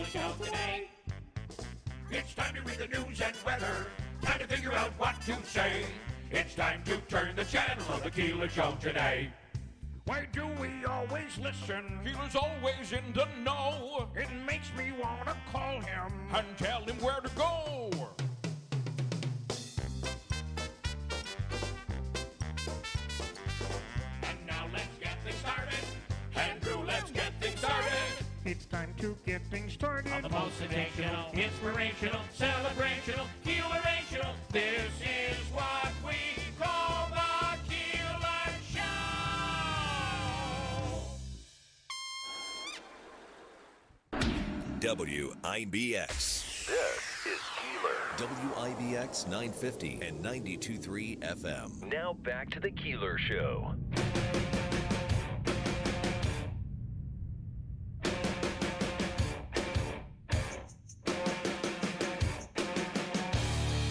Keeler Show today. It's time to read the news and weather. Time to figure out what to say. It's time to turn the channel of the Keeler Show today. Why do we always listen? Keeler's always in the know. It makes me want to call him And tell him where to go. And now let's get things started. Andrew, let's get things started. It's time to get things started. On the most sensational, inspirational, celebrational, Keelerational. This is what we call the Keeler Show. WIBX. This is Keeler. WIBX 950 and 92.3 FM. Now back to the Keeler Show.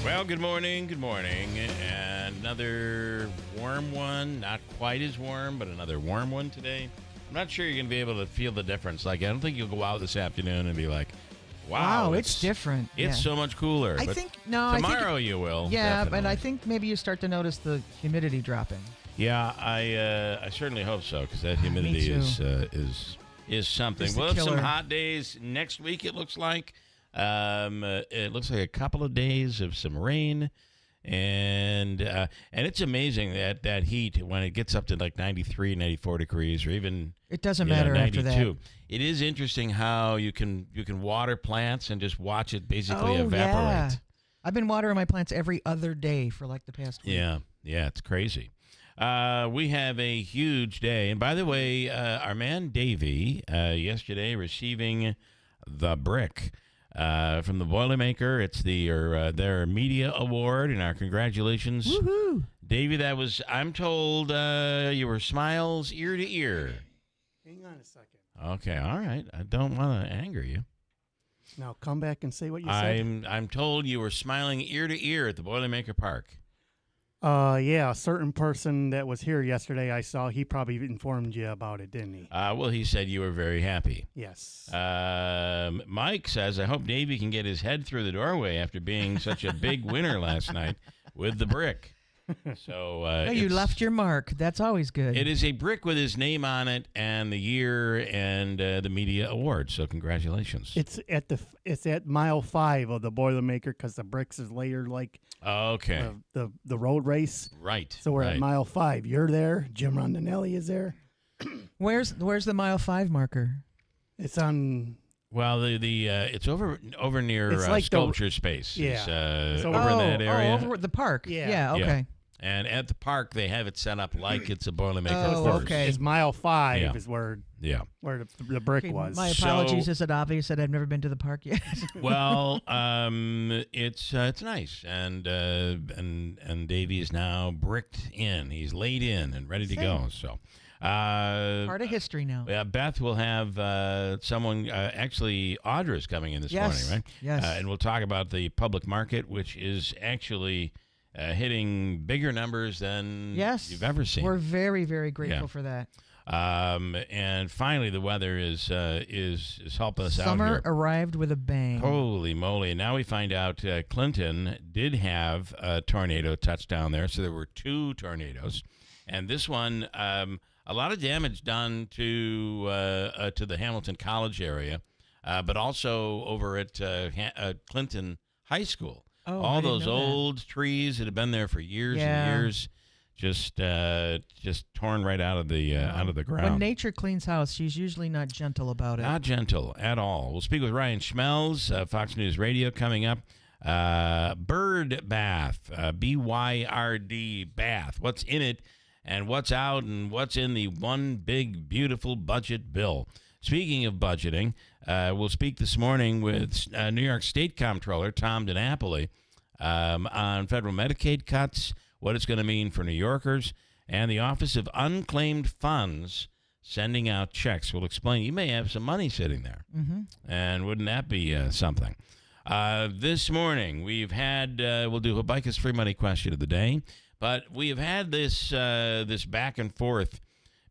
Well, good morning, and another warm one. Not quite as warm, but another warm one today. I'm not sure you're going to be able to feel the difference. Like, I don't think you'll go out this afternoon and be like, wow, it's different. It's so much cooler. I But think tomorrow you will. Yeah, definitely. and I think maybe you start to notice the humidity dropping. Yeah, I certainly hope so, because that humidity is something. It's the We'll have some killer. hot days next week, it looks like. It looks like a couple of days of some rain, and it's amazing that heat, when it gets up to like 93, 94 degrees, or even It doesn't matter 92. after that. It is interesting how you can water plants and just watch it basically Oh, evaporate. yeah. I've been watering my plants every other day for like the past week. Yeah, it's crazy. We have a huge day. And by the way, our man Davey, yesterday receiving the brick from the Boilermaker. It's their media award, and our congratulations. Woohoo! Davey, that was, I'm told, you were smiles ear to ear. Hang on a second. Okay, all right. I don't want to anger you. Now come back and say what you said. I'm told you were smiling ear to ear at the Boilermaker Park. Yeah, a certain person that was here yesterday I saw, he probably informed you about it, didn't he? Well, he said you were very happy. Yes. Mike says, I hope Davey can get his head through the doorway after being such a big winner last night with the brick. So You left your mark. That's always good. It is a brick with his name on it and the year and the media award. So congratulations. It's at mile 5 of the Boilermaker, because the bricks is layered like Okay. the road race. Right. So we're right. at mile 5. You're there. Jim Rondinelli is there. Where's the mile 5 marker? It's on. Well, the it's over near It's like Sculpture Space. Yeah. It's, So- over in that area. over the park. Yeah. Yeah. Okay. Yeah. And at the park, they have it set up like it's a Boilermaker Oh, course. okay. It's mile 5 Yeah. is where Yeah. the brick Okay, was. my So- apologies. Is it obvious that I've never been to the park yet? Well, it's nice, and Davey is now bricked in. He's laid in and ready to go. So, Part of history now. yeah, Beth will have someone. Actually, Audra's coming in this Yes, morning, right? yes. And we'll talk about the public market, which is actually hitting bigger numbers than Yes. you've ever seen. We're very, very grateful Yeah. for that. And finally, the weather is helping us out Summer here. arrived with a bang. Holy moly. And now we find out Clinton did have a tornado touchdown there. So there were 2 tornadoes. And this one, a lot of damage done to the Hamilton College area, but also over at Clinton High School. Oh, I All didn't those know that. old trees that have been there for years Yeah. and years, just torn right out of the ground. When nature cleans house, she's usually not gentle about it. Not gentle at all. We'll speak with Ryan Schmelz, Fox News Radio, coming up. Bird bath, BYRD bath. What's in it and what's out and what's in the one big, beautiful budget bill. Speaking of budgeting, we'll speak this morning with New York State Comptroller Tom DiNapoli on federal Medicaid cuts, what it's going to mean for New Yorkers, and the Office of Unclaimed Funds sending out checks. We'll explain. You may have some money sitting there, and wouldn't that be something? This morning, we've had, we'll do Habakkuk's free money question of the day, but we have had this back and forth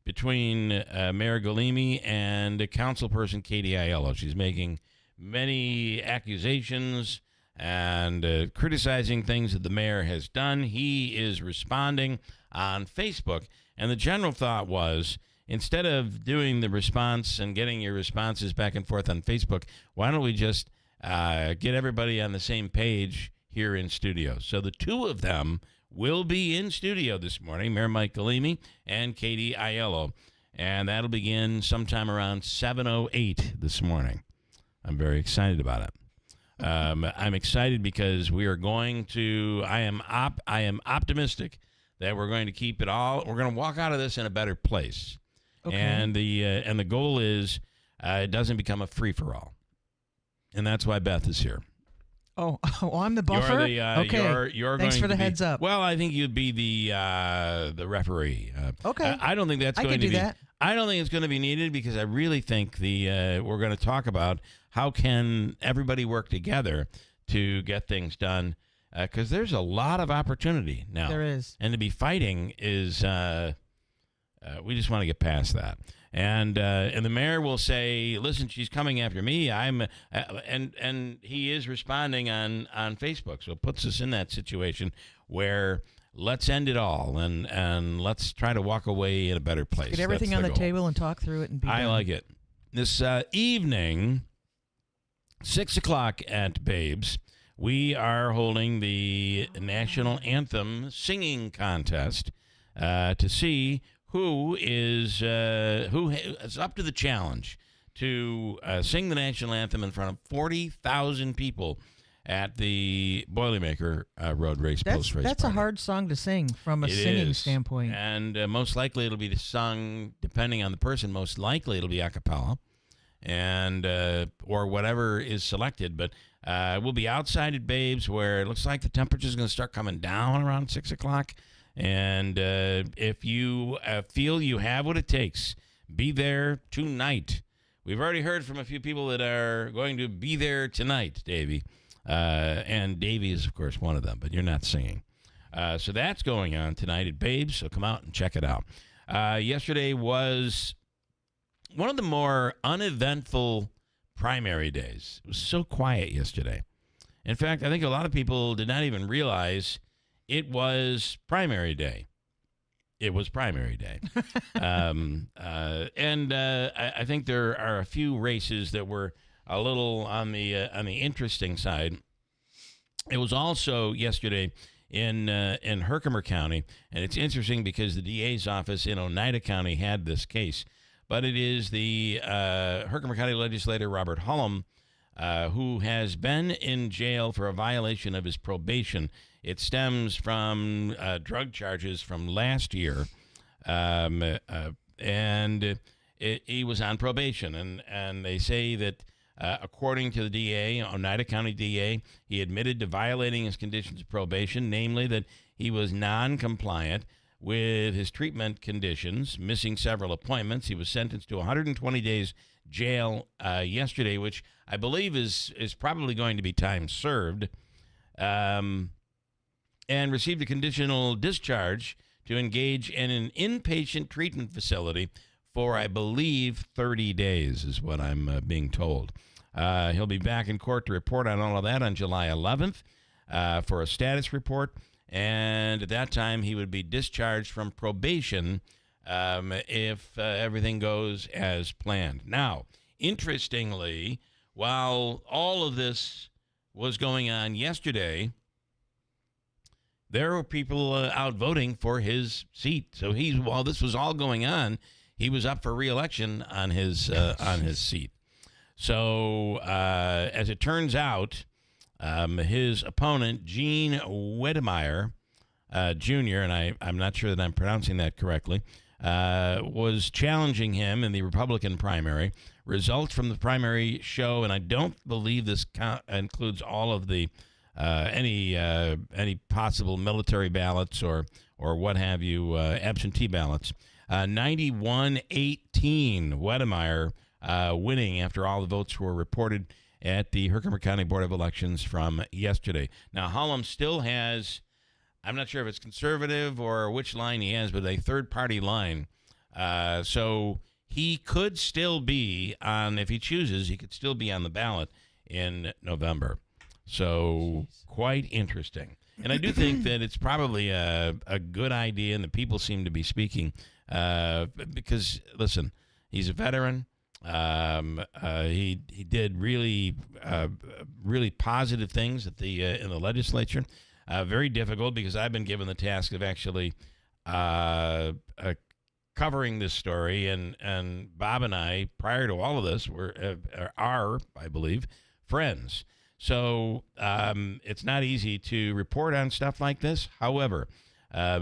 between Mayor Galimi and councilperson Katie Aiello. She's making many accusations and criticizing things that the mayor has done. He is responding on Facebook, and the general thought was, instead of doing the response and getting your responses back and forth on Facebook, why don't we just get everybody on the same page here in studio? So the two of them will be in studio this morning, Mayor Mike Galimi and Katie Aiello, and that'll begin sometime around 7:08 this morning. I'm very excited about it. I'm excited because we are going to. I am optimistic that we're going to keep it all. We're going to walk out of this in a better place, Okay. and the goal is it doesn't become a free for all, and that's why Beth is here. Oh, I'm the buffer? Okay. You're Thanks going for the to be, heads up. Well, I think you'd be the referee. Okay. I don't think that's I going could to do be. that. I don't think it's going to be needed because I really think we're going to talk about how can everybody work together to get things done, because there's a lot of opportunity now. There is. And to be fighting is we just want to get past that. And the mayor will say, "Listen, she's coming after me. I'm," and he is responding on Facebook. So it puts us in that situation where let's end it all and let's try to walk away in a better place. Get everything That's on the goal. table and talk through it and be I done. like it. This evening, 6 o'clock at Babes, we are holding the National Anthem Singing Contest to see who is up to the challenge to sing the national anthem in front of 40,000 people at the Boilermaker Road Race Post Race. That's a Party. hard song to sing from a It singing is. standpoint. And most likely it'll be sung, depending on the person, most likely it'll be a cappella and or whatever is selected. But we'll be outside at Babes, where it looks like the temperature's going to start coming down around 6 o'clock. And if you feel you have what it takes, be there tonight. We've already heard from a few people that are going to be there tonight, Davey. And Davey is, of course, one of them, but you're not singing. So that's going on tonight at Babes, so come out and check it out. Yesterday was one of the more uneventful primary days. It was so quiet yesterday. In fact, I think a lot of people did not even realize it was primary day. It was primary day. And I think there are a few races that were a little on the interesting side. It was also yesterday in Herkimer County, and it's interesting because the DA's office in Oneida County had this case, but it is the Herkimer County legislator Robert Hullum who has been in jail for a violation of his probation. It stems from drug charges from last year, and he was on probation, and they say that according to the DA, Oneida County DA, he admitted to violating his conditions of probation, namely that he was non-compliant with his treatment conditions, missing several appointments. He was sentenced to 120 days jail yesterday, which I believe is probably going to be time served, and received a conditional discharge to engage in an inpatient treatment facility for, I believe, 30 days is what I'm being told. He'll be back in court to report on all of that on July 11th for a status report, and at that time he would be discharged from probation if everything goes as planned. Now, interestingly, while all of this was going on yesterday, there were people out voting for his seat. So while this was all going on, he was up for re-election on his seat. So as it turns out, his opponent, Gene Wedemeyer Jr., and I'm not sure that I'm pronouncing that correctly, was challenging him in the Republican primary. Results from the primary show, and I don't believe this includes all of the any possible military ballots or what have you, absentee ballots. 91-18, Wedemeyer winning after all the votes were reported at the Herkimer County Board of Elections from yesterday. Now, Hullum still has, I'm not sure if it's conservative or which line he has, but a third-party line. So he could still be on, if he chooses, he could still be on the ballot in November. So quite interesting. And I do think that it's probably a good idea, and the people seem to be speaking because, listen, he's a veteran. He did really positive things at the in the legislature. Very difficult because I've been given the task of actually covering this story, and Bob and I, prior to all of this, are, I believe, friends. So it's not easy to report on stuff like this. However,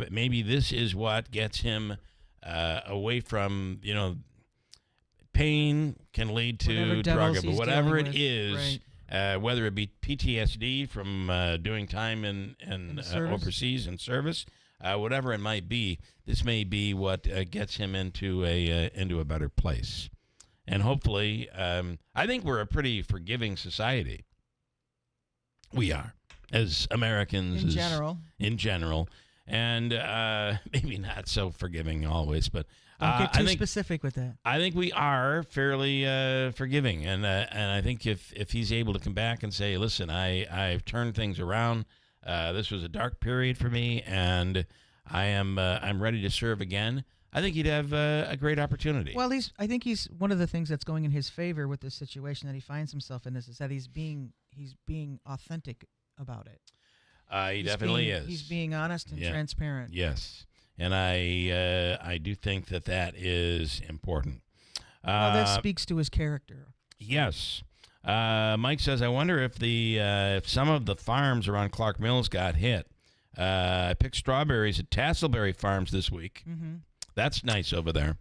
maybe this is what gets him away from, pain can lead to drug abuse, whatever it is, right. Whether it be PTSD from doing time in overseas in service, whatever it might be, this may be what gets him into a better place. And hopefully, I think we're a pretty forgiving society. We are, as Americans. In general. And maybe not so forgiving always, but don't get too specific with that. I think we are fairly forgiving, and I think if he's able to come back and say, "Listen, I've turned things around. This was a dark period for me, and I'm ready to serve again," I think he'd have a great opportunity. Well, I think he's one of the things that's going in his favor with this situation that he finds himself in. This is that he's being authentic about it. He definitely is. He's being honest and transparent. Yes, and I do think that is important. Well, that speaks to his character. Yes. Mike says, I wonder if some of the farms around Clark Mills got hit. I picked strawberries at Tasselberry Farms this week. Mm-hmm. That's nice over there.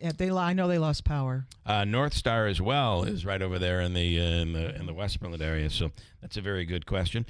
Yeah, I know they lost power. North Star as well is right over there in the Westmoreland area. So that's a very good question.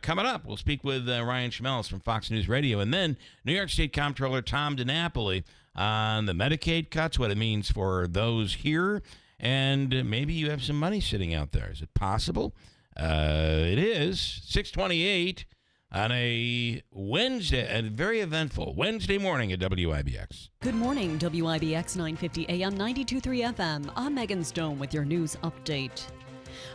Coming up, we'll speak with Ryan Schmelz from Fox News Radio, and then New York State Comptroller Tom DiNapoli on the Medicaid cuts, what it means for those here, and maybe you have some money sitting out there. Is it possible? It is 6:28 on a Wednesday, a very eventful Wednesday morning at WIBX. Good morning, WIBX 950 AM 92.3 FM. I'm Megan Stone with your news update.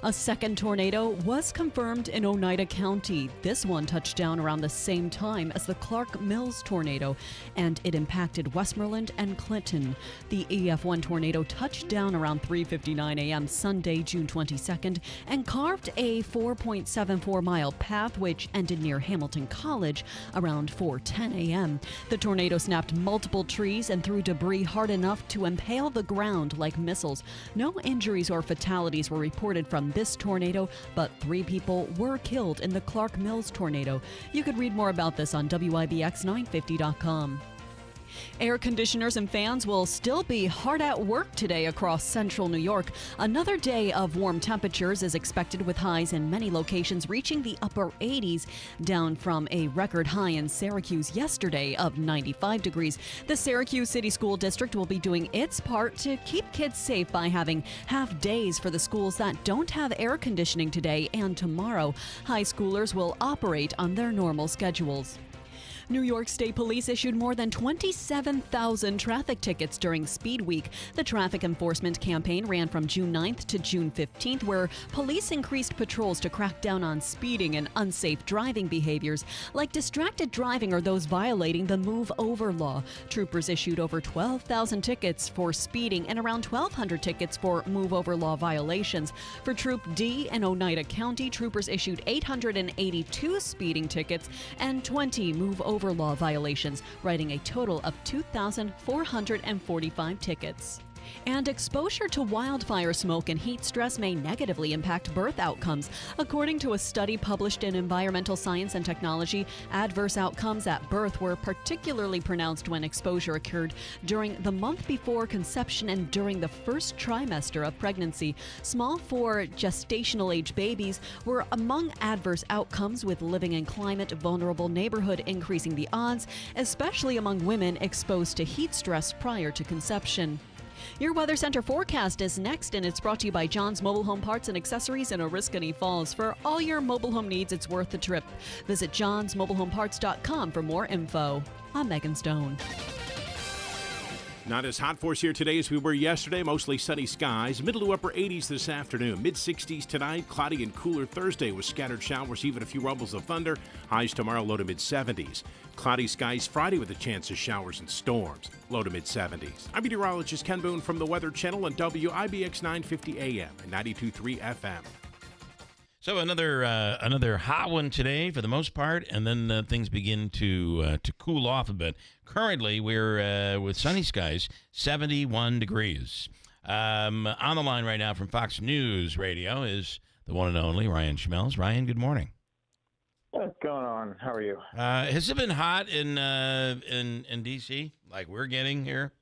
A second tornado was confirmed in Oneida County. This one touched down around the same time as the Clark Mills tornado, and it impacted Westmoreland and Clinton. The EF1 tornado touched down around 3:59 a.m. Sunday, June 22nd, and carved a 4.74-mile path which ended near Hamilton College around 4:10 a.m. The tornado snapped multiple trees and threw debris hard enough to impale the ground like missiles. No injuries or fatalities were reported from this tornado, but 3 people were killed in the Clark Mills tornado. You could read more about this on WIBX950.com. Air conditioners and fans will still be hard at work today across central New York. Another day of warm temperatures is expected, with highs in many locations reaching the upper 80s, down from a record high in Syracuse yesterday of 95 degrees. The Syracuse City School District will be doing its part to keep kids safe by having half days for the schools that don't have air conditioning today and tomorrow. High schoolers will operate on their normal schedules. New York State Police issued more than 27,000 traffic tickets during Speed Week. The traffic enforcement campaign ran from June 9th to June 15th, where police increased patrols to crack down on speeding and unsafe driving behaviors, like distracted driving or those violating the move over law. Troopers issued over 12,000 tickets for speeding and around 1,200 tickets for move over law violations. For Troop D in Oneida County, troopers issued 882 speeding tickets and 20 move over law violations, writing a total of 2,445 tickets. And exposure to wildfire smoke and heat stress may negatively impact birth outcomes. According to a study published in Environmental Science and Technology, adverse outcomes at birth were particularly pronounced when exposure occurred during the month before conception and during the first trimester of pregnancy. Small for gestational age babies were among adverse outcomes, with living in climate vulnerable neighborhood increasing the odds, especially among women exposed to heat stress prior to conception. Your Weather Center forecast is next, and it's brought to you by John's Mobile Home Parts and Accessories in Oriskany Falls. For all your mobile home needs, it's worth the trip. Visit johnsmobilehomeparts.com for more info. I'm Megan Stone. Not as hot for us here today as we were yesterday. Mostly sunny skies. Middle to upper 80s this afternoon. Mid-60s tonight. Cloudy and cooler Thursday with scattered showers, even a few rumbles of thunder. Highs tomorrow low to mid-70s. Cloudy skies Friday with a chance of showers and storms. Low to mid-70s. I'm meteorologist Ken Boone from the Weather Channel on WIBX 950 AM and 92.3 FM. So another hot one today for the most part, and then things begin to cool off a bit. Currently, we're with sunny skies, 71 degrees. On the line right now from Fox News Radio is the one and only Ryan Schmelz. Ryan, good morning. What's going on? How are you? Has it been hot in D.C. like we're getting here?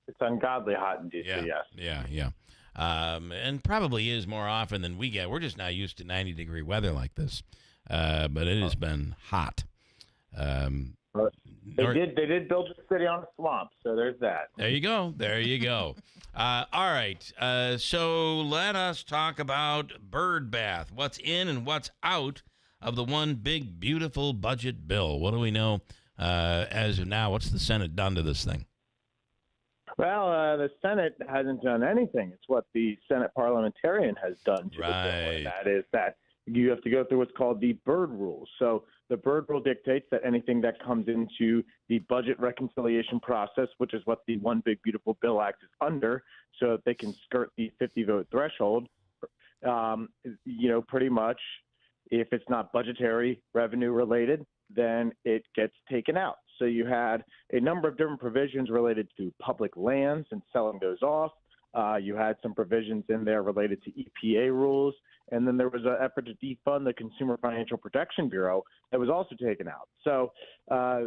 It's ungodly hot in D.C., yes. Yeah. And probably is more often than we get. We're just not used to 90-degree weather like this. But it has been hot. They did build a city on a swamp, so there's that. There you go. All right. So let us talk about bird bath. What's in and what's out of the one big, beautiful budget bill? What do we know as of now? What's the Senate done to this thing? Well, the Senate hasn't done anything. It's what the Senate parliamentarian has done to the bill, and that is that you have to go through what's called the Byrd Rule. So the Byrd Rule dictates that anything that comes into the budget reconciliation process, which is what the One Big Beautiful Bill Act is under, so that they can skirt the 50-vote threshold, pretty much if it's not budgetary revenue related, then it gets taken out. So you had a number of different provisions related to public lands and selling those off. You had some provisions in there related to EPA rules. And then there was an effort to defund the Consumer Financial Protection Bureau that was also taken out. So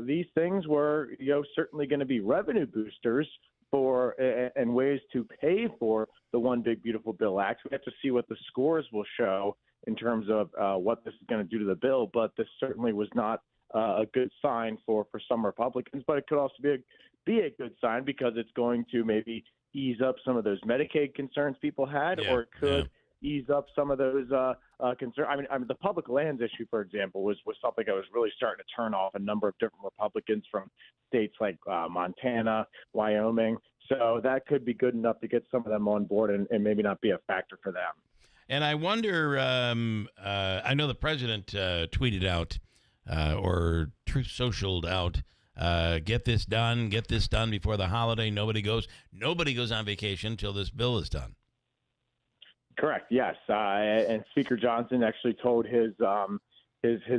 these things were, certainly going to be revenue boosters for and ways to pay for the One Big Beautiful Bill Act. We have to see what the scores will show in terms of what this is going to do to the bill. But this certainly was not a good sign for some Republicans, but it could also be a good sign because it's going to maybe ease up some of those Medicaid concerns people had, or it could ease up some of those concerns. I mean, the public lands issue, for example, was something that was really starting to turn off a number of different Republicans from states like Montana, Wyoming. So that could be good enough to get some of them on board and maybe not be a factor for them. And I wonder, I know the president tweeted out or Truth Socialed out, get this done before the holiday. Nobody goes on vacation until this bill is done. Correct. Yes. And Speaker Johnson actually told his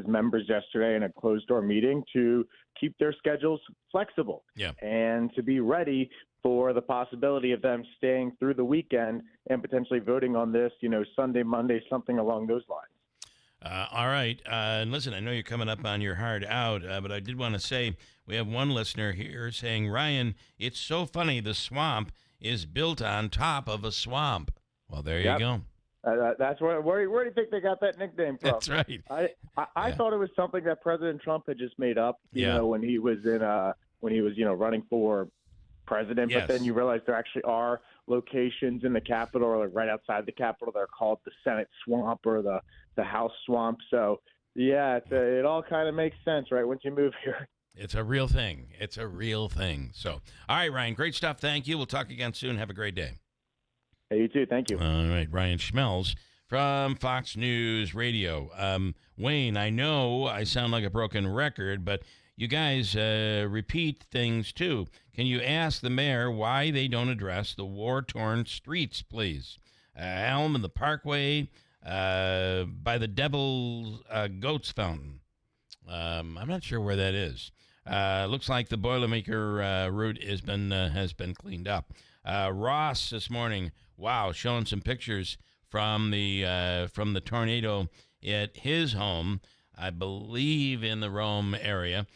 members yesterday in a closed door meeting to keep their schedules flexible and to be ready for the possibility of them staying through the weekend and potentially voting on this, Sunday, Monday, something along those lines. All right. And listen, I know you're coming up on your hard out, but I did want to say we have one listener here saying, Ryan, it's so funny the swamp is built on top of a swamp. Well, there you go. That's where do you think they got that nickname from? That's right. I thought it was something that President Trump had just made up, when he was running for president. But then you realize there actually are locations in the Capitol or like right outside the Capitol that are called the Senate Swamp or the House Swamp. So, it all kind of makes sense, right, once you move here. It's a real thing. So, all right, Ryan, great stuff. Thank you. We'll talk again soon. Have a great day. Hey, you too. Thank you. All right, Ryan Schmelz from Fox News Radio. Wayne, I know I sound like a broken record, but you guys repeat things too. Can you ask the mayor why they don't address the war-torn streets, please? Elm and the Parkway, by the Devil's Goats Fountain. I'm not sure where that is. Looks like the Boilermaker route has been cleaned up. Ross this morning, showing some pictures from the tornado at his home, I believe in the Rome area.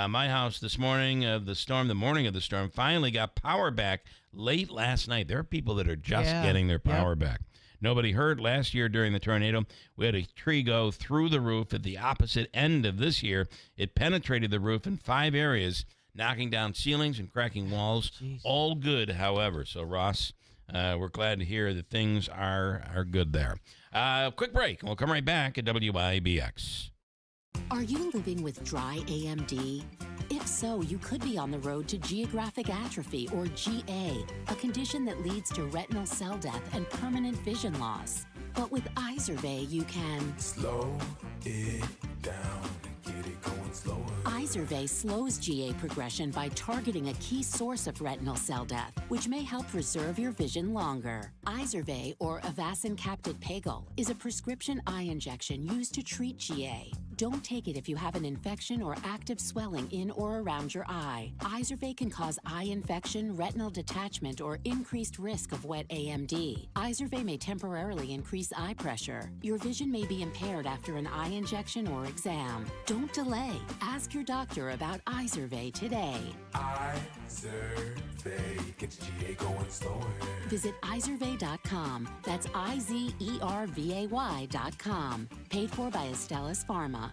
My house this morning of the storm, the morning of the storm, finally got power back late last night. There are people that are just getting their power back. Nobody hurt. Last year during the tornado, we had a tree go through the roof at the opposite end of this year. It penetrated the roof in 5 areas, knocking down ceilings and cracking walls. Jeez. All good, however. So, Ross, we're glad to hear that things are good there. Quick break, and we'll come right back at WIBX. Are you living with dry AMD? If so, you could be on the road to geographic atrophy, or GA, a condition that leads to retinal cell death and permanent vision loss. But with Izervay, you can slow it down and get it going slower. Izervay slows GA progression by targeting a key source of retinal cell death, which may help preserve your vision longer. Izervay, or Avastin Captid Pagel, is a prescription eye injection used to treat GA. Don't take it if you have an infection or active swelling in or around your eye. Izervay can cause eye infection, retinal detachment, or increased risk of wet AMD. Izervay may temporarily increase eye pressure. Your vision may be impaired after an eye injection or exam. Don't delay. Ask your doctor about Izervay today. Izervay gets GA going slower. Visit Izervay.com. That's IZERVAY.com. Paid for by Astellas Pharma.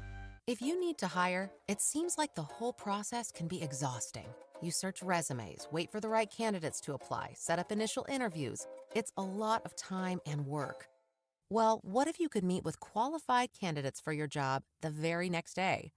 If you need to hire, it seems like the whole process can be exhausting. You search resumes, wait for the right candidates to apply, set up initial interviews. It's a lot of time and work. Well, what if you could meet with qualified candidates for your job the very next day?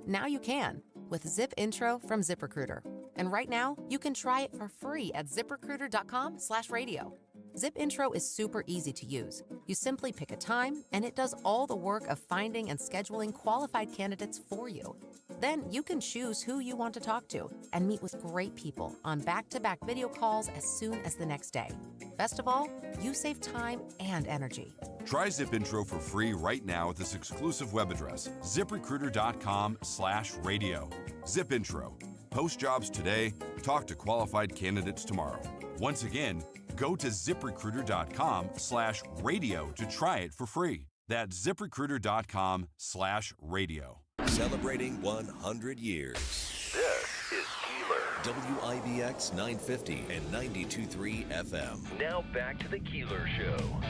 Now you can with Zip Intro from ZipRecruiter. And right now, you can try it for free at ziprecruiter.com/radio. Zip Intro is super easy to use. You simply pick a time, and it does all the work of finding and scheduling qualified candidates for you. Then you can choose who you want to talk to and meet with great people on back-to-back video calls as soon as the next day. Best of all, you save time and energy. Try Zip Intro for free right now at this exclusive web address, ziprecruiter.com/radio. Zip Intro. Post jobs today, talk to qualified candidates tomorrow. Once again, go to ziprecruiter.com/radio to try it for free. That's ziprecruiter.com/radio. Celebrating 100 years. This is Keeler. WIBX 950 and 92.3 FM. Now back to the Keeler Show.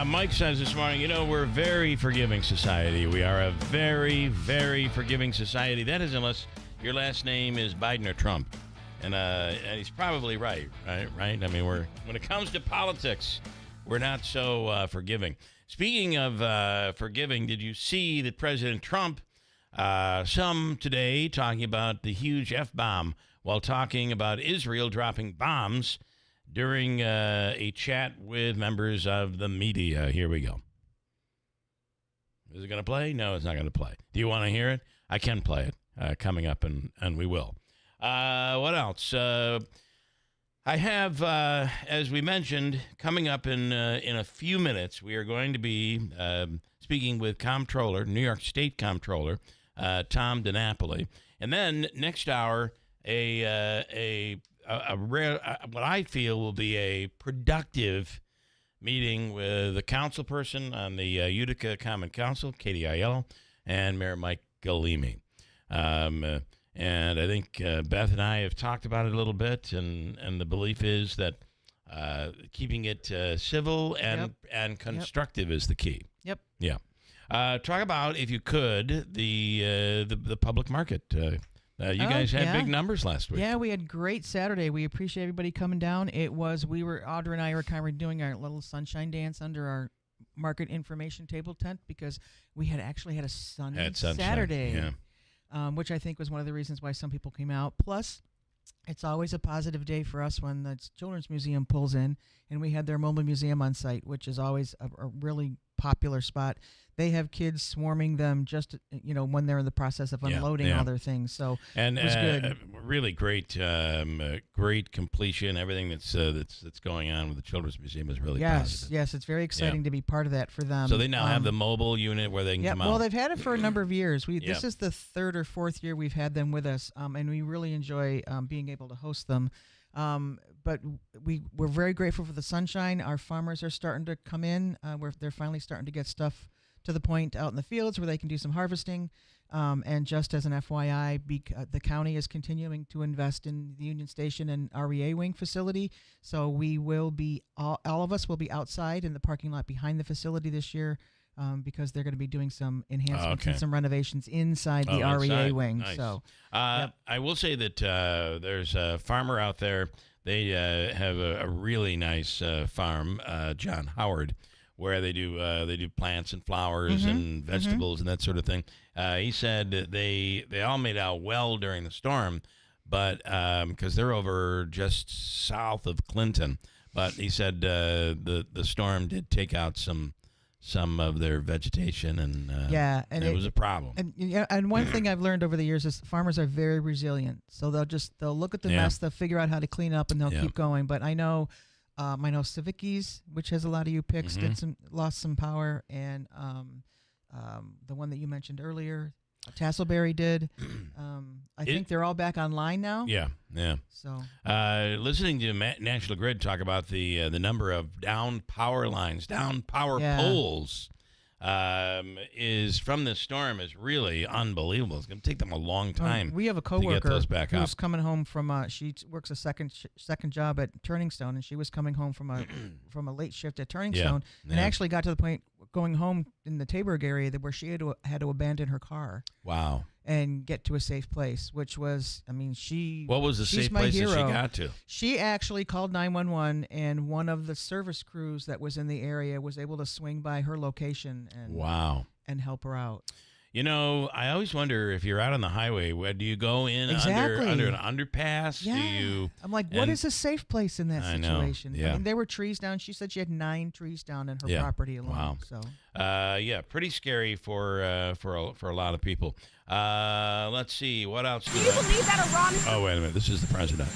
Mike says this morning, we're a very forgiving society. We are a very, very forgiving society. That is, unless your last name is Biden or Trump. And he's probably right? I mean, when it comes to politics, we're not so forgiving. Speaking of forgiving, did you see that President Trump, some today, talking about the huge F-bomb while talking about Israel dropping bombs during a chat with members of the media? Here we go. Is it going to play? No, it's not going to play. Do you want to hear it? I can play it coming up, and we will. What else? I have, as we mentioned, coming up in a few minutes, we are going to be speaking with Comptroller, New York State Comptroller, Tom DiNapoli. And then next hour, what I feel will be a productive meeting with a council person on the Utica Common Council, Katie Aiello, and Mayor Mike Galimi. And I think Beth and I have talked about it a little bit, and the belief is that keeping it civil and constructive is the key. Yep. Yeah. Talk about, if you could, the public market. You guys had big numbers last week. Yeah, we had great Saturday. We appreciate everybody coming down. Audra and I were kind of doing our little sunshine dance under our market information table tent because we had actually had a sunny Saturday, which I think was one of the reasons why some people came out. Plus, it's always a positive day for us when the Children's Museum pulls in, and we had their mobile museum on site, which is always a really popular spot. They have kids swarming them just, when they're in the process of unloading all their things. So it was good. Really great, great completion. Everything that's going on with the Children's Museum is really positive. Yes, it's very exciting to be part of that for them. So they now have the mobile unit where they can come out. Well, they've had it for a number of years. This is the third or fourth year we've had them with us, and we really enjoy being able to host them. But we're very grateful for the sunshine. Our farmers are starting to come in. They're finally starting to get stuff to the point out in the fields where they can do some harvesting. And just as an FYI, the county is continuing to invest in the Union Station and REA Wing facility. So we will be, all of us will be outside in the parking lot behind the facility this year, because they're going to be doing some enhancements Okay. and some renovations inside the REA inside. wing. Nice. So, I will say that there's a farmer out there. They have a really nice farm, John Howard, where they do plants and flowers and vegetables and that sort of thing. He said that they all made out well during the storm, but because they're over just south of Clinton. But he said the storm did take out some of their vegetation, and and it was a problem. And one thing I've learned over the years is farmers are very resilient. So they'll look at the mess, they'll figure out how to clean up, and they'll keep going. But I know Savicki's, which has a lot of picks, lost some power, and the one that you mentioned earlier, Tasselberry did. I think they're all back online now. Yeah. So listening to National Grid talk about the number of down power lines, down power poles, is from this storm is really unbelievable. It's going to take them a long time. We have a to coworker get those back who's up. coming home from she works a second job at Turning Stone, and she was coming home from a late shift at Turning Stone, and actually got to the point going home in the Taberg area where she had to abandon her car. Wow. And get to a safe place, which was, What was the safe place that she got to? She actually called 911, and one of the service crews that was in the area was able to swing by her location and help her out. I always wonder if you're out on the highway, do you go in under an underpass? Yeah. I'm like, what is a safe place in that situation? I know. There were trees down. She said she had 9 trees down in her property alone. Wow. So, pretty scary for a lot of people. Let's see, what else? Do you believe that Iran is... Oh, wait a minute. This is the president.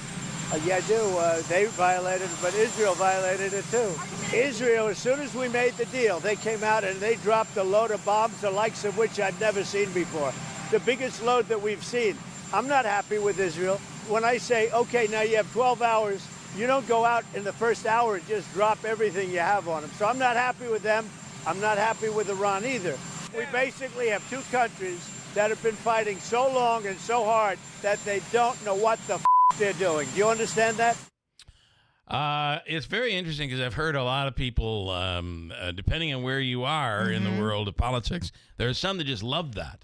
Yeah, I do. They violated it, but Israel violated it too. Israel, as soon as we made the deal, they came out and they dropped a load of bombs, the likes of which I've never seen before. The biggest load that we've seen. I'm not happy with Israel. When I say, okay, now you have 12 hours, you don't go out in the first hour and just drop everything you have on them. So I'm not happy with them. I'm not happy with Iran either. We basically have two countries that have been fighting so long and so hard that they don't know what the they're doing. Do you understand that? It's very interesting because I've heard a lot of people, depending on where you are in the world of politics, there are some that just love that.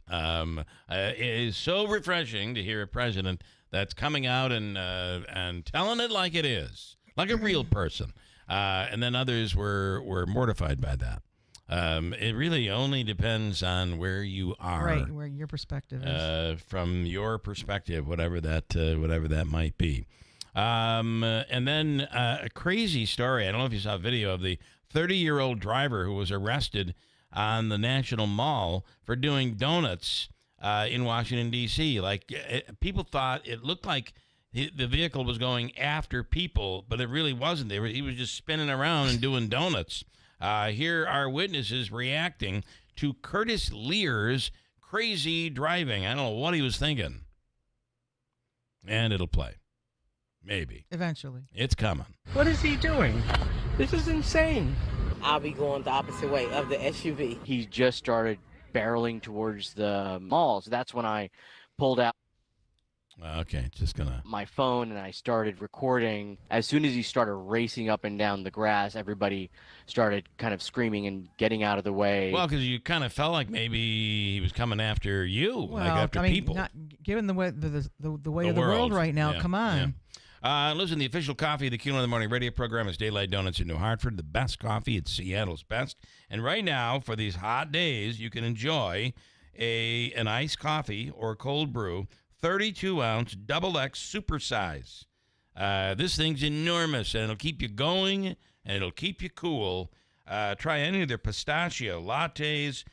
It is so refreshing to hear a president that's coming out and telling it like it is, like a real person. And then others were mortified by that. It really only depends on where you are, right, where your perspective is. From your perspective, whatever that might be. And then a crazy story. I don't know if you saw a video of the 30-year-old driver who was arrested on the National Mall for doing donuts in Washington, D.C. People thought it looked like the vehicle was going after people, but it really wasn't. He was just spinning around and doing donuts. Here are witnesses reacting to Curtis Lear's crazy driving. I don't know what he was thinking. And it'll play. Maybe. Eventually. It's coming. What is he doing? This is insane. I'll be going the opposite way of the SUV. He just started barreling towards the mall, so that's when I pulled out Okay, just gonna my phone and I started recording. As soon as he started racing up and down the grass, everybody started kind of screaming and getting out of the way. Well, because you kind of felt like maybe he was coming after you, like after people. Given the way the way of the world right now, come on. Yeah. Listen, the official coffee of the Keeler in the Morning radio program is Daylight Donuts in New Hartford, the best coffee. It's Seattle's best. And right now, for these hot days, you can enjoy an iced coffee or cold brew, 32-ounce, double X supersize. This thing's enormous, and it'll keep you going, and it'll keep you cool. Try any of their pistachio lattes,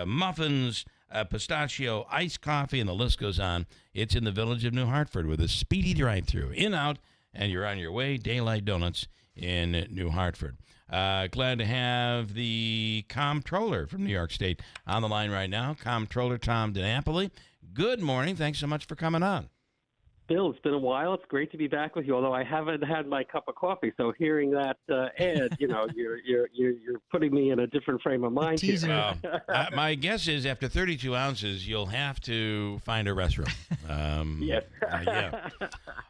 muffins, pistachio iced coffee, and the list goes on. It's in the village of New Hartford with a speedy drive-through. In, out, and you're on your way. Daylight Donuts in New Hartford. Glad to have the comptroller from New York State on the line right now, Comptroller Tom DiNapoli. Good morning. Thanks so much for coming on. Bill, it's been a while. It's great to be back with you, although I haven't had my cup of coffee. So hearing that ad, you're putting me in a different frame of mind here. My guess is after 32 ounces, you'll have to find a restroom. Yes. Yeah.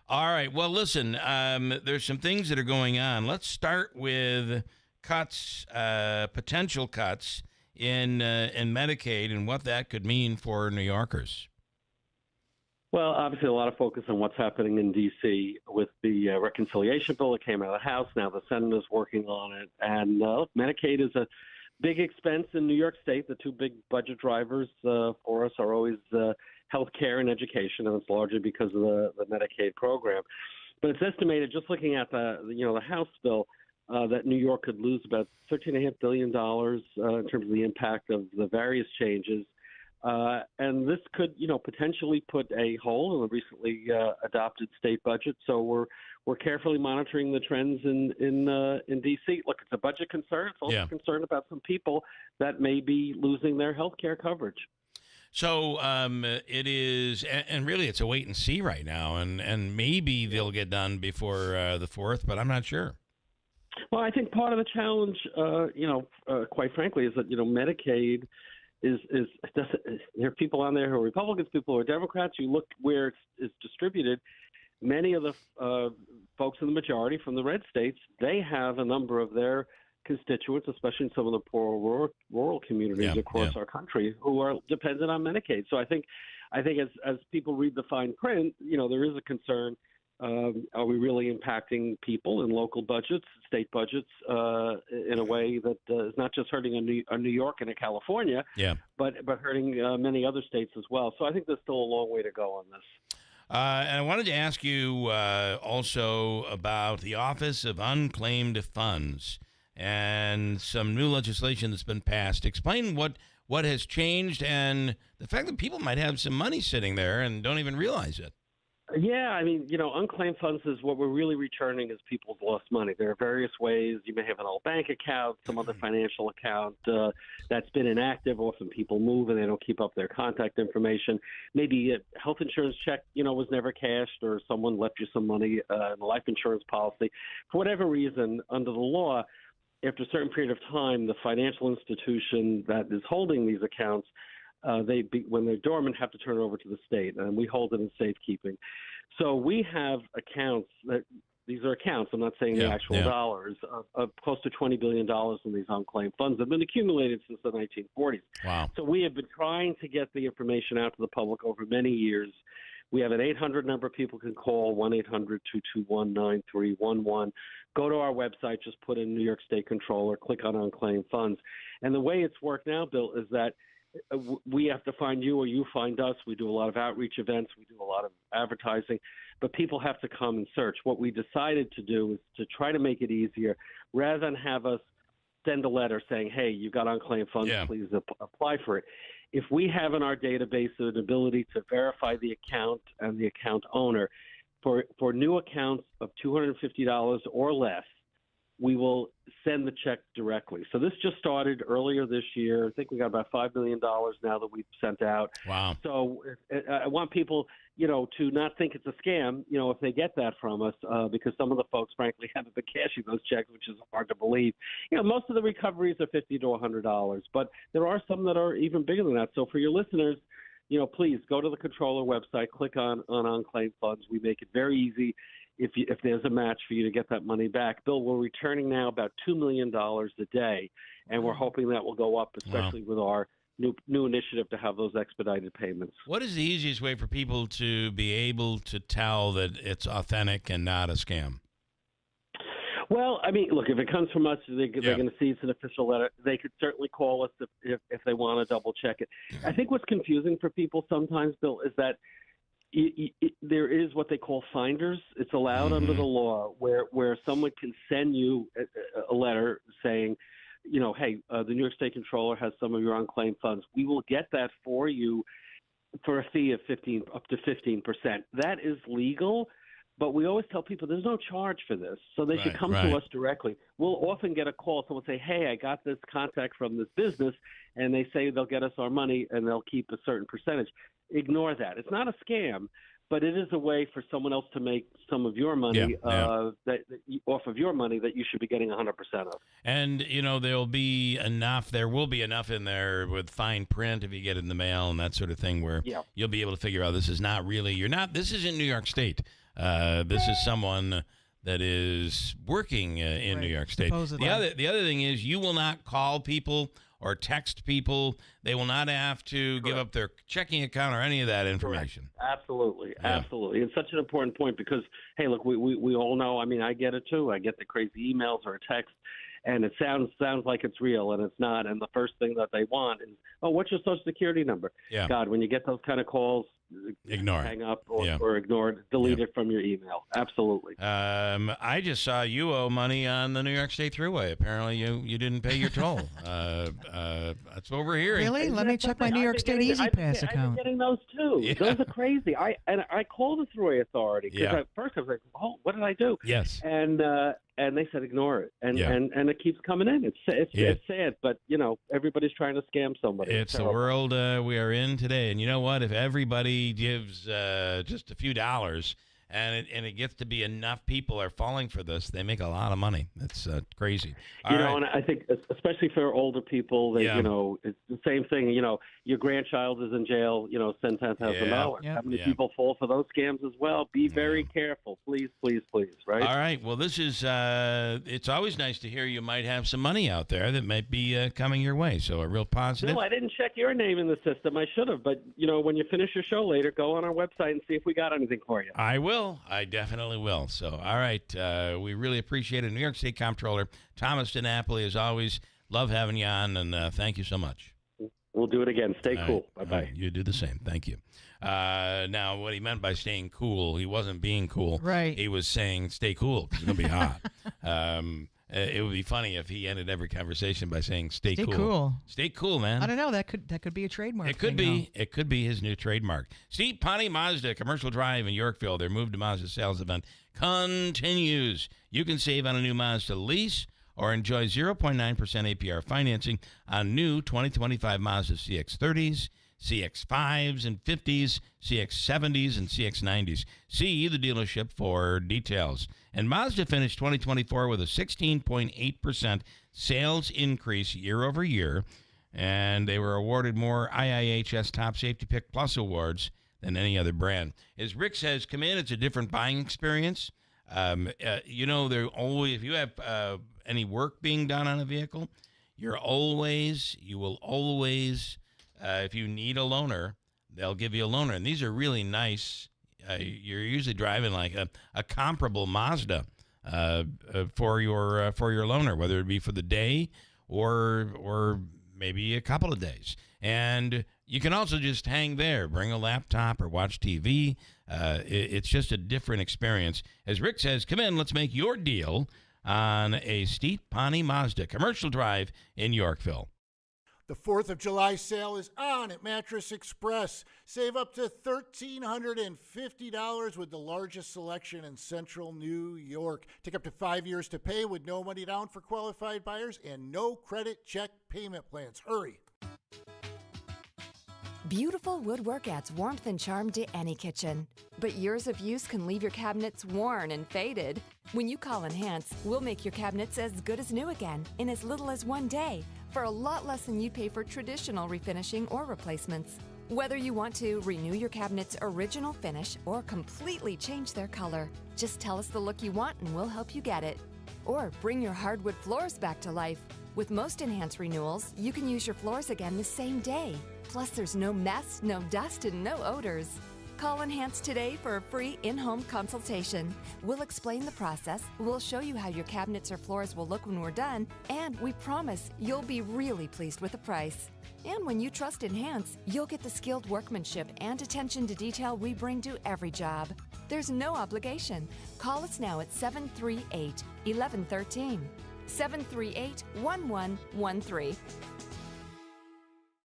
All right. Well, listen, there's some things that are going on. Let's start with cuts, potential cuts in Medicaid and what that could mean for New Yorkers? Well, obviously, a lot of focus on what's happening in D.C. with the reconciliation bill that came out of the House. Now the Senate is working on it. And Medicaid is a big expense in New York State. The two big budget drivers for us are always health care and education, and it's largely because of the Medicaid program. But it's estimated, just looking at the House bill, that New York could lose about $13.5 billion in terms of the impact of the various changes. And this could, potentially put a hole in the recently adopted state budget. So we're carefully monitoring the trends in D.C. Look, it's a budget concern. It's also a concern about some people that may be losing their health care coverage. So it is, and really it's a wait and see right now, and maybe they'll get done before the 4th, but I'm not sure. Well, I think part of the challenge, quite frankly, is that, Medicaid is there are people on there who are Republicans, people who are Democrats. You look where it's distributed. Many of the folks in the majority from the red states, they have a number of their constituents, especially in some of the poor rural communities across our country, who are dependent on Medicaid. So I think as people read the fine print, there is a concern. Are we really impacting people in local budgets, state budgets, in a way that is not just hurting a New York and a California, but hurting many other states as well? So I think there's still a long way to go on this. And I wanted to ask you also about the Office of Unclaimed Funds and some new legislation that's been passed. Explain what has changed and the fact that people might have some money sitting there and don't even realize it. Yeah, I mean, unclaimed funds is what we're really returning is people's lost money. There are various ways. You may have an old bank account, some other financial account that's been inactive. Often people move and they don't keep up their contact information. Maybe a health insurance check, was never cashed, or someone left you some money in a life insurance policy. For whatever reason, under the law, after a certain period of time, the financial institution that is holding these accounts, when they're dormant, have to turn it over to the state, and we hold it in safekeeping. So we have accounts these are accounts. I'm not saying the actual dollars of close to $20 billion in these unclaimed funds that have been accumulated since the 1940s. Wow! So we have been trying to get the information out to the public over many years. We have an 800 number people can call, 1-800-221-9311. Go to our website, just put in New York State Controller, click on unclaimed funds. And the way it's worked now, Bill, is that we have to find you or you find us. We do a lot of outreach events. We do a lot of advertising. But people have to come and search. What we decided to do is to try to make it easier rather than have us send a letter saying, hey, you've got unclaimed funds, please apply for it. If we have in our database an ability to verify the account and the account owner, for new accounts of $250 or less, we will send the check directly. So this just started earlier this year. I think we got about $5 million now that we've sent out. Wow. So I want people, to not think it's a scam, if they get that from us, because some of the folks, frankly, haven't been cashing those checks, which is hard to believe. Most of the recoveries are $50 to $100, but there are some that are even bigger than that. So for your listeners, please go to the Controller website, click on unclaimed funds. We make it very easy. If there's a match for you to get that money back. Bill, we're returning now about $2 million a day, and we're hoping that will go up, especially with our new initiative to have those expedited payments. What is the easiest way for people to be able to tell that it's authentic and not a scam? Well, I mean, look, if it comes from us, they're going to see it's an official letter. They could certainly call us if they want to double check it. I think what's confusing for people sometimes, Bill, is that there is what they call finders. It's allowed under the law where someone can send you a letter saying, hey, the New York State Controller has some of your unclaimed funds. We will get that for you for a fee of up to 15%. That is legal, but we always tell people there's no charge for this, so they should come to us directly. We'll often get a call. Someone say, hey, I got this contact from this business, and they say they'll get us our money and they'll keep a certain percentage. Ignore that. It's not a scam, but it is a way for someone else to make some of your money off of your money that you should be getting 100% of. And, there will be enough in there with fine print if you get it in the mail and that sort of thing where you'll be able to figure out this is not really, this isn't New York State. This is someone that is working in New York State. Supposedly. The other thing is you will not call people or text people. They will not have to give up their checking account or any of that information. Absolutely. Yeah. Absolutely. It's such an important point because, hey, look, we all know, I mean, I get it too. I get the crazy emails or a text, and it sounds like it's real, and it's not. And the first thing that they want is, oh, what's your Social Security number? Yeah. God, when you get those kind of calls, ignore hang it. up or ignore it, delete it from your email. Absolutely. I just saw you owe money on the New York State Thruway. Apparently, you didn't pay your toll. That's what we're hearing. Really? Let me check my New York State Easy Pass account. I've been getting those too. Yeah. Those are crazy. I called the Thruway Authority because at first I was like, oh, what did I do? Yes. And they said ignore it, and it keeps coming in. It's sad, but everybody's trying to scam somebody. It's the world we are in today, and you know what? If everybody gives just a few dollars, and it gets to be enough people are falling for this, they make a lot of money. It's crazy. And I think especially for older people, they, it's the same thing. Your grandchild is in jail. Send $10,000. How many people fall for those scams as well? Be very careful, please, please, please. Right. All right. Well, this is. It's always nice to hear you might have some money out there that might be coming your way. So a real positive. No, I didn't check your name in the system. I should have. But when you finish your show later, go on our website and see if we got anything for you. I will. I definitely will. So, all right. We really appreciate it. New York State Comptroller Thomas DiNapoli, as always. Love having you on, and thank you so much. We'll do it again. Stay cool. Right. Bye-bye. You do the same. Thank you. Now, what he meant by staying cool, he wasn't being cool. Right. He was saying stay cool because it's going to be hot. It would be funny if he ended every conversation by saying stay cool. Stay cool, man. I don't know. That could be a trademark. It could be. It could be his new trademark. Steve Pawnee Mazda, Commercial Drive in Yorkville. Their Move to Mazda sales event continues. You can save on a new Mazda lease or enjoy 0.9% APR financing on new 2025 Mazda CX-30s, CX-5s and 50s, CX-70s and CX-90s. See the dealership for details. And Mazda finished 2024 with a 16.8% sales increase year over year, and they were awarded more IIHS Top Safety Pick Plus awards than any other brand. As Rick says, come in, it's a different buying experience. They're always, if you have any work being done on a vehicle, you will always, if you need a loaner, they'll give you a loaner. And these are really nice. You're usually driving like a comparable Mazda for your loaner, whether it be for the day or maybe a couple of days. And you can also just hang there, bring a laptop or watch TV. It's just a different experience. As Rick says, come in, let's make your deal on a Steve Pawnee Mazda, Commercial Drive in Yorkville. The 4th of July sale is on at Mattress Express. Save up to $1,350 with the largest selection in central New York. Take up to 5 years to pay with no money down for qualified buyers and no credit check payment plans. Hurry. Beautiful woodwork adds warmth and charm to any kitchen. But years of use can leave your cabinets worn and faded. When you call Enhance, we'll make your cabinets as good as new again in as little as 1 day for a lot less than you'd pay for traditional refinishing or replacements. Whether you want to renew your cabinet's original finish or completely change their color, just tell us the look you want and we'll help you get it. Or bring your hardwood floors back to life. With most Enhance renewals, you can use your floors again the same day. Plus, there's no mess, no dust, and no odors. Call Enhance today for a free in-home consultation. We'll explain the process, we'll show you how your cabinets or floors will look when we're done, and we promise you'll be really pleased with the price. And when you trust Enhance, you'll get the skilled workmanship and attention to detail we bring to every job. There's no obligation. Call us now at 738-1113. 738-1113.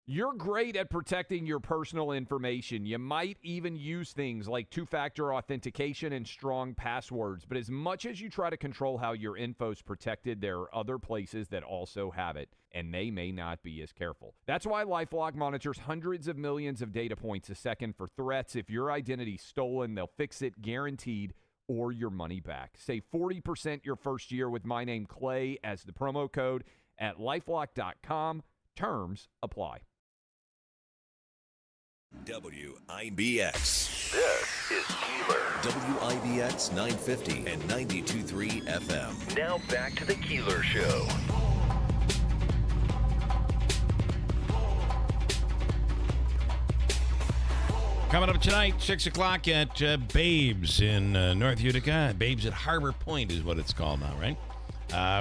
You're great at protecting your personal information. You might even use things like two-factor authentication and strong passwords. But as much as you try to control how your info's protected, there are other places that also have it, and they may not be as careful. That's why LifeLock monitors hundreds of millions of data points a second for threats. If your identity's stolen, they'll fix it guaranteed, or your money back. Save 40% your first year with my name, Clay, as the promo code at LifeLock.com. Terms apply. WIBX. This is Keeler. WIBX 950 and 92.3 FM. Now back to the Keeler Show. Coming up tonight, 6 o'clock at Babes in North Utica. Babes at Harbor Point is what it's called now, right?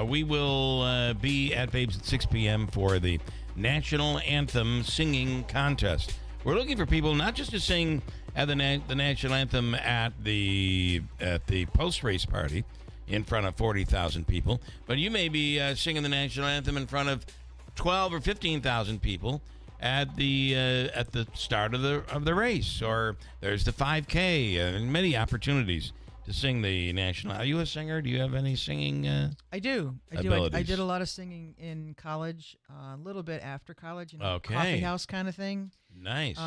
We will be at Babes at 6 p.m. for the National Anthem Singing Contest. We're looking for people not just to sing at the National Anthem at the post-race party in front of 40,000 people, but you may be singing the National Anthem in front of 12 or 15,000 people at the start of the race, or there's the 5K, and many opportunities to sing the national. Are you a singer? Do you have any singing? I do. I did a lot of singing in college, a little bit after college, coffee house kind of thing. Nice.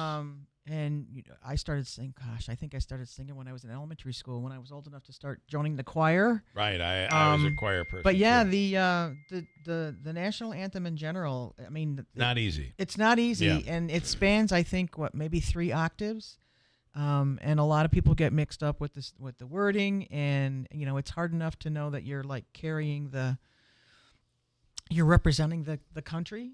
And I started singing. Gosh, I think I started singing when I was in elementary school. When I was old enough to start joining the choir. Right. I was a choir person. But yeah, too. the national anthem in general. I mean, not easy. It's not easy, Yeah. and it spans, I think, maybe 3 octaves. And a lot of people get mixed up with the wording, and it's hard enough to know that you're like you're representing the country.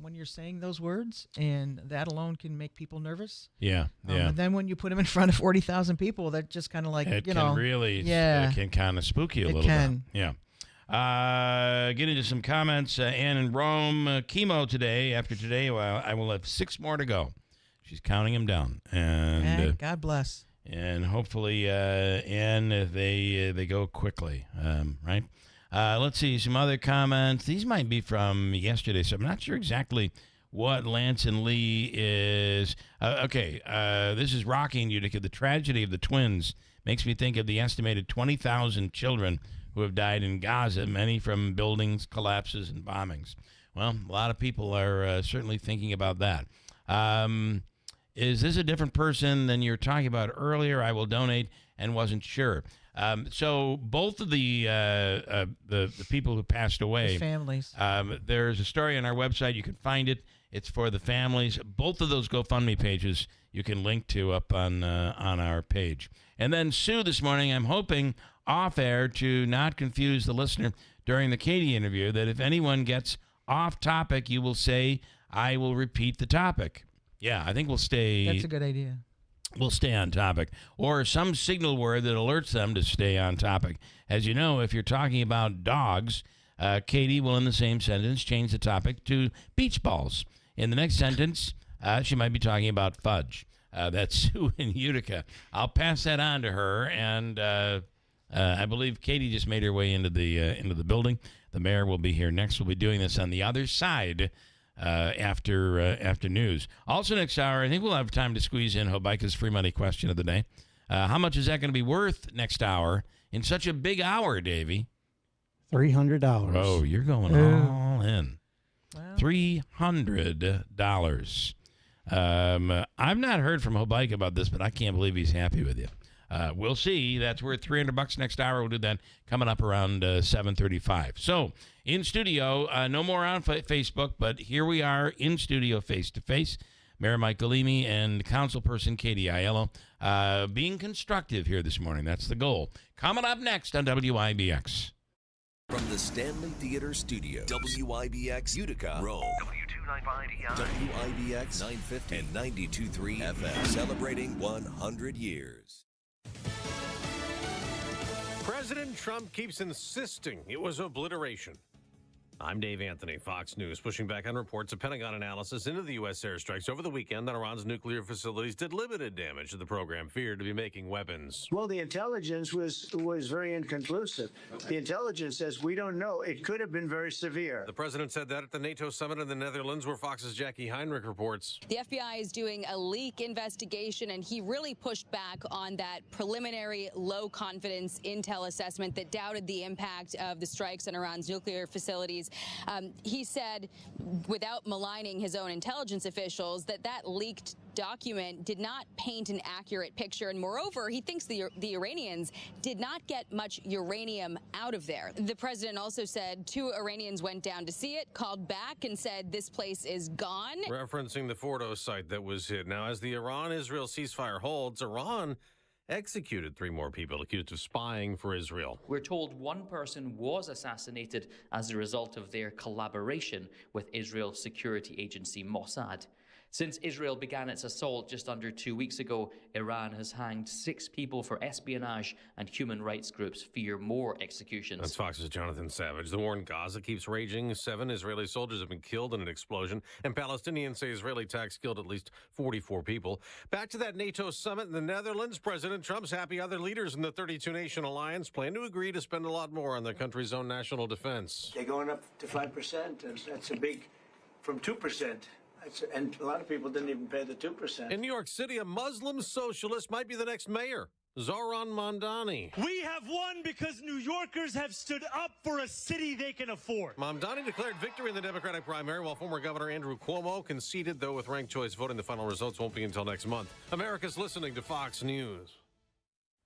When you're saying those words, and that alone can make people nervous. Yeah. And then when you put them in front of 40,000 people, that just kind of like, it can really, it can kind of spook you a little bit. Yeah. Get into some comments. Ann in Rome, chemo today. After today, I will have 6 more to go. She's counting them down. And God bless. And hopefully, Ann, they go quickly, right? Let's see, some other comments. These might be from yesterday, so I'm not sure exactly what Lance and Lee is. This is rocking Utica. The tragedy of the twins makes me think of the estimated 20,000 children who have died in Gaza, many from buildings collapses and bombings. Well, a lot of people are certainly thinking about that. Is this a different person than you were talking about earlier? I will donate and wasn't sure. So both of the people who passed away, the families. There's a story on our website. You can find it. It's for the families. Both of those GoFundMe pages you can link to up on our page. And then Sue this morning, I'm hoping off air to not confuse the listener during the Katie interview, that if anyone gets off topic, you will say, I will repeat the topic. Yeah, I think we'll stay. That's a good idea. We'll stay on topic, or some signal word that alerts them to stay on topic. As you know, if you're talking about dogs, Katie will in the same sentence change the topic to beach balls. In the next sentence, she might be talking about fudge. That's Sue in Utica. I'll pass that on to her, and I believe Katie just made her way into the building. The mayor will be here next. We'll be doing this on the other side after news. Also next hour, I think we'll have time to squeeze in Hobica's free money question of the day. How much is that going to be worth next hour in such a big hour, Davey? $300. Oh, you're going all in. Wow. $300. I've not heard from Hobica about this, but I can't believe he's happy with you. We'll see. That's worth $300 next hour. We'll do that coming up around 7:35. So in studio, no more on Facebook, but here we are in studio face to face. Mayor Mike Galimi and Councilperson Katie Aiello being constructive here this morning. That's the goal. Coming up next on WIBX. From the Stanley Theater Studio, WIBX Utica, Rome. W295EI. WIBX 950 and 92.3 FM, celebrating 100 years. President Trump keeps insisting it was obliteration. I'm Dave Anthony, Fox News, pushing back on reports of Pentagon analysis into the U.S. airstrikes over the weekend that Iran's nuclear facilities did limited damage to the program feared to be making weapons. Well, the intelligence was very inconclusive. The intelligence says we don't know. It could have been very severe. The president said that at the NATO summit in the Netherlands, where Fox's Jackie Heinrich reports. The FBI is doing a leak investigation, and he really pushed back on that preliminary low-confidence intel assessment that doubted the impact of the strikes on Iran's nuclear facilities. He said, without maligning his own intelligence officials, that leaked document did not paint an accurate picture. And moreover, he thinks the Iranians did not get much uranium out of there. The president also said 2 Iranians went down to see it, called back and said this place is gone. Referencing the Fordo site that was hit. Now, as the Iran-Israel ceasefire holds, Iran executed 3 more people accused of spying for Israel. We're told one person was assassinated as a result of their collaboration with Israel's security agency Mossad. Since Israel began its assault just under 2 weeks ago, Iran has hanged 6 people for espionage, and human rights groups fear more executions. That's Fox's Jonathan Savage. The war in Gaza keeps raging. 7 Israeli soldiers have been killed in an explosion, and Palestinians say Israeli attacks killed at least 44 people. Back to that NATO summit in the Netherlands. President Trump's happy other leaders in the 32-nation alliance plan to agree to spend a lot more on their country's own national defense. They're going up to 5%, and that's a big, from 2%. And a lot of people didn't even pay the 2%. In New York City, a Muslim socialist might be the next mayor. Zohran Mamdani. We have won because New Yorkers have stood up for a city they can afford. Mamdani declared victory in the Democratic primary, while former Governor Andrew Cuomo conceded, though with ranked choice voting, the final results won't be until next month. America's listening to Fox News.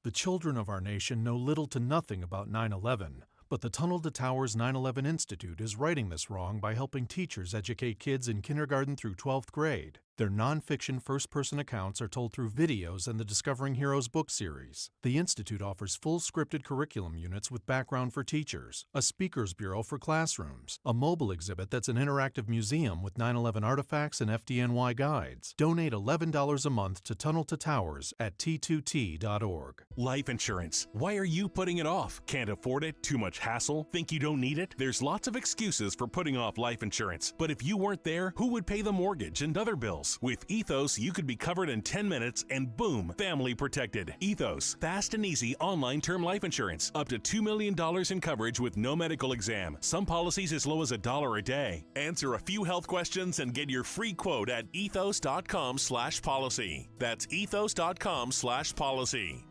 The children of our nation know little to nothing about 9/11. But the Tunnel to Towers 9/11 Institute is righting this wrong by helping teachers educate kids in kindergarten through 12th grade. Their nonfiction first-person accounts are told through videos and the Discovering Heroes book series. The Institute offers full scripted curriculum units with background for teachers, a speakers bureau for classrooms, a mobile exhibit that's an interactive museum with 9/11 artifacts and FDNY guides. Donate $11 a month to Tunnel to Towers at t2t.org. Life insurance. Why are you putting it off? Can't afford it? Too much hassle? Think you don't need it? There's lots of excuses for putting off life insurance. But if you weren't there, who would pay the mortgage and other bills? With Ethos, you could be covered in 10 minutes and boom, family protected. Ethos, fast and easy online term life insurance. Up to $2 million in coverage with no medical exam. Some policies as low as $1 a day. Answer a few health questions and get your free quote at ethos.com/policy. That's ethos.com/policy.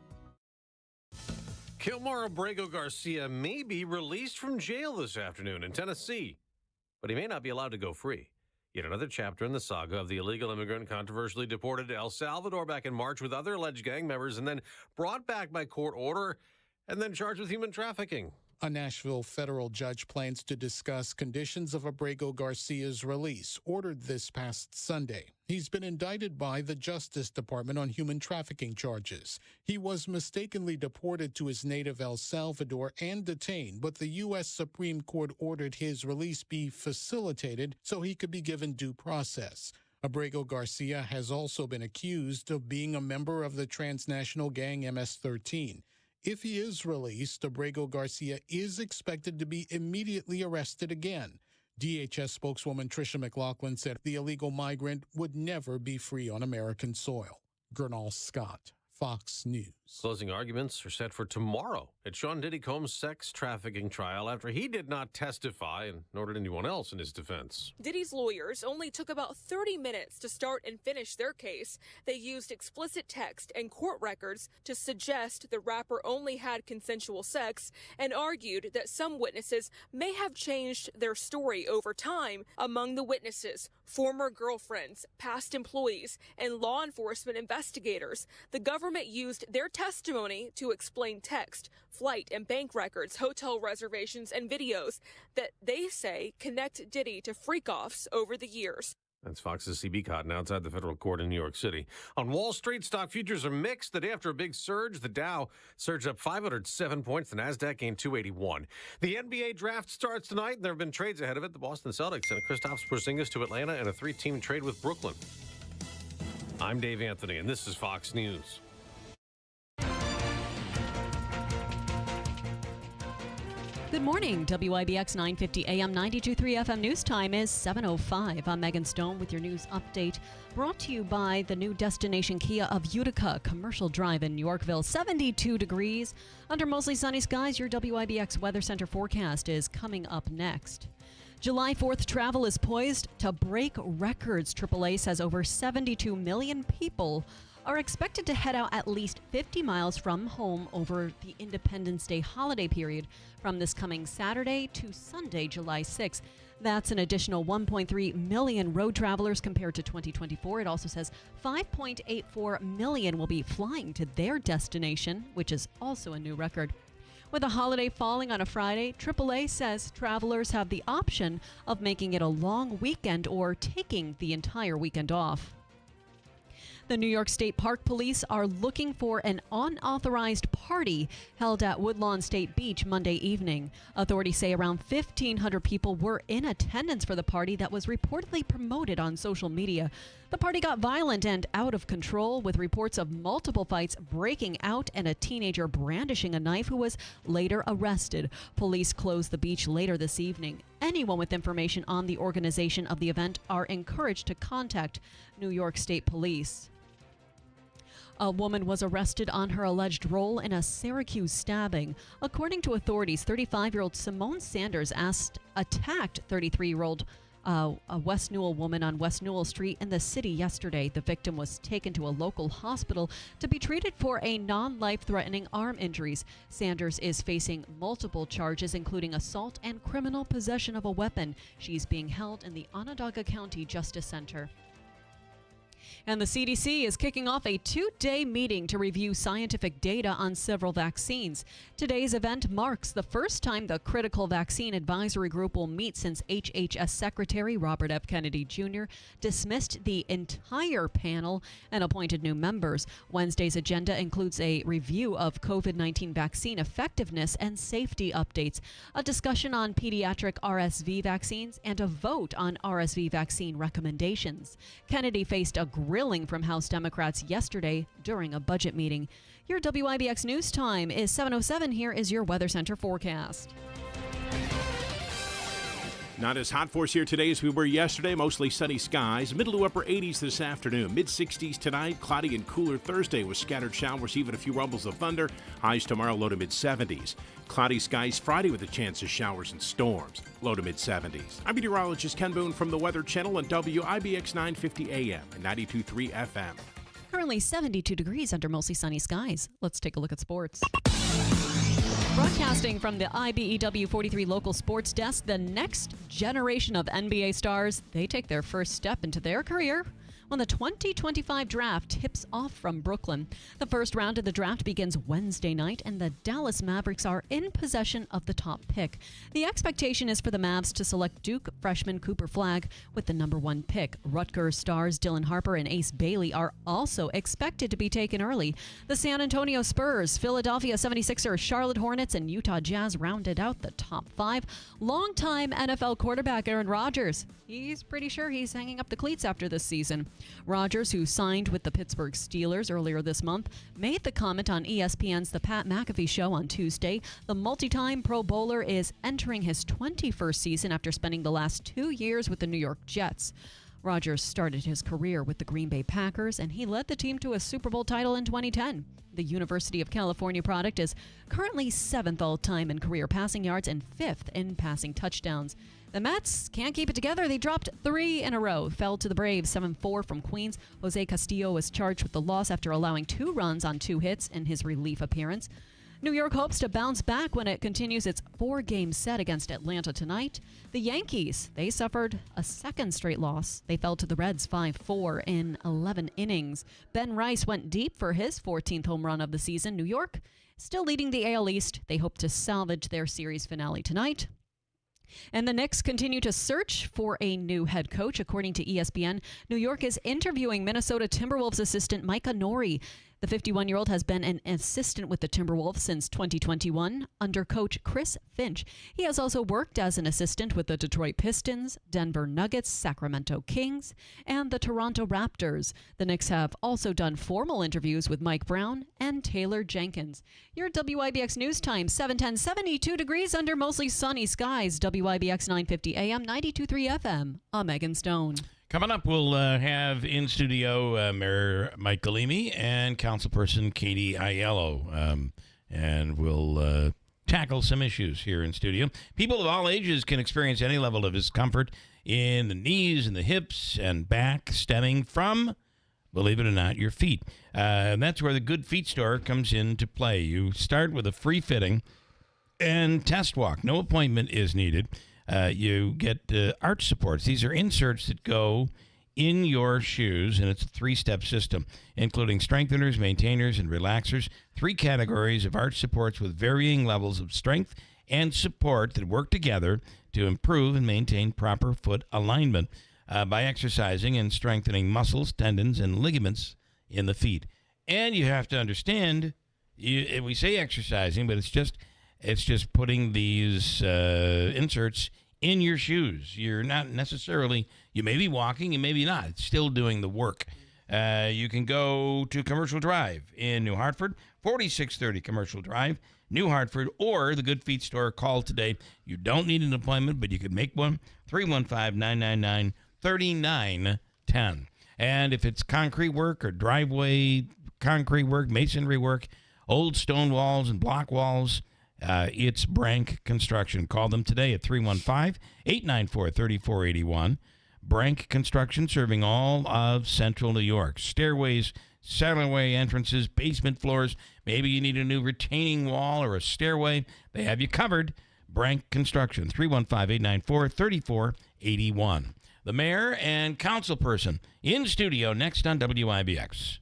Kilmar Abrego Garcia may be released from jail this afternoon in Tennessee, but he may not be allowed to go free. Yet another chapter in the saga of the illegal immigrant controversially deported to El Salvador back in March with other alleged gang members and then brought back by court order and then charged with human trafficking. A Nashville federal judge plans to discuss conditions of Abrego Garcia's release, ordered this past Sunday. He's been indicted by the Justice Department on human trafficking charges. He was mistakenly deported to his native El Salvador and detained, but the U.S. Supreme Court ordered his release be facilitated so he could be given due process. Abrego Garcia has also been accused of being a member of the transnational gang MS-13. If he is released, Abrego Garcia is expected to be immediately arrested again. DHS spokeswoman Tricia McLaughlin said the illegal migrant would never be free on American soil. Gernal Scott, Fox News. Closing arguments are set for tomorrow at Sean Diddy Combs' sex trafficking trial after he did not testify, and nor did anyone else in his defense. Diddy's lawyers only took about 30 minutes to start and finish their case. They used explicit text and court records to suggest the rapper only had consensual sex and argued that some witnesses may have changed their story over time. Among the witnesses, former girlfriends, past employees, and law enforcement investigators. The government used their testimony to explain text, flight and bank records, hotel reservations, and videos that they say connect Diddy to freak-offs over the years. That's Fox's CB Cotton outside the federal court in New York City. On Wall Street, stock futures are mixed. The day after a big surge, the Dow surged up 507 points. The Nasdaq gained 281. The NBA draft starts tonight, and there have been trades ahead of it. The Boston Celtics sent Kristaps Porzingis to Atlanta and a 3-team trade with Brooklyn. I'm Dave Anthony, and this is Fox News. Good morning. WIBX 950 AM 92.3 FM news time is 7:05. I'm Megan Stone with your news update, brought to you by the new destination Kia of Utica, Commercial Drive in Yorkville. 72 degrees under mostly sunny skies. Your WIBX Weather Center forecast is coming up next. July 4th travel is poised to break records. AAA says over 72 million people are expected to head out at least 50 miles from home over the Independence Day holiday period from this coming Saturday to Sunday, July 6th. That's an additional 1.3 million road travelers compared to 2024. It also says 5.84 million will be flying to their destination, which is also a new record. With the holiday falling on a Friday, AAA says travelers have the option of making it a long weekend or taking the entire weekend off. The New York State Park Police are looking for an unauthorized party held at Woodlawn State Beach Monday evening. Authorities say around 1,500 people were in attendance for the party that was reportedly promoted on social media. The party got violent and out of control, with reports of multiple fights breaking out and a teenager brandishing a knife who was later arrested. Police closed the beach later this evening. Anyone with information on the organization of the event are encouraged to contact New York State Police. A woman was arrested on her alleged role in a Syracuse stabbing. According to authorities, 35-year-old Simone Sanders attacked 33-year-old a West Newell woman on West Newell Street in the city yesterday. The victim was taken to a local hospital to be treated for a non-life-threatening arm injuries. Sanders is facing multiple charges, including assault and criminal possession of a weapon. She's being held in the Onondaga County Justice Center. And the CDC is kicking off a 2-day meeting to review scientific data on several vaccines. Today's event marks the first time the Critical Vaccine Advisory Group will meet since HHS Secretary Robert F. Kennedy Jr. dismissed the entire panel and appointed new members. Wednesday's agenda includes a review of COVID-19 vaccine effectiveness and safety updates, a discussion on pediatric RSV vaccines, and a vote on RSV vaccine recommendations. Kennedy faced a grilling from House Democrats yesterday during a budget meeting. Your WIBX News Time is 7:07. Here is your Weather Center forecast. Not as hot for us here today as we were yesterday. Mostly sunny skies. Middle to upper 80s this afternoon. Mid-60s tonight. Cloudy and cooler Thursday with scattered showers, even a few rumbles of thunder. Highs tomorrow low to mid-70s. Cloudy skies Friday with a chance of showers and storms. Low to mid-70s. I'm meteorologist Ken Boone from the Weather Channel on WIBX 950 AM and 92.3 FM. Currently 72 degrees under mostly sunny skies. Let's take a look at sports. Broadcasting from the IBEW 43 local sports desk, the next generation of NBA stars, they take their first step into their career when the 2025 draft tips off from Brooklyn. The first round of the draft begins Wednesday night, and the Dallas Mavericks are in possession of the top pick. The expectation is for the Mavs to select Duke freshman Cooper Flagg with the number 1 pick. Rutgers stars Dylan Harper and Ace Bailey are also expected to be taken early. The San Antonio Spurs, Philadelphia 76ers, Charlotte Hornets, and Utah Jazz rounded out the top 5. Longtime NFL quarterback Aaron Rodgers, he's pretty sure he's hanging up the cleats after this season. Rodgers, who signed with the Pittsburgh Steelers earlier this month, made the comment on ESPN's The Pat McAfee Show on Tuesday. The multi-time Pro Bowler is entering his 21st season after spending the last 2 years with the New York Jets. Rodgers started his career with the Green Bay Packers, and he led the team to a Super Bowl title in 2010. The University of California product is currently 7th all-time in career passing yards and 5th in passing touchdowns. The Mets can't keep it together. They dropped 3 in a row, fell to the Braves 7-4 from Queens. Jose Castillo was charged with the loss after allowing 2 runs on 2 hits in his relief appearance. New York hopes to bounce back when it continues its 4-game set against Atlanta tonight. The Yankees, they suffered a second straight loss. They fell to the Reds 5-4 in 11 innings. Ben Rice went deep for his 14th home run of the season. New York still leading the AL East. They hope to salvage their series finale tonight. And the Knicks continue to search for a new head coach. According to ESPN, New York is interviewing Minnesota Timberwolves assistant Micah Nori. The 51-year-old has been an assistant with the Timberwolves since 2021 under coach Chris Finch. He has also worked as an assistant with the Detroit Pistons, Denver Nuggets, Sacramento Kings, and the Toronto Raptors. The Knicks have also done formal interviews with Mike Brown and Taylor Jenkins. Your WIBX News Time, 7:10, 72 degrees under mostly sunny skies. WIBX 950 AM, 92.3 FM. I'm Megan Stone. Coming up, we'll have in studio Mayor Mike Galimi and Councilperson Katie Aiello, and we'll tackle some issues here in studio. People of all ages can experience any level of discomfort in the knees and the hips and back stemming from, believe it or not, your feet. And that's where the Good Feet store comes into play. You start with a free fitting and test walk. No appointment is needed. You get arch supports. These are inserts that go in your shoes, and it's a 3-step system, including strengtheners, maintainers, and relaxers. 3 categories of arch supports with varying levels of strength and support that work together to improve and maintain proper foot alignment by exercising and strengthening muscles, tendons, and ligaments in the feet. And you have to understand, we say exercising, but it's just putting these inserts in your shoes. You're not necessarily, you may be walking, you may be not. It's still doing the work. You can go to Commercial Drive in New Hartford, 4630 Commercial Drive, New Hartford, or the Good Feet store. Call today. You don't need an appointment, but you can make one. 315-999-3910. And if it's concrete work or driveway concrete work, masonry work, old stone walls and block walls, it's Brank Construction. Call them today at 315-894-3481. Brank Construction, serving all of Central New York. Stairways, cellarway entrances, basement floors. Maybe you need a new retaining wall or a stairway. They have you covered. Brank Construction, 315-894-3481. The mayor and councilperson in studio next on WIBX.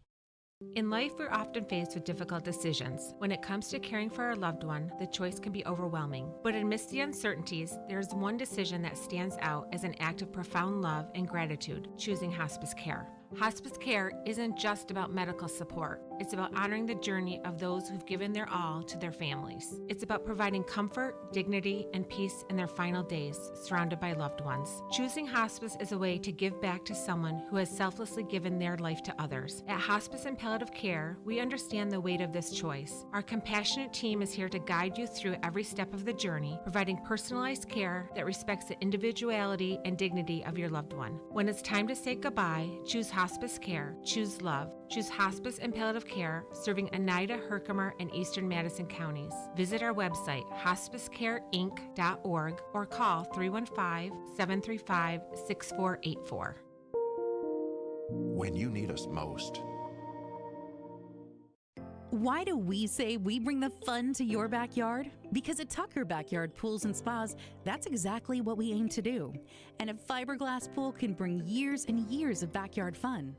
In life, we're often faced with difficult decisions. When it comes to caring for our loved one, the choice can be overwhelming. But amidst the uncertainties, there's one decision that stands out as an act of profound love and gratitude: choosing hospice care. Hospice care isn't just about medical support. It's about honoring the journey of those who've given their all to their families. It's about providing comfort, dignity, and peace in their final days, surrounded by loved ones. Choosing hospice is a way to give back to someone who has selflessly given their life to others. At Hospice and Palliative Care, we understand the weight of this choice. Our compassionate team is here to guide you through every step of the journey, providing personalized care that respects the individuality and dignity of your loved one. When it's time to say goodbye, choose hospice care. Choose love. Choose Hospice and Palliative Care, serving Oneida, Herkimer, and Eastern Madison counties. Visit our website, hospicecareinc.org, or call 315-735-6484. When you need us most. Why do we say we bring the fun to your backyard? Because at Tucker Backyard Pools and Spas, that's exactly what we aim to do. And a fiberglass pool can bring years and years of backyard fun.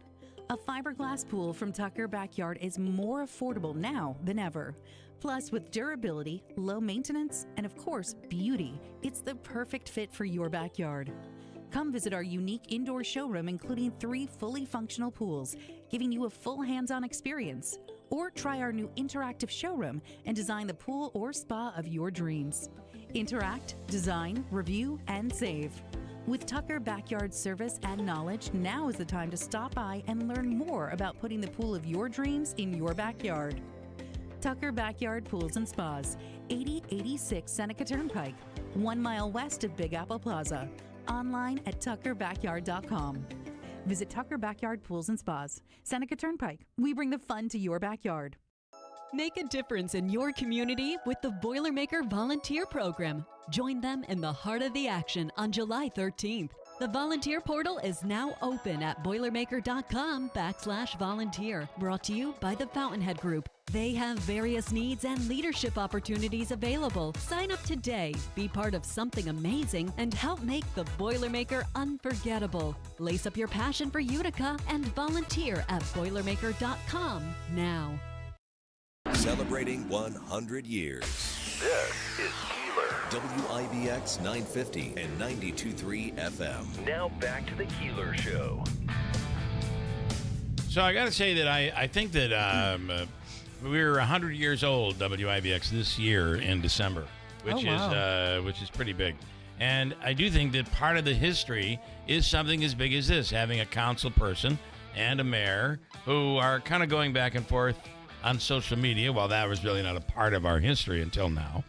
A fiberglass pool from Tucker Backyard is more affordable now than ever. Plus, with durability, low maintenance, and of course, beauty, it's the perfect fit for your backyard. Come visit our unique indoor showroom, including 3 fully functional pools, giving you a full hands-on experience. Or try our new interactive showroom and design the pool or spa of your dreams. Interact, design, review, and save. With Tucker Backyard service and knowledge, now is the time to stop by and learn more about putting the pool of your dreams in your backyard. Tucker Backyard Pools and Spas, 8086 Seneca Turnpike, 1 mile west of Big Apple Plaza. Online at tuckerbackyard.com. Visit Tucker Backyard Pools and Spas, Seneca Turnpike. We bring the fun to your backyard. Make a difference in your community with the Boilermaker Volunteer Program. Join them in the heart of the action on July 13th. The volunteer portal is now open at boilermaker.com/volunteer. Brought to you by the Fountainhead Group. They have various needs and leadership opportunities available. Sign up today, be part of something amazing, and help make the Boilermaker unforgettable. Lace up your passion for Utica and volunteer at boilermaker.com now. Celebrating 100 years. This is Keeler. WIBX 950 and 92.3 FM. Now back to the Keeler Show. So I got to say that I think that we're 100 years old, WIBX, this year in December, which is pretty big. And I do think that part of the history is something as big as this, having a council person and a mayor who are kind of going back and forth on social media. Well, that was really not a part of our history until now.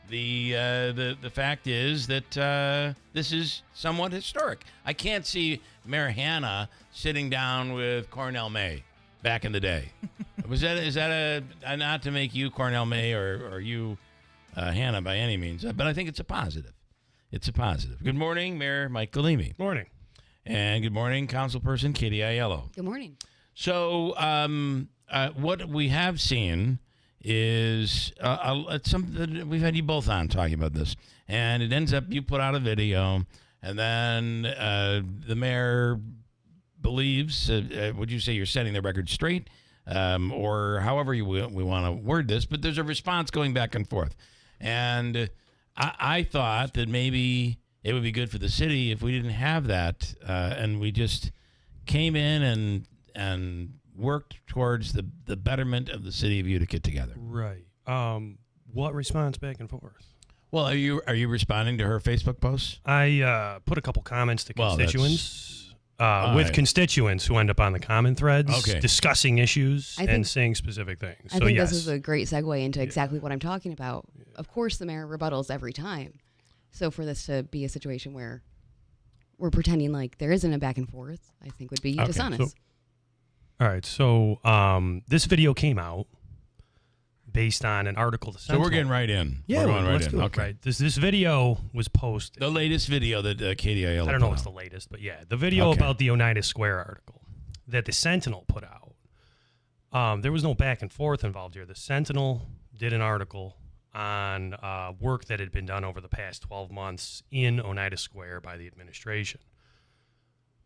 The fact is that this is somewhat historic. I can't see Mayor Hanna sitting down with Cornell May back in the day. Is that a not to make you Cornell May or you Hanna by any means, but I think it's a positive. It's a positive. Good morning, Mayor Mike Galimi. Morning. And good morning, Councilperson Katie Aiello. Good morning. So what we have seen is something we've had you both on talking about this, and it ends up you put out a video, and then the mayor believes, would you say you're setting the record straight, or however we want to word this, but there's a response going back and forth. And I thought that maybe it would be good for the city if we didn't have that, and we just came in and worked towards the betterment of the city of Utica together. Right. What response back and forth? Well, are you responding to her Facebook posts? I put a couple comments to constituents right. constituents who end up on the comment threads Okay. discussing issues I think- and saying specific things. I So think yes. this is a great segue into exactly what I'm talking about. Of course, the mayor rebuttals every time. So for this to be a situation where we're pretending like there isn't a back and forth, I think would be dishonest. All right. So this video came out based on an article. So we're getting right in. Yeah, we're going right let's in. do it. Okay. Right. This video was posted. The latest video that KDIL I don't know put what's out. the latest, but yeah, the video about the Oneida Square article that the Sentinel put out. There was no back and forth involved here. The Sentinel did an article on work that had been done over the past 12 months in Oneida Square by the administration.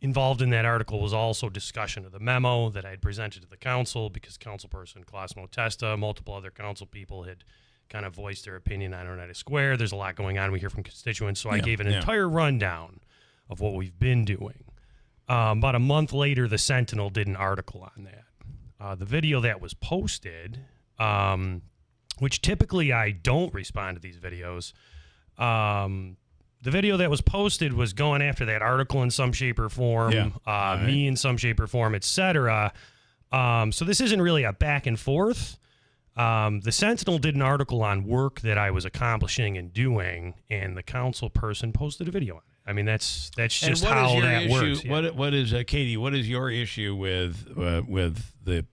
Involved in that article was also discussion of the memo that I had presented to the council because councilperson Cosmo Testa, multiple other council people had kind of voiced their opinion on Oneida Square. There's a lot going on. We hear from constituents. So I gave an entire rundown of what we've been doing. About a month later, the Sentinel did an article on that. The video that was posted, which typically I don't respond to these videos, the video that was posted was going after that article in some shape or form, me in some shape or form, etc. So this isn't really a back and forth. The Sentinel did an article on work that I was accomplishing and doing, and the council person posted a video on it. I mean, that's just how that works. Yeah. What is Katie? What is your issue with the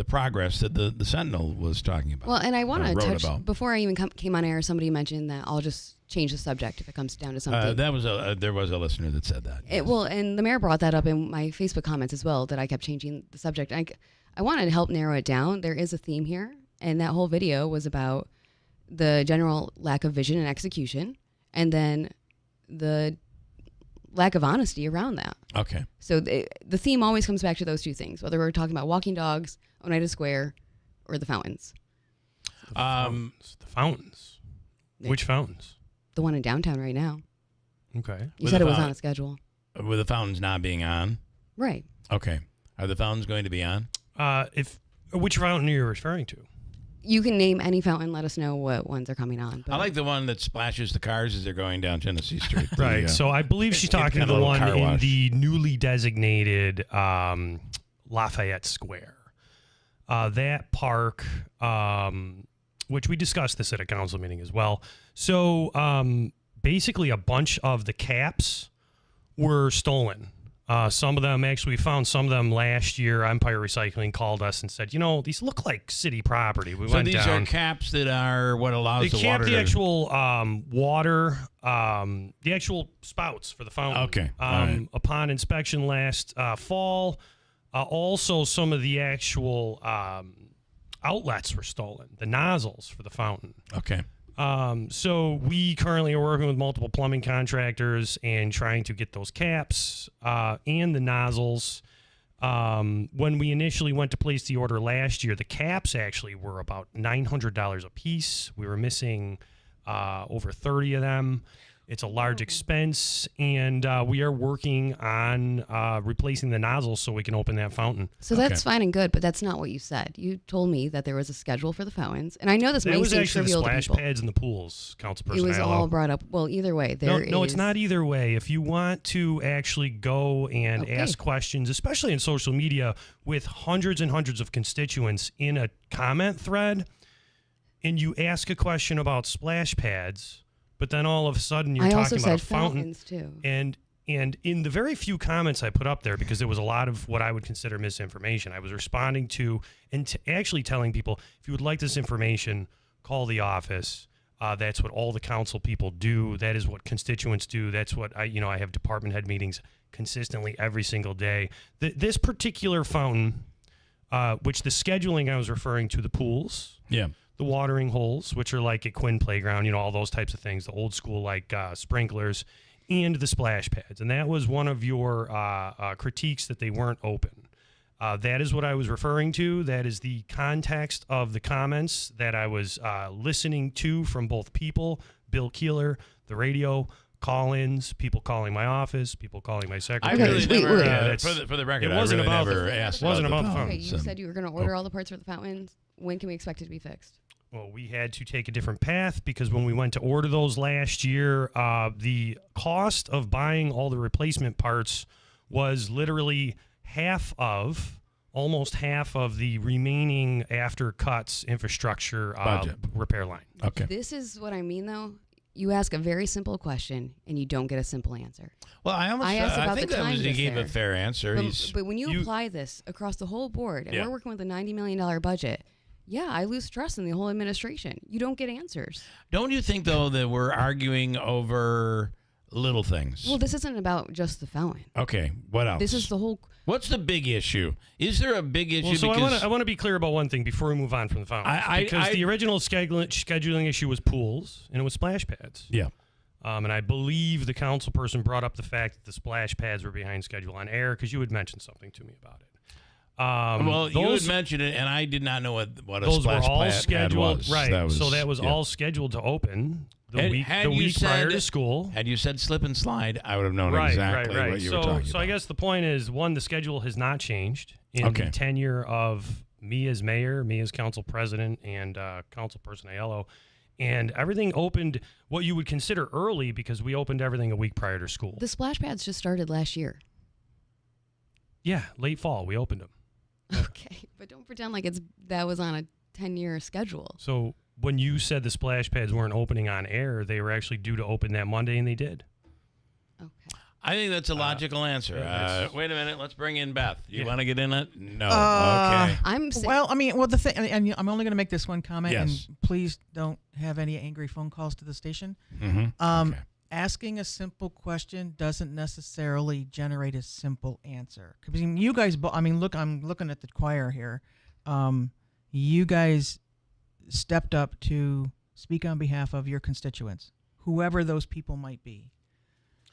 progress that the Sentinel was talking about? Well, and I want to touch about? before I even came on air. Somebody mentioned that I'll just change the subject if it comes down to something. There was a listener that said that. Well, and the mayor brought that up in my Facebook comments as well, that I kept changing the subject. I wanted to help narrow it down. There is a theme here, and that whole video was about the general lack of vision and execution, and then the lack of honesty around that. Okay. So the theme always comes back to those two things, whether we're talking about walking dogs, Oneida Square, or the fountains. The fountains. Which fountains? The one in downtown right now. Okay. You said it was on a schedule. With the fountains not being on? Right. Okay. Are the fountains going to be on? Which fountain are you referring to? You can name any fountain. Let us know what ones are coming on. I like the one that splashes the cars as they're going down Tennessee Street. Right. So I believe she's talking to the one in the newly designated Lafayette Square. That park, which we discussed this at a council meeting as well. So basically a bunch of the caps were stolen. Some of them, actually, we found some of them last year. Empire Recycling called us and said, these look like city property. We went down. So these are caps that are what allows the water the actual water, the actual spouts for the fountain. Okay. Right. Upon inspection last fall, also some of the actual outlets were stolen, the nozzles for the fountain. Okay. So we currently are working with multiple plumbing contractors and trying to get those caps and the nozzles. When we initially went to place the order last year, the caps actually were about $900 a piece. We were missing over 30 of them. It's a large expense, and we are working on replacing the nozzles so we can open that fountain. So that's fine and good, but that's not what you said. You told me that there was a schedule for the fountains, and I know this may seem trivial to people. That was actually the splash pads and the pools, Councilperson. It was all brought up. Well, either way, No, it's not either way. If you want to actually go and ask questions, especially in social media with hundreds and hundreds of constituents in a comment thread, and you ask a question about splash pads, but then all of a sudden you're talking about a fountain. Too. And in the very few comments I put up there, because there was a lot of what I would consider misinformation, I was responding to and actually telling people, if you would like this information, call the office. That's what all the council people do. That is what constituents do. That's what I have department head meetings consistently every single day. This particular fountain, which the scheduling I was referring to, the pools. Yeah. The watering holes, which are like at Quinn Playground, all those types of things, the old school like sprinklers, and the splash pads. And that was one of your critiques, that they weren't open. That is what I was referring to. That is the context of the comments that I was listening to from both people, Bill Keeler, the radio, call-ins, people calling my office, people calling my secretary. I really never, for the record, it wasn't I really about never asked wasn't about the fountains. fountains. Okay, you said you were going to order all the parts for the fountains. When can we expect it to be fixed? Well, we had to take a different path because when we went to order those last year, the cost of buying all the replacement parts was literally almost half of the remaining after cuts infrastructure Budget. repair line. Okay. This is what I mean, though. You ask a very simple question and you don't get a simple answer. Well, I asked about think the that time was, he gave there. a fair answer. But when you apply this across the whole board, and Yeah. we're working with a $90 million budget, yeah, I lose trust in the whole administration. You don't get answers. Don't you think, though, that we're arguing over little things? Well, this isn't about just the felon. Okay, what else? This is the whole. What's the big issue? Is there a big issue? Well, so because I want to be clear about one thing before we move on from the fountains. Because the original scheduling issue was pools, and it was splash pads. Yeah. And I believe the council person brought up the fact that the splash pads were behind schedule on air because you had mentioned something to me about it. Well, you had mentioned it, and I did not know what a those splash were all pad scheduled, was. right? That was yeah. all scheduled to open the Had- week had the you week prior said- to school. Had you said slip and slide, I would have known Right, exactly right. what you were talking about. So I guess the point is, one, the schedule has not changed in Okay. the tenure of me as mayor, me as council president, and councilperson Aiello. And everything opened what you would consider early because we opened everything a week prior to school. The splash pads just started last year. Yeah, late fall, we opened them. Okay, but don't pretend like that was on a 10-year schedule. So when you said the splash pads weren't opening on air, they were actually due to open that Monday, and they did. I think that's a logical answer. yes. Wait a minute. Let's bring in Beth. You want to get in it? No. Okay. The thing, and I'm only going to make this one comment, Yes. and please don't have any angry phone calls to the station. Mhm. Asking a simple question doesn't necessarily generate a simple answer. I mean, you guys, look, I'm looking at the choir here. You guys stepped up to speak on behalf of your constituents, whoever those people might be.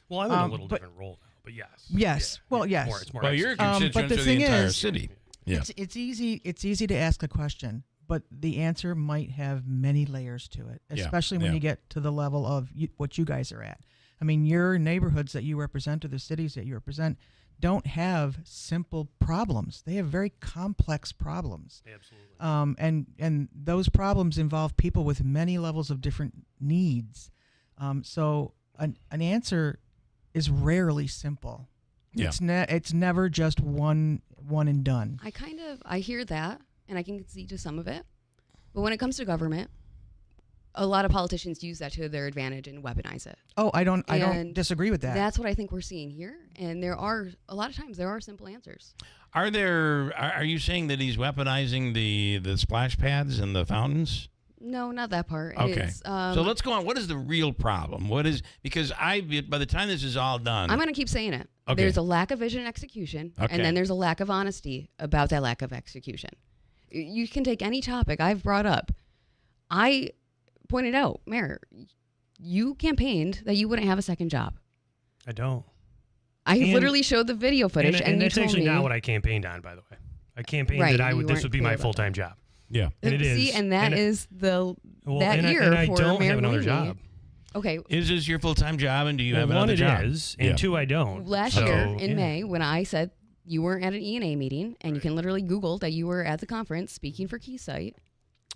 Well, I'm in a little different role now, but yes. Yes. Yeah, Well, it's yes. more- it's more Well, your execution. constituents but the are thing the entire is, city. Yeah. It's easy. It's easy to ask a question, but the answer might have many layers to it, Yeah, especially when yeah. you get to the level of what you guys are at. I mean, your neighborhoods that you represent or the cities that you represent don't have simple problems. They have very complex problems. Absolutely. And those problems involve people with many levels of different needs. An answer is rarely simple. Yeah. It's never just one and done. I hear that, and I can concede to some of it. But when it comes to government, a lot of politicians use that to their advantage and weaponize it. Oh, I don't And disagree with that. That's what I think we're seeing here. And a lot of times there are simple answers. Are you saying that he's weaponizing the splash pads and the fountains? No, not that part. Okay. It's, So let's go on. What is the real problem? Because by the time this is all done, I'm going to keep saying it. Okay. There's a lack of vision and execution, Okay. and then there's a lack of honesty about that lack of execution. You can take any topic I've brought up. I pointed out, Mayor, you campaigned that you wouldn't have a second job. I don't. I literally showed the video footage, and you that's told actually me not what I campaigned on, by the way. I campaigned Right, that you this weren't would be clear my about full-time job. Yeah. And it is. See, and that is that and year I for don't Mayor have another Greenlee. job. Okay. Is this your full-time job, and do you have One, another it job? is, and two, I don't. Last year in May, when I said you weren't at an E&A meeting, and you can literally Google that you were at the conference speaking for Keysight.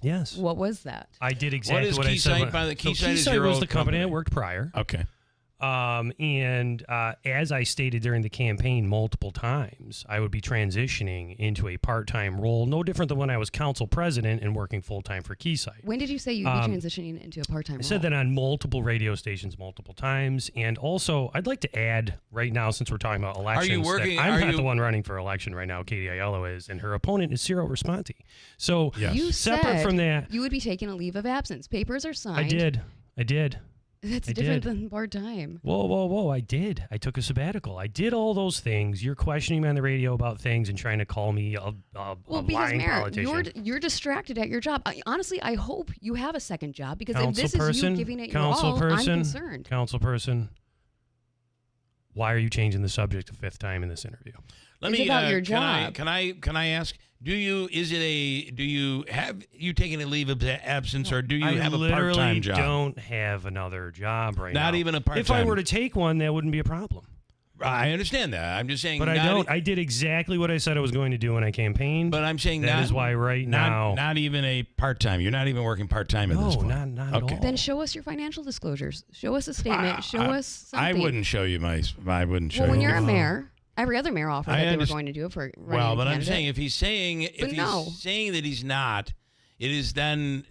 Yes. What was that? I did exactly is what I said. Keysight? By the Keysight is Keysight your was old the company I company. worked prior. Okay. And as I stated during the campaign multiple times, I would be transitioning into a part-time role, no different than when I was council president and working full-time for Keysight. When did you say you'd be transitioning into a part-time role? I said that on multiple radio stations multiple times. And also, I'd like to add right now, since we're talking about elections, working- that I'm are not you- the one running for election right now. Katie Aiello is, and her opponent is Ciro Responti. So You separate said from that, you would be taking a leave of absence. Papers are signed. I did. That's I different did. than part-time. Whoa. I did. I took a sabbatical. I did all those things. You're questioning me on the radio about things and trying to call me a Well, because lying Mayor, politician. you're distracted at your job. Honestly, I hope you have a second job because if this is Councilperson, you giving it your all, I'm concerned. Councilperson, why are you changing the subject a fifth time in this interview? Let It's me. about your can job. I ask? Do you have you taken a leave of absence, or do you have a literally part-time job? don't have another job right now. Not even a part-time. If I were to take one, that wouldn't be a problem. I understand that. I'm just saying. But I did exactly what I said I was going to do when I campaigned. But I'm saying that is why now. Not even a part-time. You're not even working part-time at this point. No, not at all. Then show us your financial disclosures. Show us a statement. Show us something. I wouldn't show you I wouldn't show you. Well, when you're a mayor, every other mayor offered that they were going to do it for running Well, but a I'm candidate. saying if he's saying that he's not, it is then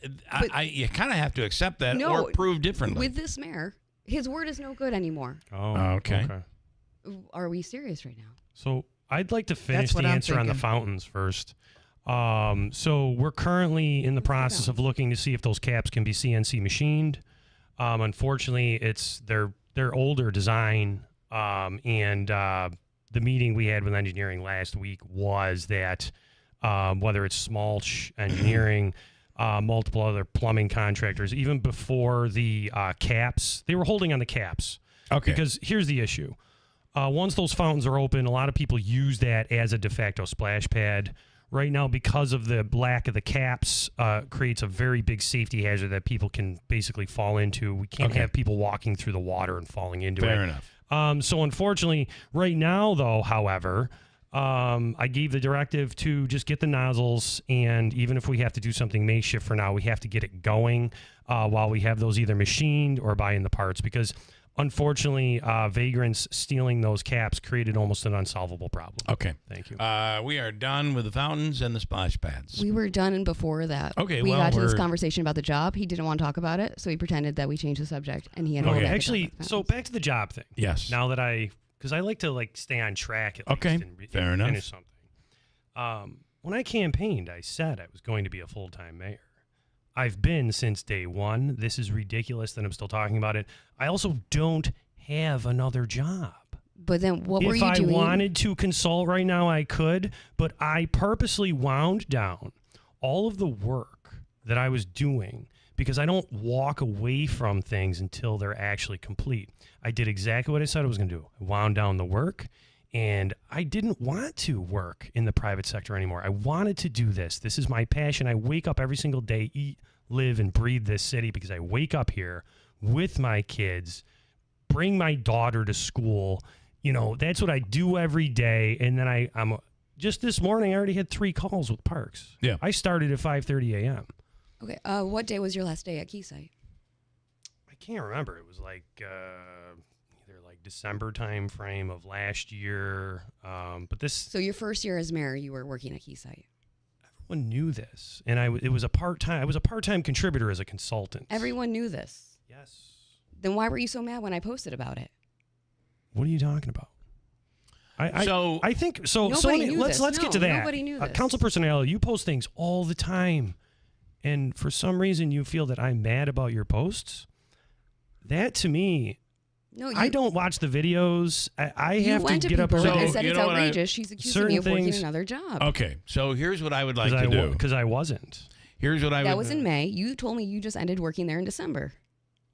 you kind of have to accept that or prove differently. With this mayor, his word is no good anymore. Oh, okay. Are we serious right now? So I'd like to finish the answer on the fountains first. So we're currently in the process of looking to see if those caps can be CNC machined. Unfortunately, it's their older design, and the meeting we had with engineering last week was that whether it's Smulch Engineering, multiple other plumbing contractors, even before the caps, they were holding on the caps. Okay. Because here's the issue. Once those fountains are open, a lot of people use that as a de facto splash pad. Right now, because of the lack of the caps, creates a very big safety hazard that people can basically fall into. We can't have people walking through the water and falling into it. Fair enough. So unfortunately, right now, though, however, I gave the directive to just get the nozzles, and even if we have to do something makeshift for now, we have to get it going while we have those either machined or buying the parts, because unfortunately, vagrants stealing those caps created almost an unsolvable problem. Okay. Thank you. We are done with the fountains and the splash pads. We were done before that. Okay, we well, got to this conversation about the job. He didn't want to talk about it, so he pretended that we changed the subject, and he had to go back and Actually, talk about so back to the job thing. Yes. Now that because I like to stay on track at least and fair enough. finish something. When I campaigned, I said I was going to be a full-time mayor. I've been since day one. This is ridiculous that I'm still talking about it. I also don't have another job. But then what were you doing? If I wanted to consult right now, I could, but I purposely wound down all of the work that I was doing because I don't walk away from things until they're actually complete. I did exactly what I said I was going to do. I wound down the work, and I didn't want to work in the private sector anymore. I wanted to do this. This is my passion. I wake up every single day, eat, live, and breathe this city because I wake up here with my kids, bring my daughter to school. You know, that's what I do every day. And then I'm just this morning, I already had 3 calls with Parks. Yeah. I started at 5:30 a.m. Okay. What day was your last day at Keysite? I can't remember. It was either December time frame of last year. But this. So your first year as mayor, you were working at Keysite. Everyone knew this, and it was a part-time. I was a part-time contributor as a consultant. Everyone knew this. Yes. Then why were you so mad when I posted about it? What are you talking about? I think so. Nobody knew let's this. get to that. Nobody knew this. Council personnel, you post things all the time, and for some reason you feel that I'm mad about your posts. That to me, I don't watch the videos. I have went to to get up people early. and said it's outrageous. She's accusing me of working another job. Okay, so here's what I would like to do. Because I wasn't. Here's what I would. That was in May. You told me you just ended working there in December.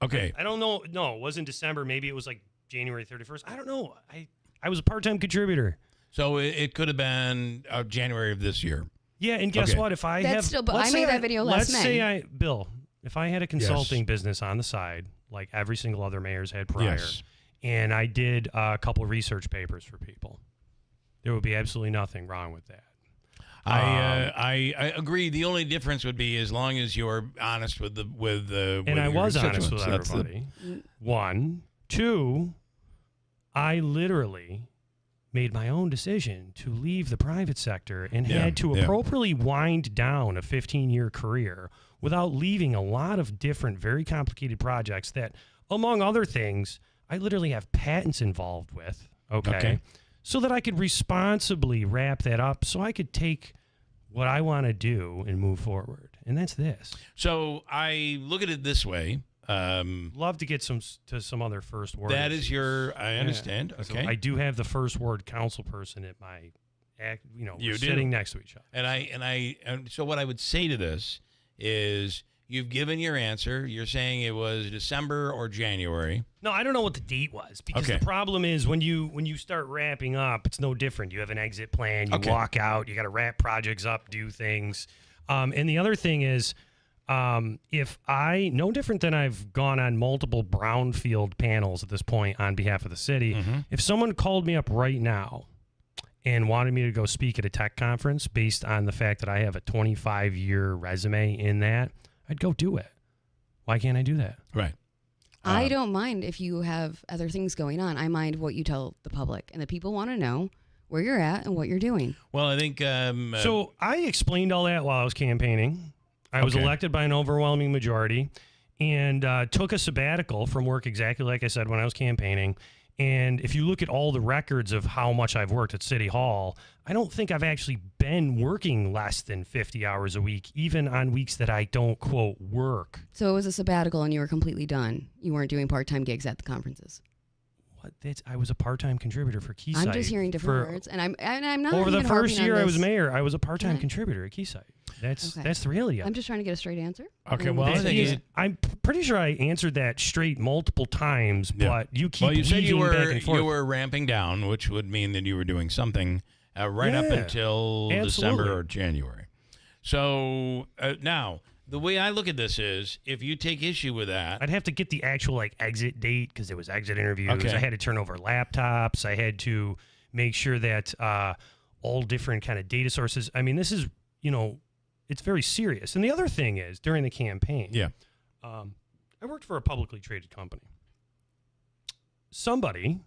Okay. I don't know. No, it was in December. Maybe it was January 31st. I don't know. I was a part-time contributor. So it could have been January of this year. Yeah, and guess what? If I I made that video last May. Let's say Bill, if I had a consulting business on the side, like every single other mayor's had prior, and I did a couple of research papers for people, there would be absolutely nothing wrong with that. I agree. The only difference would be as long as you're honest with the. And I was honest with constituents. everybody. 1, 2, I literally made my own decision to leave the private sector and had to appropriately wind down a 15-year career without leaving a lot of different, very complicated projects that, among other things, I literally have patents involved with. Okay. So that I could responsibly wrap that up so I could take what I want to do and move forward. And that's this. So I look at it this way. Love to get to some other first word. That is I understand. So Okay. I do have the first word council person at my, we're do. sitting next to each other. And so what I would say to this is you've given your answer. You're saying it was December or January. No, I don't know what the date was because the problem is when you start wrapping up, it's no different. You have an exit plan. You walk out. You got to wrap projects up, do things. And the other thing is, No different than I've gone on multiple brownfield panels at this point on behalf of the city. If someone called me up right now and wanted me to go speak at a tech conference based on the fact that I have a 25-year resume in that, I'd go do it. Why can't I do that? Right. I don't mind if you have other things going on. I mind what you tell the public, and the people want to know where you're at and what you're doing. Well, I think... so I explained all that while I was campaigning. I was elected by an overwhelming majority and took a sabbatical from work exactly like I said when I was campaigning. And if you look at all the records of how much I've worked at City Hall, I don't think I've actually been working less than 50 hours a week, even on weeks that I don't, quote, work. So it was a sabbatical and you were completely done. You weren't doing part-time gigs at the conferences. What? I was a part-time contributor for Keysight. I'm just hearing different words, and I'm not. Over the even first year I was mayor, I was a part-time contributor at Keysight. That's the reality. I'm just trying to get a straight answer. Okay, well, I'm pretty sure I answered that straight multiple times, but you keep you said you back and forth. you were ramping down, which would mean that you were doing something right up until December or January. So now, the way I look at this is, if you take issue with that, I'd have to get the actual exit date because there was exit interviews. Okay. I had to turn over laptops. I had to make sure that all different kind of data sources. I mean, this is it's very serious. And the other thing is, during the campaign, I worked for a publicly traded company. Somebody,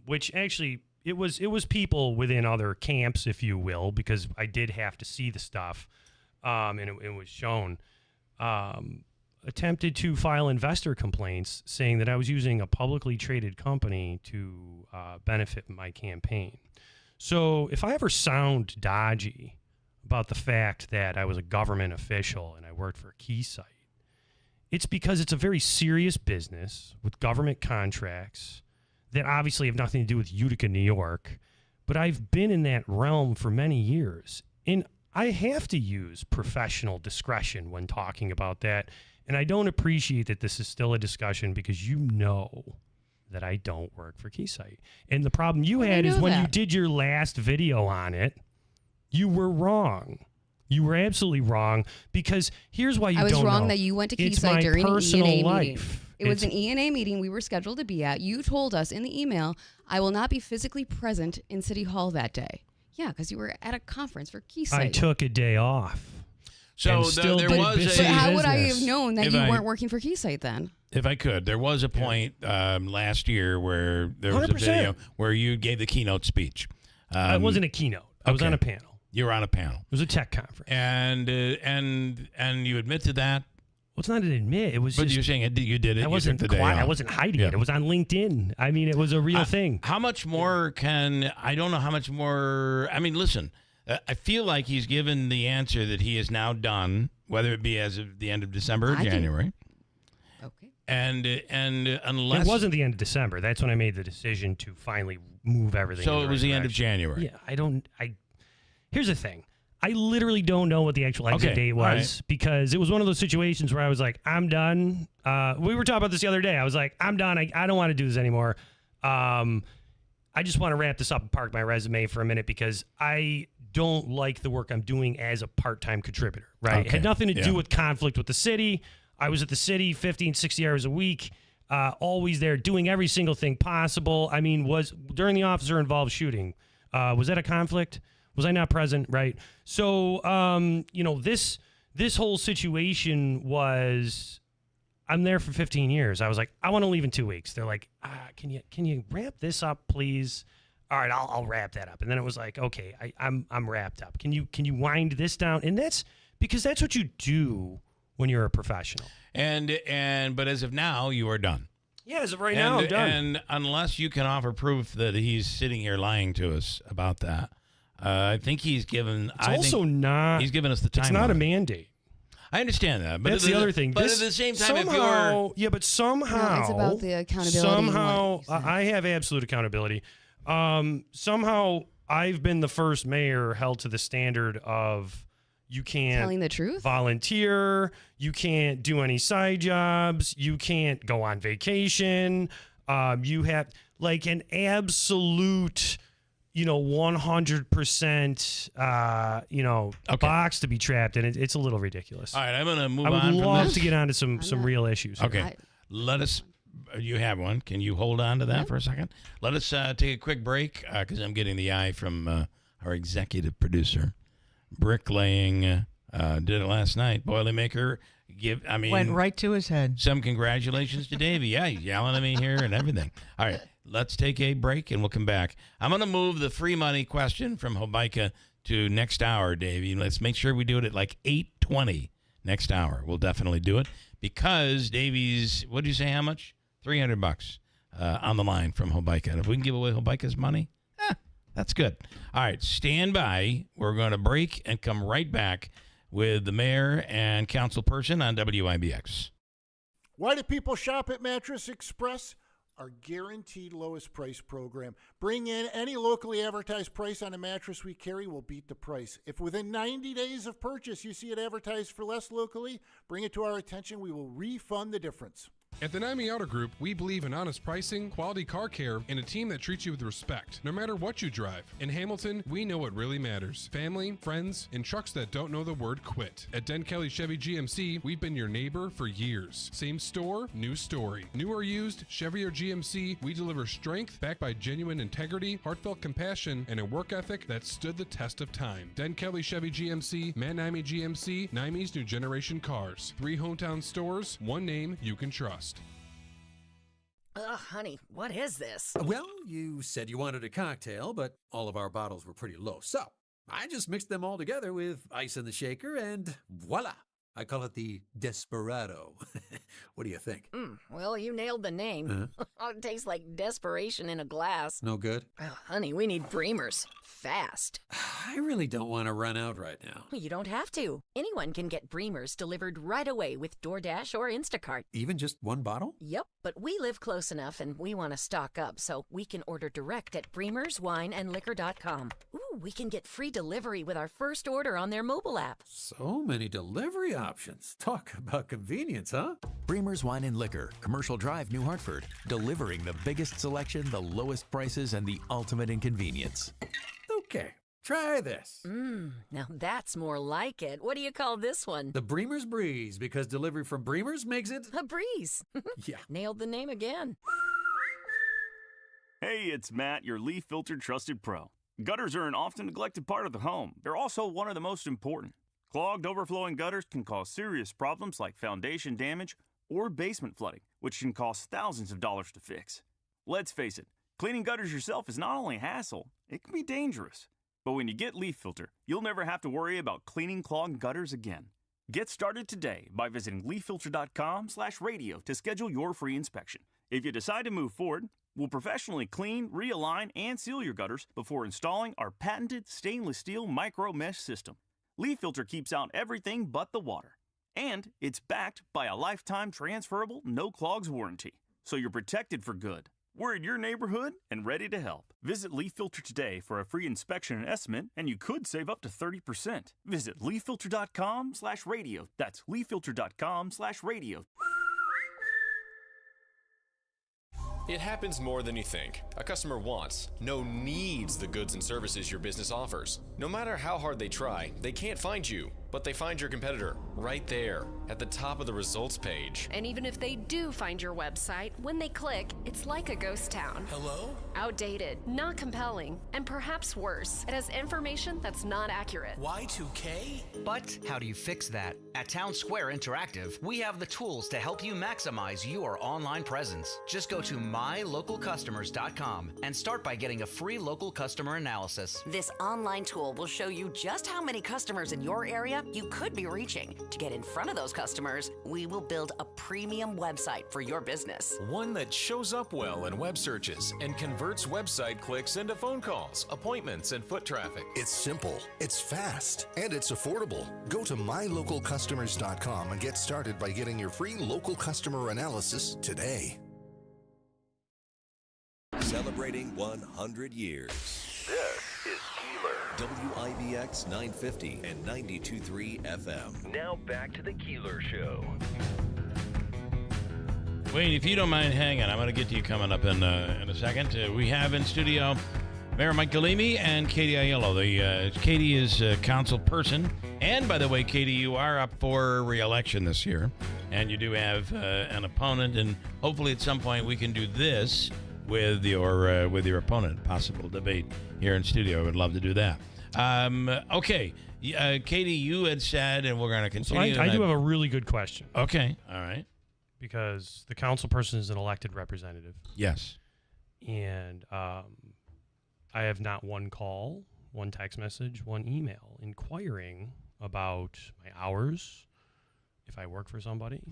which actually it was people within other camps, if you will, because I did have to see the stuff, and it was shown. Attempted to file investor complaints saying that I was using a publicly traded company to benefit my campaign. So if I ever sound dodgy about the fact that I was a government official and I worked for Keysight, it's because it's a very serious business with government contracts that obviously have nothing to do with Utica, New York, but I've been in that realm for many years, and I have to use professional discretion when talking about that, and I don't appreciate that this is still a discussion because you know that I don't work for Keysight. And the problem you had is when you did your last video on it, you were wrong. You were absolutely wrong because here's why you don't know. I was wrong that you went to Keysight during an E&A meeting. It was an E&A meeting we were scheduled to be at. You told us in the email, I will not be physically present in City Hall that day. Yeah, because you were at a conference for Keysight. I took a day off. So there was But how would I have known that you weren't working for Keysight then? If I could, there was a point last year where there was 100%. A video where you gave the keynote speech. It wasn't a keynote. I was on a panel. You were on a panel. It was a tech conference. And you admit to that? Well, it's not an admit. It was but just... you're saying you did it. I wasn't quiet. I wasn't hiding it. It was on LinkedIn. I mean, it was a real thing. How much more I don't know how much more... I mean, listen, I feel like he's given the answer that he is now done, whether it be as of the end of December or January. Okay. And unless... It wasn't the end of December. That's when I made the decision to finally move everything. So it was the end of January. Yeah, here's the thing. I literally don't know what the actual exit date was because it was one of those situations where I was like, I'm done. We were talking about this the other day. I was like, I'm done. I don't want to do this anymore. I just want to wrap this up and park my resume for a minute because I don't like the work I'm doing as a part-time contributor, right? It had nothing to do with conflict with the city. I was at the city 50 and 60 hours a week, always there doing every single thing possible. I mean, was during the officer-involved shooting, was that a conflict? Was I not present? Right. So, this whole situation was, I'm there for 15 years. I was like, I want to leave in 2 weeks. They're like, can you wrap this up, please? All right, I'll wrap that up. And then it was like, okay, I'm wrapped up. Can you wind this down? And that's because that's what you do when you're a professional. But as of now, you are done. Yeah, as of right now, I'm done. And unless you can offer proof that he's sitting here lying to us about that. I think he's given. He's given us the time. It's not a mandate. I understand that, but that's the other thing. But at the same time, somehow, it's about the accountability. Somehow, I have absolute accountability. Somehow, I've been the first mayor held to the standard of you can't telling the truth, volunteer, you can't do any side jobs, you can't go on vacation. You have like an absolute 100%, box to be trapped in. It's a little ridiculous. All right, I'm going to move on. on. I would from love this. to get onto some real issues. Okay, let us. You have one. Can you hold on to that for a second? Let us take a quick break because I'm getting the eye from our executive producer. Bricklaying did it last night. Boilermaker went right to his head. Some congratulations to Davey. Yeah, he's yelling at me here and everything. All right, let's take a break and we'll come back. I'm going to move the free money question from Hobica to next hour, Davey. Let's make sure we do it at like 8:20 next hour. We'll definitely do it because Davey's, what did you say, how much? $300 on the line from Hobica. And if we can give away Hobica's money, that's good. All right, stand by. We're going to break and come right back with the mayor and council person on WIBX. Why do people shop at Mattress Express? Our guaranteed lowest price program. Bring in any locally advertised price on a mattress we carry, will beat the price. If within 90 days of purchase you see it advertised for less locally, bring it to our attention. We will refund the difference. At the Naimi Auto Group, we believe in honest pricing, quality car care, and a team that treats you with respect, no matter what you drive. In Hamilton, we know what really matters. Family, friends, and trucks that don't know the word quit. At Den Kelly Chevy GMC, we've been your neighbor for years. Same store, new story. New or used, Chevy or GMC, we deliver strength backed by genuine integrity, heartfelt compassion, and a work ethic that stood the test of time. Den Kelly Chevy GMC, Naimi GMC, Naimi's new generation cars. 3 hometown stores, one name you can trust. Ugh, honey, what is this? Well, you said you wanted a cocktail, but all of our bottles were pretty low. So I just mixed them all together with ice in the shaker, and voila! I call it the Desperado. What do you think? Well, you nailed the name. It tastes like desperation in a glass. No good? Oh, honey, we need Breamers. Fast. I really don't want to run out right now. You don't have to. Anyone can get Breamers delivered right away with DoorDash or Instacart. Even just one bottle? Yep, but we live close enough and we want to stock up, so we can order direct at BreamersWineandLiquor.com. Ooh, we can get free delivery with our first order on their mobile app. So many delivery options. Talk about convenience, huh? Bremer's Wine and Liquor, Commercial Drive, New Hartford. Delivering the biggest selection, the lowest prices, and the ultimate in convenience. Okay, try this. Now that's more like it. What do you call this one? The Bremer's Breeze, because delivery from Bremer's makes it a breeze. Yeah. Nailed the name again. Hey, it's Matt, your leaf filter trusted pro. Gutters are an often neglected part of the home. They're also one of the most important. Clogged, overflowing gutters can cause serious problems like foundation damage or basement flooding, which can cost thousands of dollars to fix. Let's face it, cleaning gutters yourself is not only a hassle, it can be dangerous. But when you get Leaf Filter, you'll never have to worry about cleaning clogged gutters again. Get started today by visiting leaffilter.com/radio to schedule your free inspection. If you decide to move forward, we'll professionally clean, realign, and seal your gutters before installing our patented stainless steel micro mesh system. Leaf Filter keeps out everything but the water. And it's backed by a lifetime transferable no clogs warranty. So you're protected for good. We're in your neighborhood and ready to help. Visit Leaf Filter today for a free inspection and estimate, and you could save up to 30%. Visit leaffilter.com/radio. That's leaffilter.com/radio. It happens more than you think. A customer wants, needs the goods and services your business offers. No matter how hard they try, they can't find you, but they find your competitor right there at the top of the results page. And even if they do find your website, when they click, it's like a ghost town. Hello? Outdated, not compelling, and perhaps worse, it has information that's not accurate. Y2K? But how do you fix that? At Town Square Interactive, we have the tools to help you maximize your online presence. Just go to mylocalcustomers.com and start by getting a free local customer analysis. This online tool will show you just how many customers in your area you could be reaching. To get in front of those customers, we will build a premium website for your business. One that shows up well in web searches and converts website clicks into phone calls, appointments, and foot traffic. It's simple, it's fast, and it's affordable. Go to mylocalcustomers.com and get started by getting your free local customer analysis today. Celebrating 100 years. This is Keeler. WIBX 950 and 92.3 FM. Now back to the Keeler Show. Wait, if you don't mind hanging, I'm going to get to you coming up in a second. We have in studio Mayor Mike Galimi and Katie Aiello. Katie is a council person. And, by the way, Katie, you are up for re-election this year. And you do have an opponent. And hopefully at some point we can do this with your opponent. Possible debate here in studio. I would love to do that. Okay. Katie, you had said, and we're going to continue. So I do have a really good question. Okay. All right. Because the council person is an elected representative. Yes. And I have not one call, one text message, one email inquiring about my hours, if I work for somebody,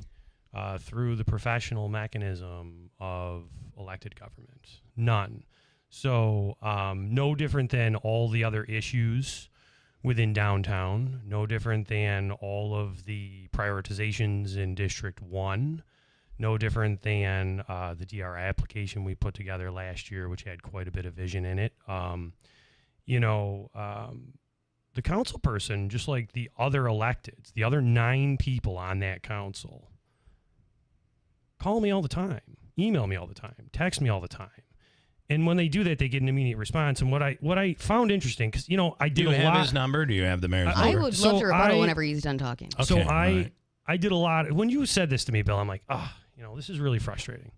through the professional mechanism of elected government. None. So no different than all the other issues within downtown, no different than all of the prioritizations in District 1, no different than the DRI application we put together last year, which had quite a bit of vision in it. The council person, just like the other electeds, the other 9 people on that council, call me all the time, email me all the time, text me all the time. And when they do that, they get an immediate response. And what I found interesting, because, I did a lot. Do you have his number? Do you have the mayor's number? I would love to rebuttal whenever he's done talking. Okay, so I did a lot. When you said this to me, Bill, I'm like, this is really frustrating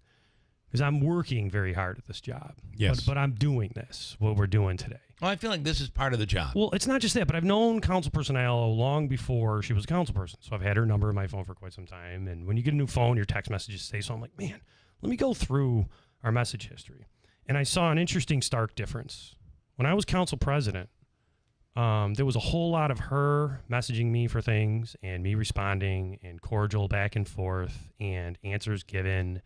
because I'm working very hard at this job. Yes. But I'm doing this, what we're doing today. Well, I feel like this is part of the job. Well, it's not just that, but I've known councilperson Aiello long before she was a councilperson. So I've had her number in my phone for quite some time. And when you get a new phone, your text messages say so. I'm like, man, let me go through our message history. And I saw an interesting stark difference. When I was council president, there was a whole lot of her messaging me for things and me responding and cordial back and forth and answers given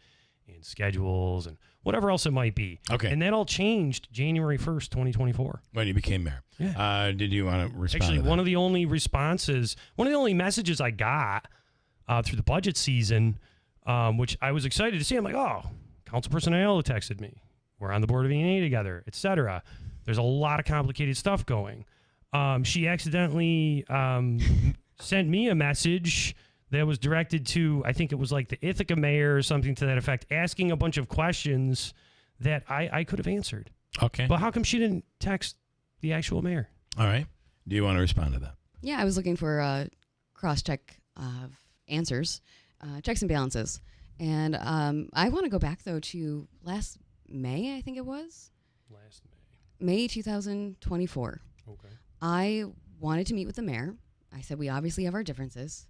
and schedules and whatever else it might be. Okay. And that all changed January 1st, 2024. When you became mayor. Yeah. Did you want to respond Actually, to that? one of the only messages I got through the budget season, which I was excited to see, I'm like, councilperson Aiello texted me. We're on the board of E&A together, etc. There's a lot of complicated stuff going. She accidentally sent me a message that was directed to, I think it was like the Ithaca mayor or something to that effect, asking a bunch of questions that I could have answered. Okay. But how come she didn't text the actual mayor? All right. Do you want to respond to that? Yeah, I was looking for cross-check answers, checks and balances. And I want to go back, though, to last May, I think it was. Last May. May 2024. Okay. I wanted to meet with the mayor. I said, we obviously have our differences.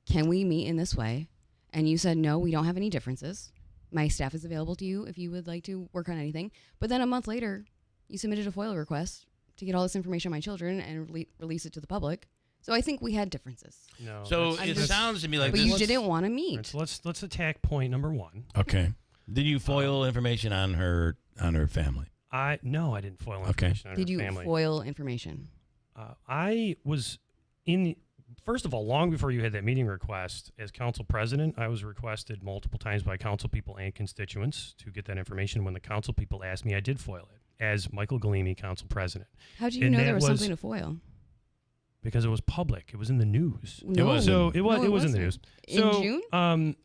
Can we meet in this way? And you said, no, we don't have any differences. My staff is available to you if you would like to work on anything. But then a month later, you submitted a FOIL request to get all this information on my children and release it to the public. So I think we had differences. No. So it sounds to me like but this. you didn't want to meet. Right, so let's attack point number 1. Okay. Did you foil information on her family? No, I didn't foil information on her family. Did you foil information? I was first of all, long before you had that meeting request, as council president, I was requested multiple times by council people and constituents to get that information. When the council people asked me, I did foil it as Michael Galimi, council president. How did you know there was something to foil? Because it was public. It was in the news. No. It was. So it was in the news. In June?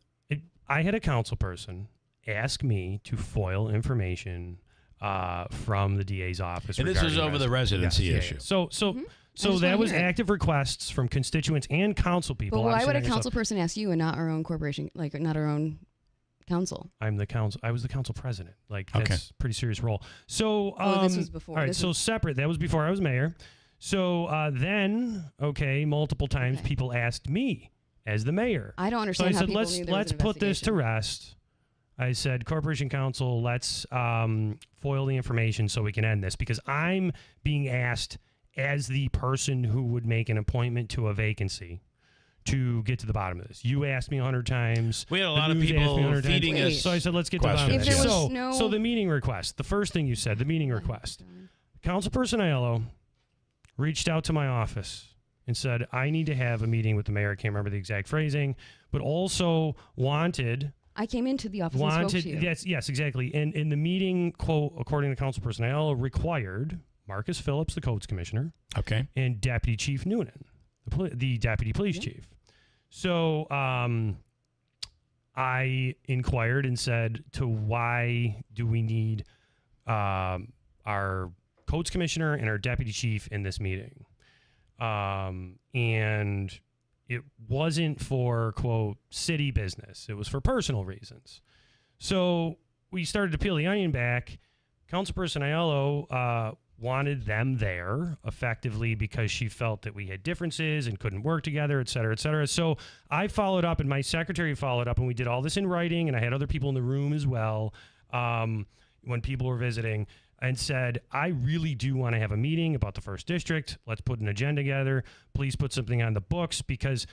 I had a council person ask me to foil information from the DA's office. And this was over the residency issue. So that was active requests from constituents and council people. But why would a council person ask you and not our own corporation, like not our own council? I'm the council. I was the council president. Like that's a pretty serious role. So this was before. All right. So separate. That was before I was mayor. So then, multiple times people asked me as the mayor. I don't understand so I how said, people knew there let's was an put this to rest. I said, Corporation Council, let's foil the information so we can end this, because I'm being asked as the person who would make an appointment to a vacancy to get to the bottom of this. You asked me 100 times. We had a lot of people feeding us. So I said, let's get to the bottom of this. So the meeting request, the first thing you said, the meeting request. Councilperson Aiello reached out to my office and said, I need to have a meeting with the mayor. I can't remember the exact phrasing, but also wanted... I came into the office and spoke to you. Yes, exactly. And in the meeting, quote, according to Councilperson Aiello, required Marcus Phillips, the codes commissioner, and Deputy Chief Noonan, the deputy police chief. So I inquired and said, to why do we need a our codes commissioner and our deputy chief in this meeting. And it wasn't for, quote, city business. It was for personal reasons. So we started to peel the onion back. Councilperson Aiello wanted them there effectively because she felt that we had differences and couldn't work together, et cetera, et cetera. So I followed up, and my secretary followed up, and we did all this in writing, and I had other people in the room as well when people were visiting, and said, I really do want to have a meeting about the 1st District. Let's put an agenda together. Please put something on the books, because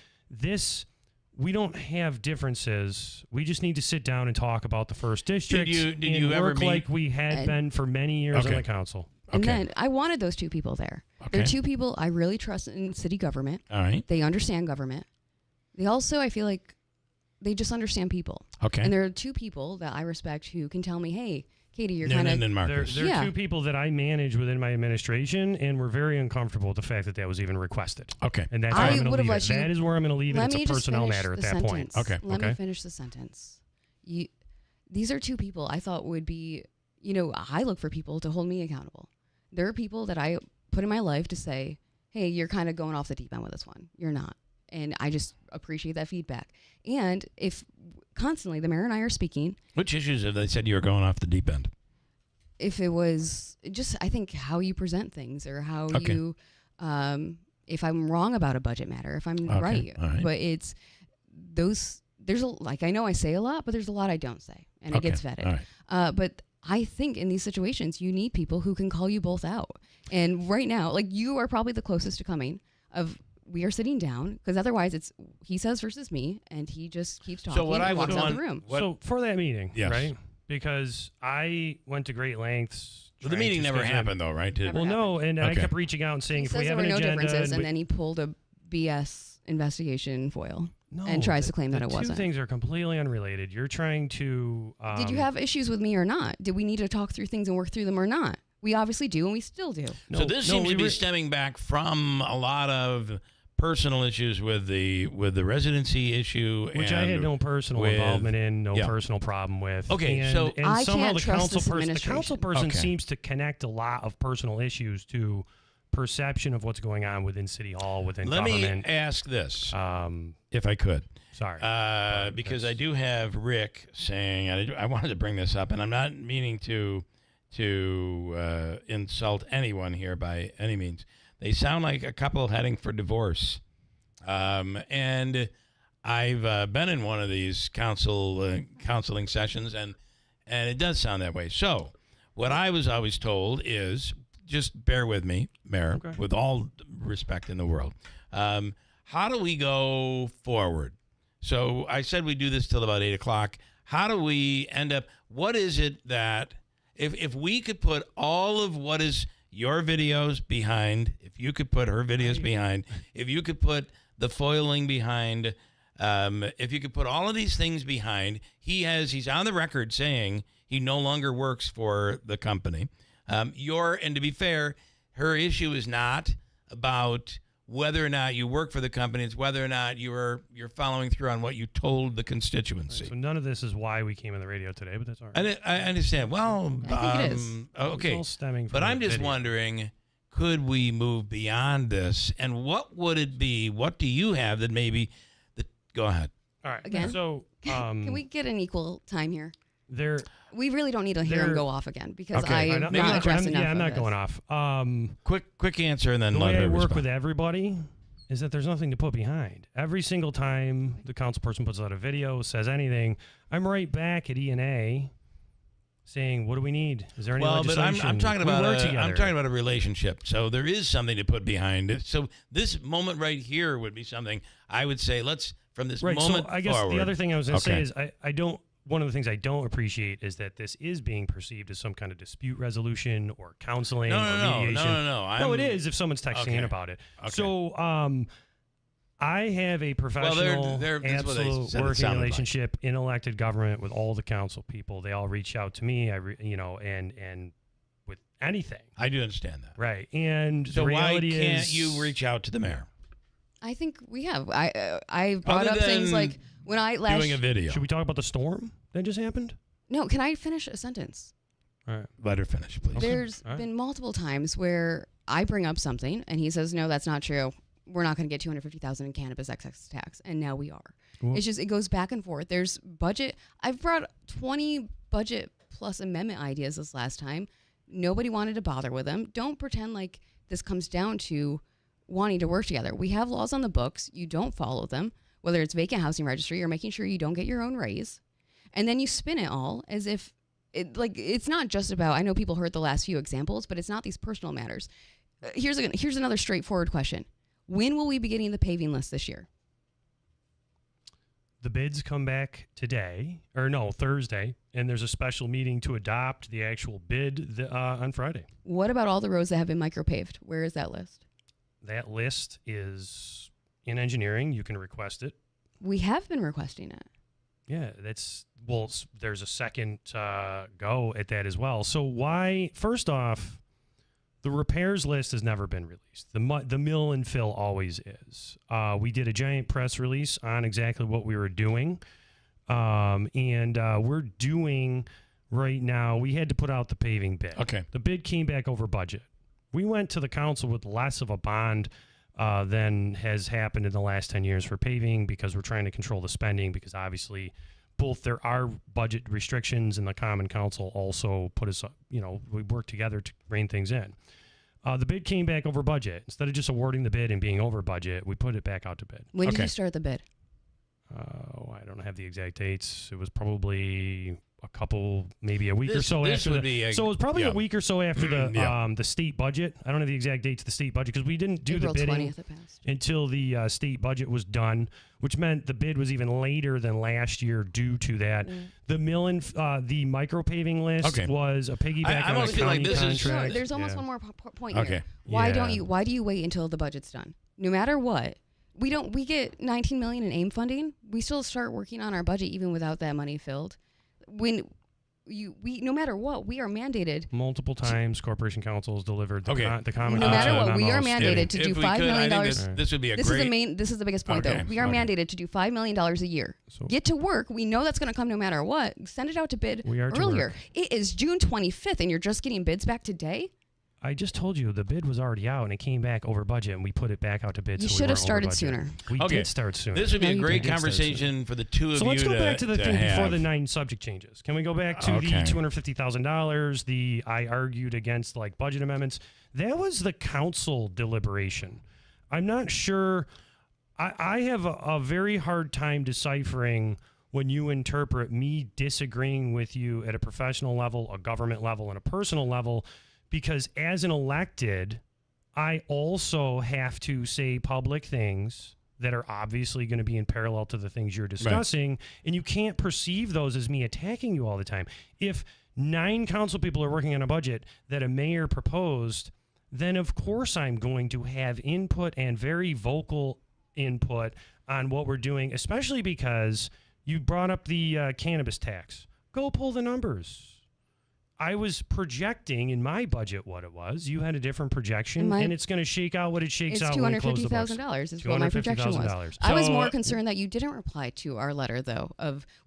we don't have differences. We just need to sit down and talk about the 1st District. Did you ever work meet? like we had been for many years on the council? And then I wanted those 2 people there. They're 2 people I really trust in city government. All right. They understand government. They also, I feel like, they just understand people. Okay. And there are 2 people that I respect who can tell me, hey, Katie, you're Noonan kind of... and Marcus. There are 2 people that I manage within my administration, and we're very uncomfortable with the fact that was even requested. Okay. And that's where I'm going to leave it. That is where I'm going to leave it. It's a personnel matter at that point. Okay. Let me finish the sentence. These are 2 people I thought would be, I look for people to hold me accountable. There are people that I put in my life to say, hey, you're kind of going off the deep end with this one. You're not. And I just appreciate that feedback. And if constantly the mayor and I are speaking. Which issues have they said you were going off the deep end? If it was just, I think, how you present things or how you, if I'm wrong about a budget matter, if I'm right. But it's those, I know I say a lot, but there's a lot I don't say. And it gets vetted. But I think in these situations, you need people who can call you both out. And right now, you are probably the closest to coming we are sitting down, because otherwise it's he says versus me, and he just keeps talking and walks out of the room. So for that meeting, right? Because I went to great lengths. The meeting never happened, though, right? No, and I kept reaching out and saying, if we have an agenda... There were no differences, and then he pulled a BS investigation foil and tries to claim that it wasn't. The 2 things are completely unrelated. You're trying to... Did you have issues with me or not? Did we need to talk through things and work through them or not? We obviously do, and we still do. So this seems to be stemming back from a lot of personal issues with the residency issue, which I had no personal involvement in, personal problem with. Okay, and I somehow can't trust the council person seems to connect a lot of personal issues to perception of what's going on within City Hall, within government. Let me ask this, if I could. Sorry, because I do have Rick saying I wanted to bring this up, and I'm not meaning to insult anyone here by any means. They sound like a couple heading for divorce. And I've been in one of these counseling sessions, and it does sound that way. So what I was always told is, just bear with me, Mayor, with all respect in the world. How do we go forward? So I said we do this till about 8 o'clock. How do we end up, what is it that, if we could put all of what is your videos behind, if you could put her videos behind, if you could put the foiling behind, if you could put all of these things behind, he's on the record saying he no longer works for the company. And to be fair, her issue is not about whether or not you work for the company, it's whether or not you're following through on what you told the constituency. Right, so none of this is why we came on the radio today, but that's all right. I understand. Well, I think it is. Okay. It's all stemming from but I'm just video. wondering, could we move beyond this? And what would it be? What do you have that maybe go ahead. All right. Again? So can we get an equal time here? We really don't need to hear him go off again because I'm not addressed enough. Yeah, I'm of not this. going off. Quick answer, and then the let way her I work respond. with everybody is that there's nothing to put behind. Every single time the council person puts out a video, says anything, I'm right back at E&A saying, "What do we need? Is there any legislation?" But I'm talking about I'm talking about a relationship. So there is something to put behind it. So this moment right here would be something I would say. Let's from this moment So I guess forward. the other thing I was going to say is I don't. One of the things I don't appreciate is that this is being perceived as some kind of dispute resolution or counseling or mediation. No, it is if someone's texting in about it. Okay. So I have a professional, absolute working relationship in elected government with all the council people. They all reach out to me, and with anything. I do understand that. Right. And so the reality why can't is, you reach out to the mayor? I think we have. I brought up things like when I last doing a video. Should we talk about the storm that just happened? No, can I finish a sentence? All right. Let her finish, please. There's been multiple times where I bring up something and he says, no, that's not true. We're not going to get $250,000 in cannabis excise tax. And now we are. Well, it's just, it goes back and forth. There's budget. I've brought 20 budget plus amendment ideas this last time. Nobody wanted to bother with them. Don't pretend like this comes down to wanting to work together. We have laws on the books. You don't follow them, whether it's vacant housing registry or making sure you don't get your own raise. And then you spin it all as if it's not just about, I know people heard the last few examples, but it's not these personal matters. Here's another straightforward question. When will we be getting the paving list this year? The bids come back Thursday, and there's a special meeting to adopt the actual bid on Friday. What about all the roads that have been micropaved? Where is that list? That list is in engineering. You can request it. We have been requesting it. Yeah, there's a second go at that as well. So why, first off, the repairs list has never been released. The mill and fill always is. We did a giant press release on exactly what we were doing. And we're doing right now, we had to put out the paving bid. Okay. The bid came back over budget. We went to the council with less of a bond than has happened in the last 10 years for paving because we're trying to control the spending because obviously both there are budget restrictions and the Common Council also put us up, we work together to rein things in. The bid came back over budget. Instead of just awarding the bid and being over budget, we put it back out to bid. When did you start the bid? I don't have the exact dates. It was probably a couple, maybe a week or so after. So it was probably a week or so after the state budget. I don't have the exact dates of the state budget because we didn't do April the bidding 20th it passed. until the state budget was done, which meant the bid was even later than last year due to that. The mill and the micro paving list was a piggyback on a county contract. No, there's almost one more point Okay. here. Why do you wait until the budget's done? No matter what, we get $19 million in AIM funding. We still start working on our budget even without that money filled. When no matter what, we are mandated multiple times. Corporation Council has delivered the common. No matter what, we are mandated to do $5 million. This would be This is the biggest point, though. We are mandated to do $5 million a year. Get to work. We know that's going to come no matter what. Send it out to bid earlier. It is June 25th, and you're just getting bids back today. I just told you the bid was already out and it came back over budget and we put it back out to bid. You should have started sooner. We did start sooner. This would be a great conversation for the two of you. So let's go back to the thing have. before the 9 subject changes. Can we go back to the $250,000? I argued against budget amendments. That was the council deliberation. I'm not sure. I have a very hard time deciphering when you interpret me disagreeing with you at a professional level, a government level, and a personal level. Because as an elected, I also have to say public things that are obviously going to be in parallel to the things you're discussing. Right. And you can't perceive those as me attacking you all the time. If 9 council people are working on a budget that a mayor proposed, then of course I'm going to have input and very vocal input on what we're doing, especially because you brought up the cannabis tax. Go pull the numbers. I was projecting in my budget what it was. You had a different projection, and it's going to shake out what it shakes out when we close the books. $250,000 is what my projection was. I was more concerned that you didn't reply to our letter, though,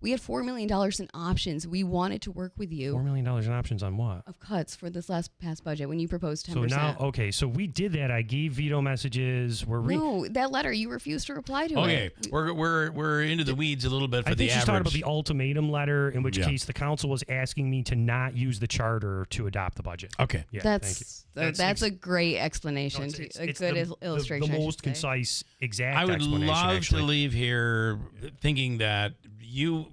we had $4 million in options. We wanted to work with you. $4 million in options on what? Of cuts for this past budget when you proposed 10%. So now, so we did that. I gave veto messages. No, that letter, you refused to reply to it. Okay, we're into the weeds a little bit for the average. I think she's talking about the ultimatum letter, in which case the council was asking me to not use the charter to adopt the budget. Okay. Yeah, that's a great explanation. A good illustration. The most concise, exact I explanation. would love to leave here thinking that you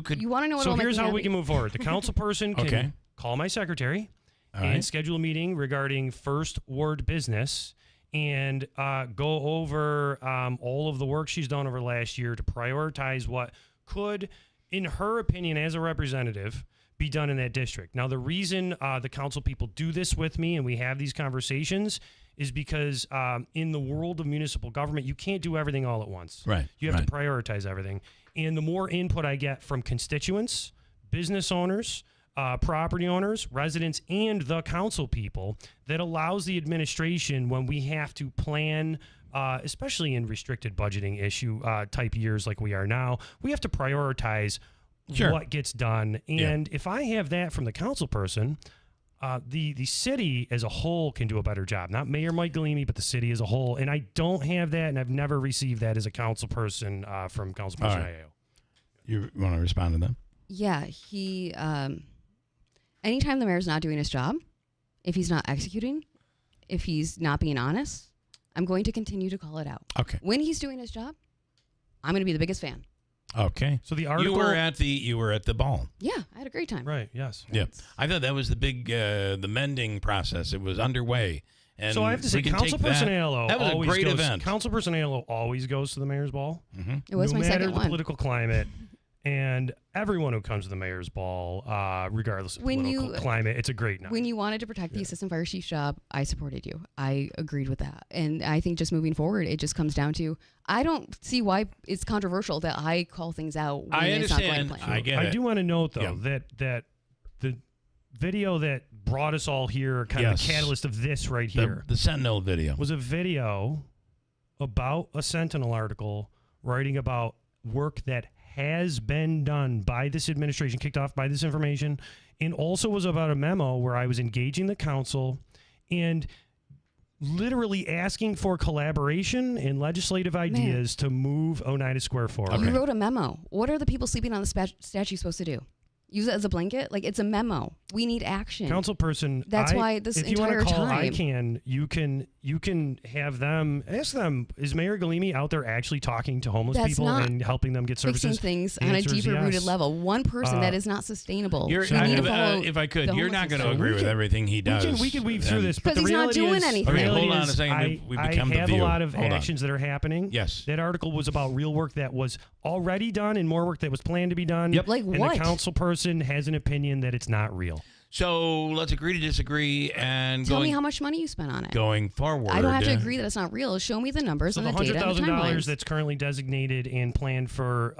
could. You want to know what? So here's how we can move forward. The council person can call my secretary and schedule a meeting regarding first ward business and go over all of the work she's done over last year to prioritize what could, in her opinion, as a representative, be done in that district. Now, the reason the council people do this with me and we have these conversations is because in the world of municipal government, you can't do everything all at once. Right. You have to prioritize everything. And the more input I get from constituents, business owners, property owners, residents, and the council people, that allows the administration, when we have to plan, especially in restricted budgeting issue type years like we are now, we have to prioritize what gets done. And if I have that from the council person, the city as a whole can do a better job. Not Mayor Mike Galimi, but the city as a whole. And I don't have that, and I've never received that as a council person from Councilperson Aiello. You want to respond to that? Yeah, he. Anytime the mayor's not doing his job, if he's not executing, if he's not being honest, I'm going to continue to call it out. Okay. When he's doing his job, I'm going to be the biggest fan. Okay. So the article you were at the ball. Yeah, I had a great time. Right. Yes. Yeah. I thought that was the big the mending process. It was underway. And so I have to say, Councilperson Aiello that was a always great goes, event. Councilperson Aiello always goes to the mayor's ball. Mm-hmm. It was no my matter second the one. political climate. And everyone who comes to the mayor's ball, regardless of political climate, it's a great night. When you wanted to protect the assistant fire chief's job, I supported you. I agreed with that. And I think just moving forward, it just comes down to, I don't see why it's controversial that I call things out when it's not going to plan. I do want to note, though, that the video that brought us all here, kind of the catalyst of this right here. The Sentinel video. Was a video about a Sentinel article writing about work that has been done by this administration, kicked off by this information, and also was about a memo where I was engaging the council and literally asking for collaboration and legislative ideas to move Oneida Square forward. You wrote a memo. What are the people sleeping on the statue supposed to do? Use it as a blanket? Like, it's a memo. We need action. Councilperson, that's why this if you entire want to call time. you can have them, ask them, is Mayor Galimi out there actually talking to homeless That's people not and helping them get services? fixing things The on a answer is deeper rooted yes. level. One person, that is not sustainable. We need to follow if I could, the you're not going to homelessness agree with everything he does. We can weave through this, but the Because he's not reality doing is, anything. Okay, the hold reality on a is second. We become I the have view. a lot of Hold on. actions that are happening. Yes. That article was about real work that was already done and more work that was planned to be done. Yep. Like and what? the council person has an opinion that it's not real. So let's agree to disagree and Tell me how much money you spent on it. going forward. I don't have to agree that it's not real. Show me the numbers So and the the data and the $100,000 timelines. that's currently designated and planned for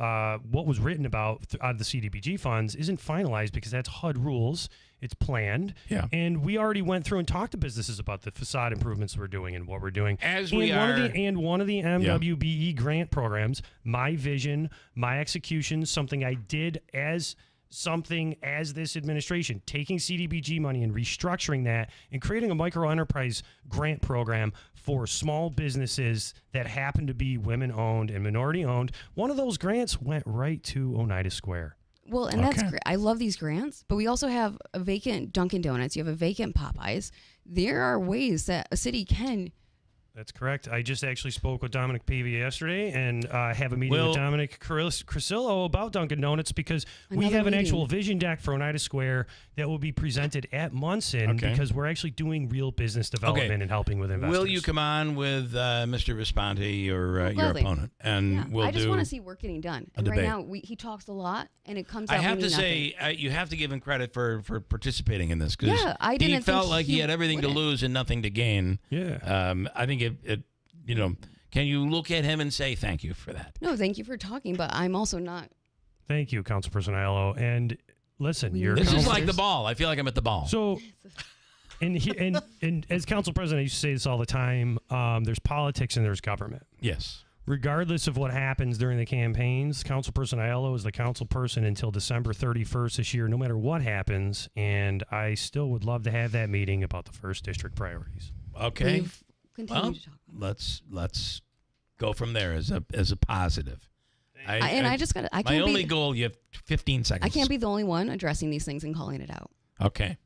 what was written about out of the CDBG funds isn't finalized because that's HUD rules. It's planned. Yeah. And we already went through and talked to businesses about the facade improvements we're doing and what we're doing. As and we one are. Of one of the MWBE grant programs, My Vision, My Execution, something I did as this administration, taking CDBG money and restructuring that and creating a micro enterprise grant program for small businesses that happen to be women owned and minority owned. One of those grants went right to Oneida Square. Well, and that's great. I love these grants, but we also have a vacant Dunkin' Donuts. You have a vacant Popeyes. There are ways that a city can. That's correct. I just actually spoke with Dominic Pavia yesterday and have a meeting with Dominic Crisillo about Dunkin' Donuts because we have an actual vision deck for Oneida Square that will be presented at Munson because we're actually doing real business development and helping with investors. Will you come on with Mr. Visponti or your gladly. opponent? And we'll I just do want to see work getting done. a And right debate. now, he talks a lot, and it comes out I have to meaning say, you have to give him credit for participating in this because Yeah, I he didn't felt think like he he had everything to wouldn't. lose and nothing to gain. Yeah. I think it can you look at him and say thank you for that? No, thank you for talking, but I'm also not. Thank you, Councilperson Aiello. And listen, This is like the ball. I feel like I'm at the ball. So, and as council president, I used to say this all the time. There's politics and there's government. Yes. Regardless of what happens during the campaigns, Councilperson Aiello is the council person until December 31st this year, no matter what happens. And I still would love to have that meeting about the first district priorities. Okay. Continue Well, to talk. let's go from there as a positive. I just got. I my can't only be, goal. You have 15 seconds. I can't be the only one addressing these things and calling it out. Okay.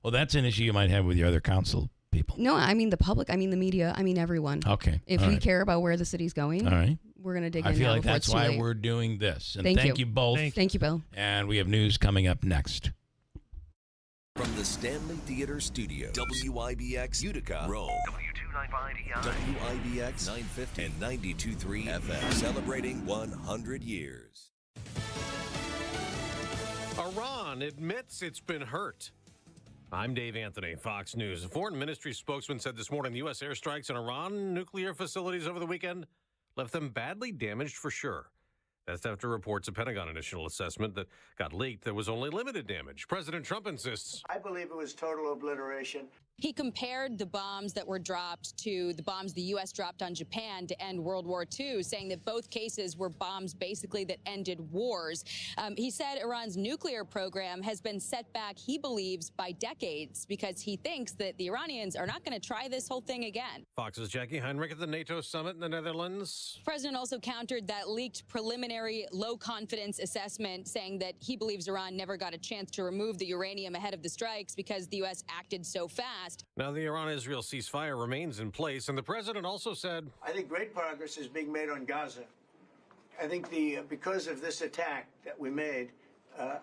Well, that's an issue you might have with your other council people. No, I mean the public. I mean the media. I mean everyone. Okay. If All we right. care about where the city's going, All right. we're gonna dig I in feel now like before that's it's too why late. we're doing this. And Thank you. both. Thank you, Bill. And we have news coming up next. From the Stanley Theater Studio, WIBX Utica, Rome. WIBX 950 and 92.3 FM, celebrating 100 years. Iran admits it's been hurt. I'm Dave Anthony, Fox News. A foreign ministry spokesman said this morning the U.S. airstrikes on Iran nuclear facilities over the weekend left them badly damaged for sure. That's after reports of Pentagon initial assessment that got leaked there was only limited damage. President Trump insists. I believe it was total obliteration. He compared the bombs that were dropped to the bombs the U.S. dropped on Japan to end World War II, saying that both cases were bombs basically that ended wars. He said Iran's nuclear program has been set back, he believes, by decades because he thinks that the Iranians are not going to try this whole thing again. Fox's Jackie Heinrich at the NATO summit in the Netherlands. The president also countered that leaked preliminary low-confidence assessment, saying that he believes Iran never got a chance to remove the uranium ahead of the strikes because the U.S. acted so fast. Now, the Iran-Israel ceasefire remains in place, and the president also said, I think great progress is being made on Gaza. I think because of this attack that we made,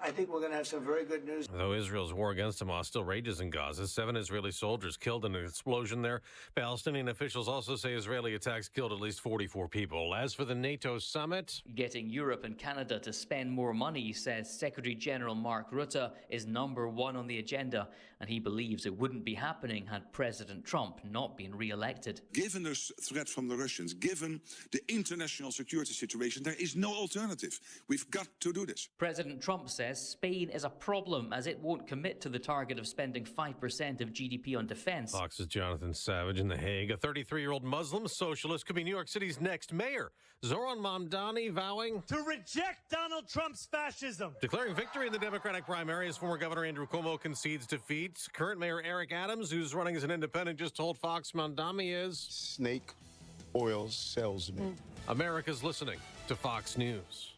I think we're going to have some very good news. Though Israel's war against Hamas still rages in Gaza, 7 Israeli soldiers killed in an explosion there. Palestinian officials also say Israeli attacks killed at least 44 people. As for the NATO summit, getting Europe and Canada to spend more money, says Secretary General Mark Rutte, is #1 on the agenda, and he believes it wouldn't be happening had President Trump not been re-elected. Given the threat from the Russians, given the international security situation, there is no alternative. We've got to do this. President Trump says Spain is a problem as it won't commit to the target of spending 5% of GDP on defense. Fox's Jonathan Savage in The Hague. A 33-year-old Muslim socialist could be New York City's next mayor. Zoran Mamdani vowing to reject Donald Trump's fascism. Declaring victory in the Democratic primary as former Governor Andrew Cuomo concedes defeat. Current Mayor Eric Adams, who's running as an independent, just told Fox Mamdani is snake oil salesman. America's listening to Fox News.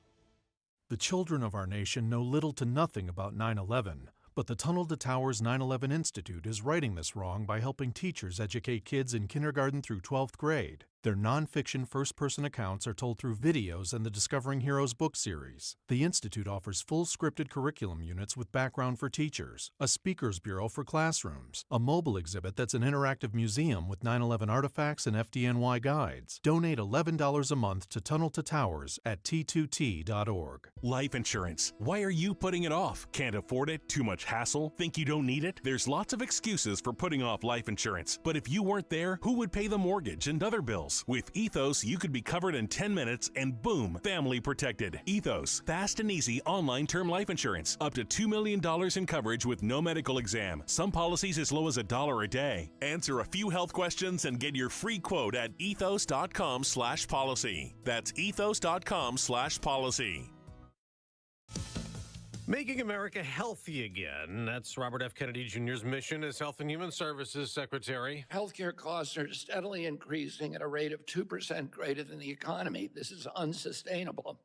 The children of our nation know little to nothing about 9/11, but the Tunnel to Towers 9/11 Institute is righting this wrong by helping teachers educate kids in kindergarten through 12th grade. Their nonfiction first-person accounts are told through videos and the Discovering Heroes book series. The Institute offers full scripted curriculum units with background for teachers, a speakers bureau for classrooms, a mobile exhibit that's an interactive museum with 9/11 artifacts and FDNY guides. Donate $11 a month to Tunnel to Towers at t2t.org. Life insurance. Why are you putting it off? Can't afford it? Too much hassle? Think you don't need it? There's lots of excuses for putting off life insurance. But if you weren't there, who would pay the mortgage and other bills? With Ethos, you could be covered in 10 minutes and boom, family protected. Ethos, fast and easy online term life insurance. Up to $2 million in coverage with no medical exam. Some policies as low as $1 a day. Answer a few health questions and get your free quote at ethos.com/policy. That's ethos.com/policy. Making America healthy again. That's Robert F. Kennedy Jr.'s mission as Health and Human Services Secretary. Healthcare costs are steadily increasing at a rate of 2% greater than the economy. This is unsustainable.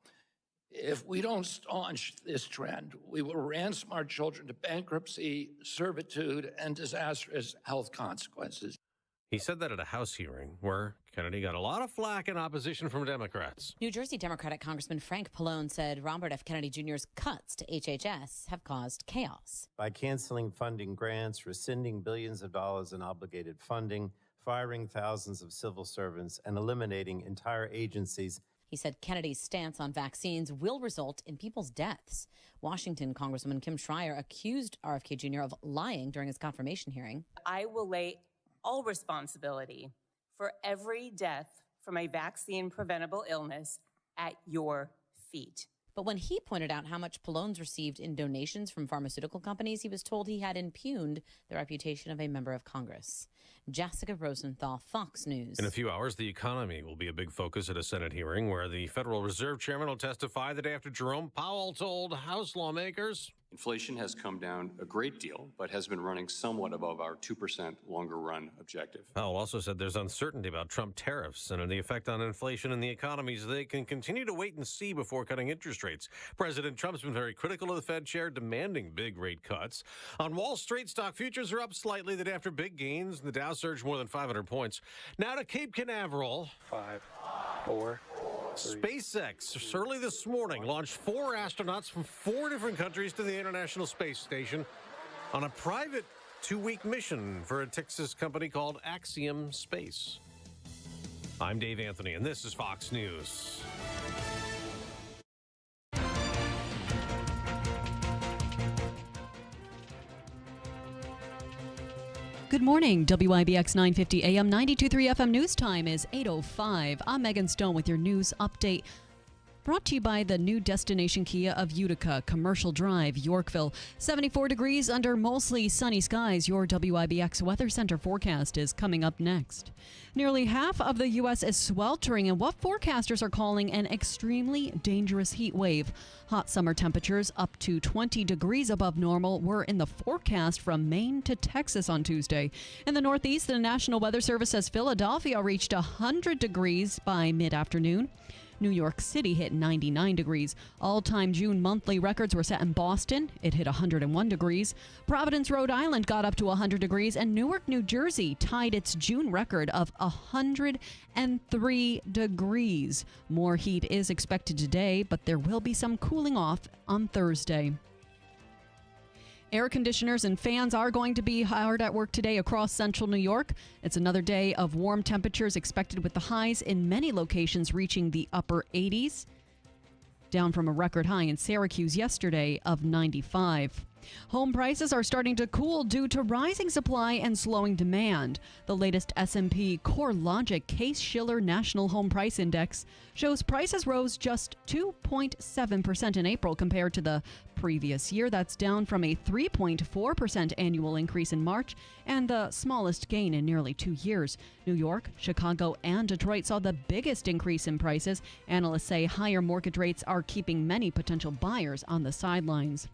If we don't staunch this trend, we will ransom our children to bankruptcy, servitude, and disastrous health consequences. He said that at a House hearing where Kennedy got a lot of flack and opposition from Democrats. New Jersey Democratic Congressman Frank Pallone said Robert F. Kennedy Jr.'s cuts to HHS have caused chaos. By canceling funding grants, rescinding billions of dollars in obligated funding, firing thousands of civil servants, and eliminating entire agencies. He said Kennedy's stance on vaccines will result in people's deaths. Washington Congresswoman Kim Schreier accused RFK Jr. of lying during his confirmation hearing. I will lay all responsibility for every death from a vaccine-preventable illness at your feet. But when he pointed out how much Pallone's received in donations from pharmaceutical companies, he was told he had impugned the reputation of a member of Congress. Jessica Rosenthal, Fox News. In a few hours, the economy will be a big focus at a Senate hearing where the Federal Reserve Chairman will testify the day after Jerome Powell told House lawmakers. Inflation has come down a great deal, but has been running somewhat above our 2% longer run objective. Powell also said there's uncertainty about Trump tariffs and the effect on inflation and the economy, so they can continue to wait and see before cutting interest rates. President Trump's been very critical of the Fed chair, demanding big rate cuts. On Wall Street, stock futures are up slightly the day after big gains. The Dow surged more than 500 points. Now to Cape Canaveral. 5, 4, 3. SpaceX early this morning launched 4 astronauts from 4 different countries to the International Space Station on a private 2-week mission for a Texas company called Axiom Space. I'm Dave Anthony, and this is Fox News. Good morning. WIBX 950 AM 92.3 FM news time is 8:05. I'm Megan Stone with your news update. brought to you by the new destination Kia of Utica, Commercial Drive, Yorkville. 74 degrees under mostly sunny skies. Your WIBX Weather Center forecast is coming up next. Nearly half of the U.S. is sweltering in what forecasters are calling an extremely dangerous heat wave. Hot summer temperatures up to 20 degrees above normal were in the forecast from Maine to Texas on Tuesday. In the Northeast, the National Weather Service says Philadelphia reached 100 degrees by mid-afternoon. New York City hit 99 degrees. All-time June monthly records were set in Boston. It hit 101 degrees. Providence, Rhode Island got up to 100 degrees, and Newark, New Jersey tied its June record of 103 degrees. More heat is expected today, but there will be some cooling off on Thursday. Air conditioners and fans are going to be hard at work today across central New York. It's another day of warm temperatures expected with the highs in many locations reaching the upper 80s, down from a record high in Syracuse yesterday of 95. Home prices are starting to cool due to rising supply and slowing demand. The latest S&P CoreLogic Case-Shiller National Home Price Index shows prices rose just 2.7% in April compared to the previous year. That's down from a 3.4% annual increase in March and the smallest gain in nearly 2 years. New York, Chicago, and Detroit saw the biggest increase in prices. Analysts say higher mortgage rates are keeping many potential buyers on the sidelines.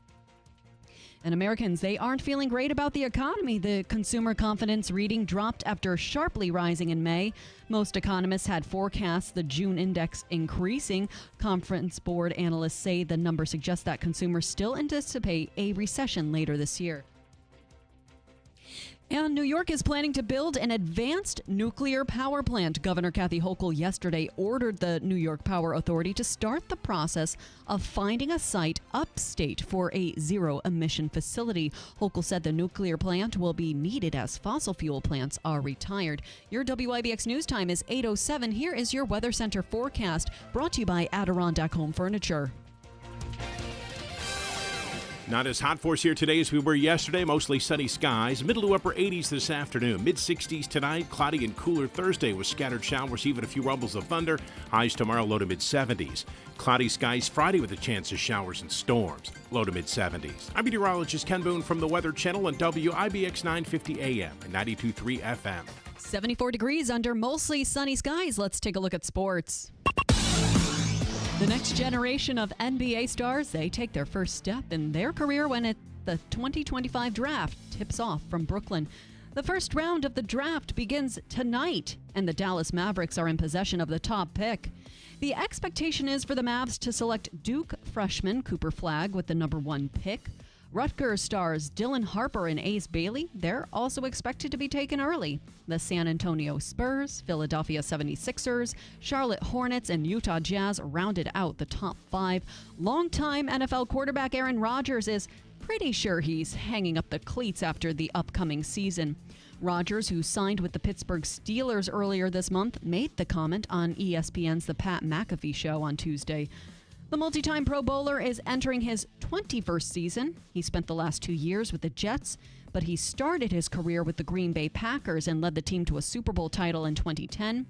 And Americans, they aren't feeling great about the economy. The consumer confidence reading dropped after sharply rising in May. Most economists had forecast the June index increasing. Conference Board analysts say the number suggests that consumers still anticipate a recession later this year. And New York is planning to build an advanced nuclear power plant. Governor Kathy Hochul yesterday ordered the New York Power Authority to start the process of finding a site upstate for a zero-emission facility. Hochul said the nuclear plant will be needed as fossil fuel plants are retired. Your WIBX News Time is 8:07. Here is your Weather Center forecast, brought to you by Adirondack Home Furniture. Not as hot for us here today as we were yesterday. Mostly sunny skies. Middle to upper 80s this afternoon. Mid-60s tonight. Cloudy and cooler Thursday with scattered showers, even a few rumbles of thunder. Highs tomorrow low to mid-70s. Cloudy skies Friday with a chance of showers and storms. Low to mid-70s. I'm meteorologist Ken Boone from the Weather Channel on WIBX 950 AM and 92.3 FM. 74 degrees under mostly sunny skies. Let's take a look at sports. The next generation of NBA stars, they take their first step in their career when the 2025 draft tips off from Brooklyn. The first round of the draft begins tonight, and the Dallas Mavericks are in possession of the top pick. The expectation is for the Mavs to select Duke freshman Cooper Flagg with the number 1 pick. Rutgers stars Dylan Harper and Ace Bailey, they're also expected to be taken early. The San Antonio Spurs, Philadelphia 76ers, Charlotte Hornets, and Utah Jazz rounded out the top 5. Longtime NFL quarterback Aaron Rodgers is pretty sure he's hanging up the cleats after the upcoming season. Rodgers, who signed with the Pittsburgh Steelers earlier this month, made the comment on ESPN's The Pat McAfee Show on Tuesday. The multi-time Pro Bowler is entering his 21st season. He spent the last 2 years with the Jets, but he started his career with the Green Bay Packers and led the team to a Super Bowl title in 2010.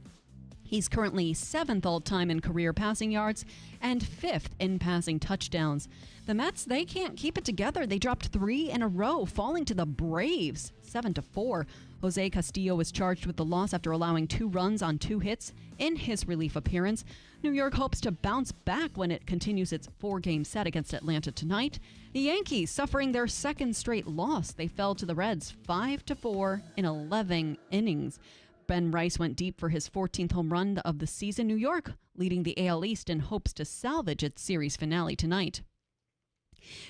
He's currently 7th all-time in career passing yards and 5th in passing touchdowns. The Mets, they can't keep it together. They dropped 3 in a row, falling to the Braves 7-4. Jose Castillo was charged with the loss after allowing 2 runs on 2 hits in his relief appearance. New York hopes to bounce back when it continues its 4-game set against Atlanta tonight. The Yankees suffering their second straight loss. They fell to the Reds 5-4 in 11 innings. Ben Rice went deep for his 14th home run of the season. New York leading the AL East and hopes to salvage its series finale tonight.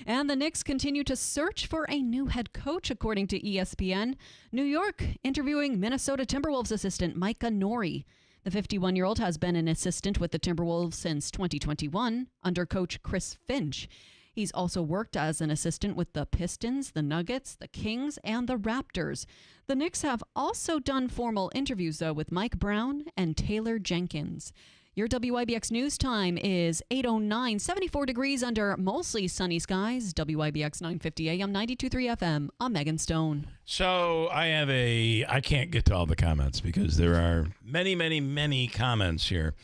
And the Knicks continue to search for a new head coach, according to ESPN. New York interviewing Minnesota Timberwolves assistant Micah Nori. The 51-year-old has been an assistant with the Timberwolves since 2021 under coach Chris Finch. He's also worked as an assistant with the Pistons, the Nuggets, the Kings, and the Raptors. The Knicks have also done formal interviews, though, with Mike Brown and Taylor Jenkins. Your WIBX News Time is 8:09, 74 degrees under mostly sunny skies. WIBX 950 AM, 92.3 FM. I'm Megan Stone. So I can't get to all the comments because there are many, many, many comments here.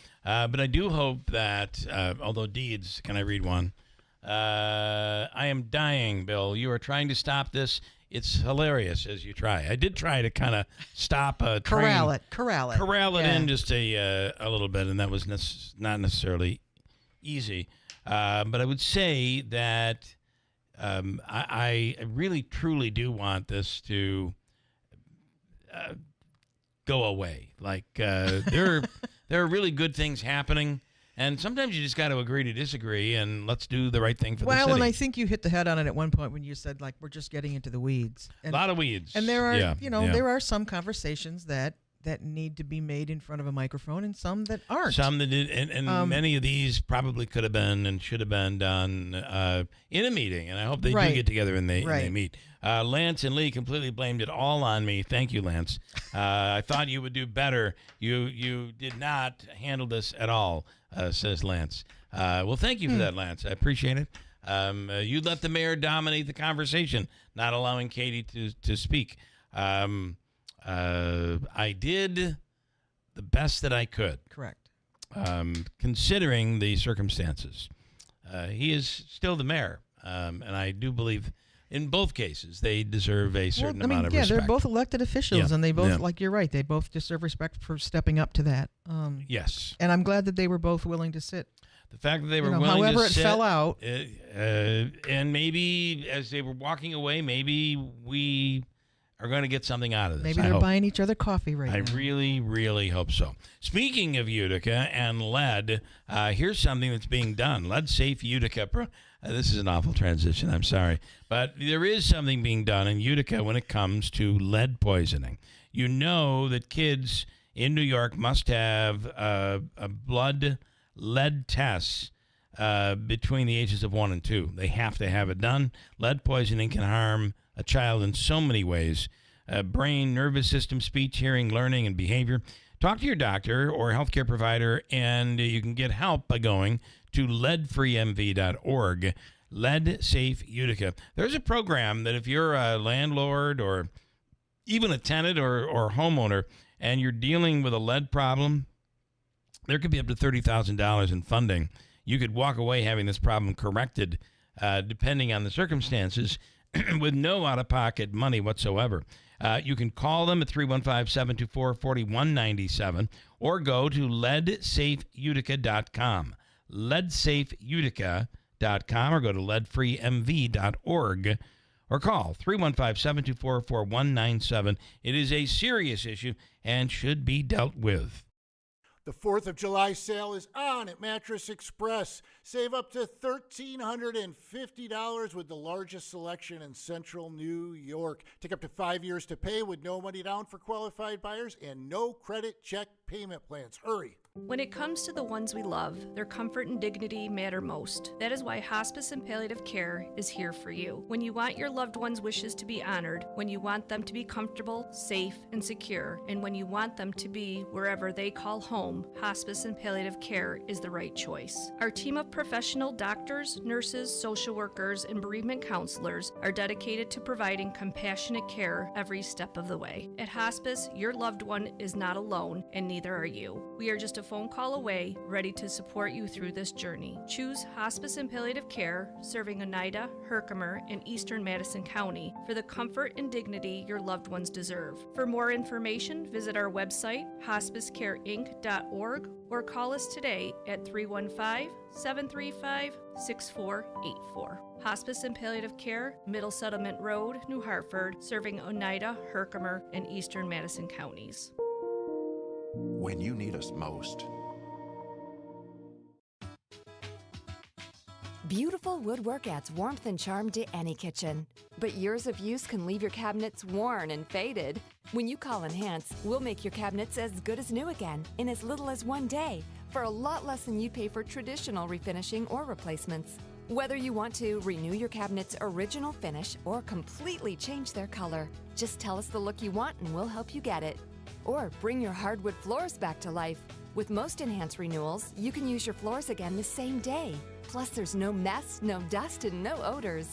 But I do hope that, although deeds, can I read one? I am dying, Bill. You are trying to stop this. It's hilarious as you try. I did try to kind of stop a Corral it in just a little bit, and that was not necessarily easy. But I would say that I really, truly do want this to go away. Like there are really good things happening. And sometimes you just got to agree to disagree, and let's do the right thing for the city. Well, and I think you hit the head on it at one point when you said, like, we're just getting into the weeds. And, a lot of weeds. And there are, there are some conversations that need to be made in front of a microphone and some that aren't. Some that did, and many of these probably could have been and should have been done in a meeting. And I hope they do get together and they meet. Lance and Lee completely blamed it all on me. Thank you, Lance. I thought you would do better. You did not handle this at all, says Lance. Well, thank you for that, Lance. I appreciate it. You let the mayor dominate the conversation, not allowing Katie to speak. I did the best that I could. Correct. Considering the circumstances. He is still the mayor, and I do believe in both cases they deserve a certain amount of respect. Yeah, they're both elected officials, and they both, like you're right, they both deserve respect for stepping up to that. Yes. And I'm glad that they were both willing to sit. The fact that they were willing however to sit. However it fell out. And maybe as they were walking away, maybe we are going to get something out of this. Maybe they're buying each other coffee right now. I really, really hope so. Speaking of Utica and lead, here's something that's being done. Lead Safe Utica. This is an awful transition. I'm sorry. But there is something being done in Utica when it comes to lead poisoning. You know that kids in New York must have a blood lead tests between the ages of 1 and 2. They have to have it done. Lead poisoning can harm a child in so many ways: brain, nervous system, speech, hearing, learning, and behavior. Talk to your doctor or healthcare provider, and you can get help by going to leadfreemv.org. Lead Safe Utica. There's a program that if you're a landlord or even a tenant or homeowner and you're dealing with a lead problem, there could be up to $30,000 in funding. You could walk away having this problem corrected, depending on the circumstances, with no out-of-pocket money whatsoever. You can call them at 315-724-4197 or go to leadsafeutica.com. leadsafeutica.com or go to leadfreemv.org or call 315-724-4197. It is a serious issue and should be dealt with. The 4th of July sale is on at Mattress Express. Save up to $1,350 with the largest selection in central New York. Take up to 5 years to pay with no money down for qualified buyers and no credit check payment plans. Hurry. When it comes to the ones we love, their comfort and dignity matter most. That is why Hospice and Palliative Care is here for you. When you want your loved ones' wishes to be honored, when you want them to be comfortable, safe, and secure, and when you want them to be wherever they call home, Hospice and Palliative Care is the right choice. Our team of professional doctors, nurses, social workers, and bereavement counselors are dedicated to providing compassionate care every step of the way. At Hospice, your loved one is not alone, and neither are you. We are just a phone call away, ready to support you through this journey. Choose Hospice and Palliative Care, serving Oneida, Herkimer, and Eastern Madison County for the comfort and dignity your loved ones deserve. For more information, visit our website, hospicecareinc.org, or call us today at 315-735-6484. Hospice and Palliative Care, Middle Settlement Road, New Hartford, serving Oneida, Herkimer, and Eastern Madison counties. When you need us most. Beautiful woodwork adds warmth and charm to any kitchen. But years of use can leave your cabinets worn and faded. When you call Enhance, we'll make your cabinets as good as new again in as little as 1 day for a lot less than you pay for traditional refinishing or replacements. Whether you want to renew your cabinet's original finish or completely change their color, just tell us the look you want and we'll help you get it. Or bring your hardwood floors back to life. With most Enhance renewals, you can use your floors again the same day. Plus, there's no mess, no dust, and no odors.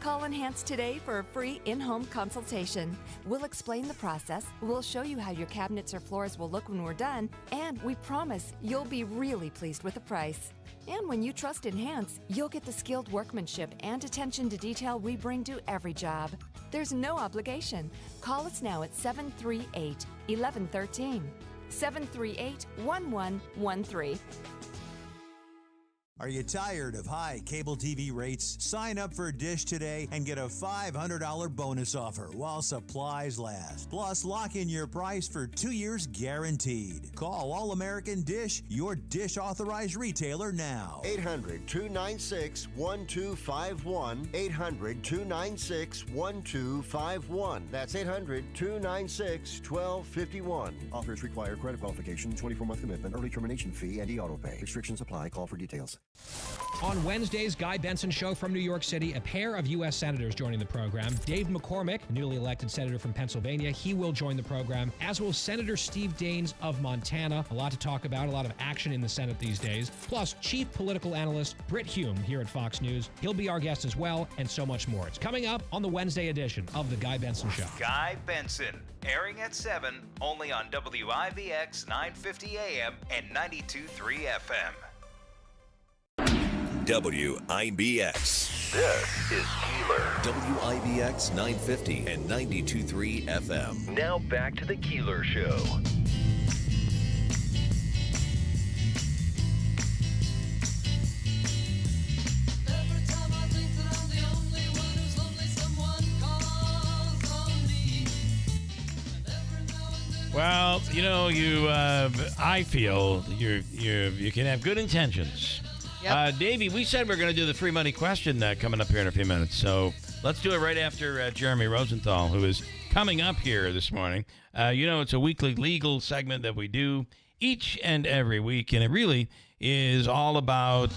Call Enhance today for a free in-home consultation. We'll explain the process, we'll show you how your cabinets or floors will look when we're done, and we promise you'll be really pleased with the price. And when you trust Enhance, you'll get the skilled workmanship and attention to detail we bring to every job. There's no obligation. Call us now at 738-1113. 738-1113. Are you tired of high cable TV rates? Sign up for Dish today and get a $500 bonus offer while supplies last. Plus, lock in your price for 2 years guaranteed. Call All American Dish, your Dish authorized retailer now. 800-296-1251. 800-296-1251. That's 800-296-1251. Offers require credit qualification, 24-month commitment, early termination fee, and e-auto pay. Restrictions apply. Call for details. On Wednesday's Guy Benson Show from New York City, a pair of U.S. senators joining the program. Dave McCormick, a newly elected senator from Pennsylvania, he will join the program, as will Senator Steve Daines of Montana. A lot to talk about, a lot of action in the Senate these days. Plus, chief political analyst Britt Hume here at Fox News. He'll be our guest as well, and so much more. It's coming up on the Wednesday edition of The Guy Benson Show. Guy Benson, airing at 7, only on WIBX 950 AM and 92.3 FM. WIBX. This is Keeler. WIBX 950 and 92.3 FM. Now back to the Keeler Show. Well, I feel you can have good intentions. Yep. Davey, we said we're going to do the free money question coming up here in a few minutes. So let's do it right after Jeremy Rosenthal, who is coming up here this morning. It's a weekly legal segment that we do each and every week, and it really is all about...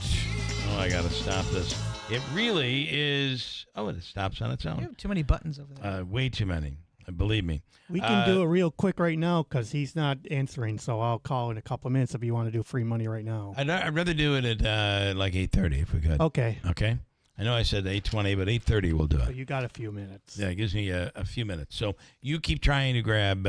Oh, I got to stop this. It really is... Oh, it stops on its own. You have too many buttons over there. Way too many. Believe me. We can do it real quick right now because he's not answering, so I'll call in a couple of minutes if you want to do free money right now. I'd rather do it at like 8:30 if we could. Okay. Okay? I know I said 8:20, but 8:30 we'll do it. So you got a few minutes. Yeah, it gives me a few minutes. So you keep trying to grab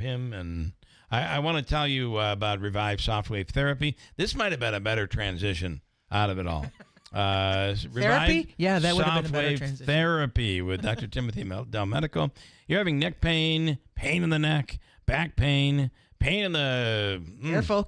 him, and I want to tell you about Revive Softwave Therapy. This might have been a better transition out of it all. Therapy? Yeah, that would have been a better transition. Therapy with Dr. Timothy Del Medico. You're having neck pain, pain in the neck, back pain, pain in the...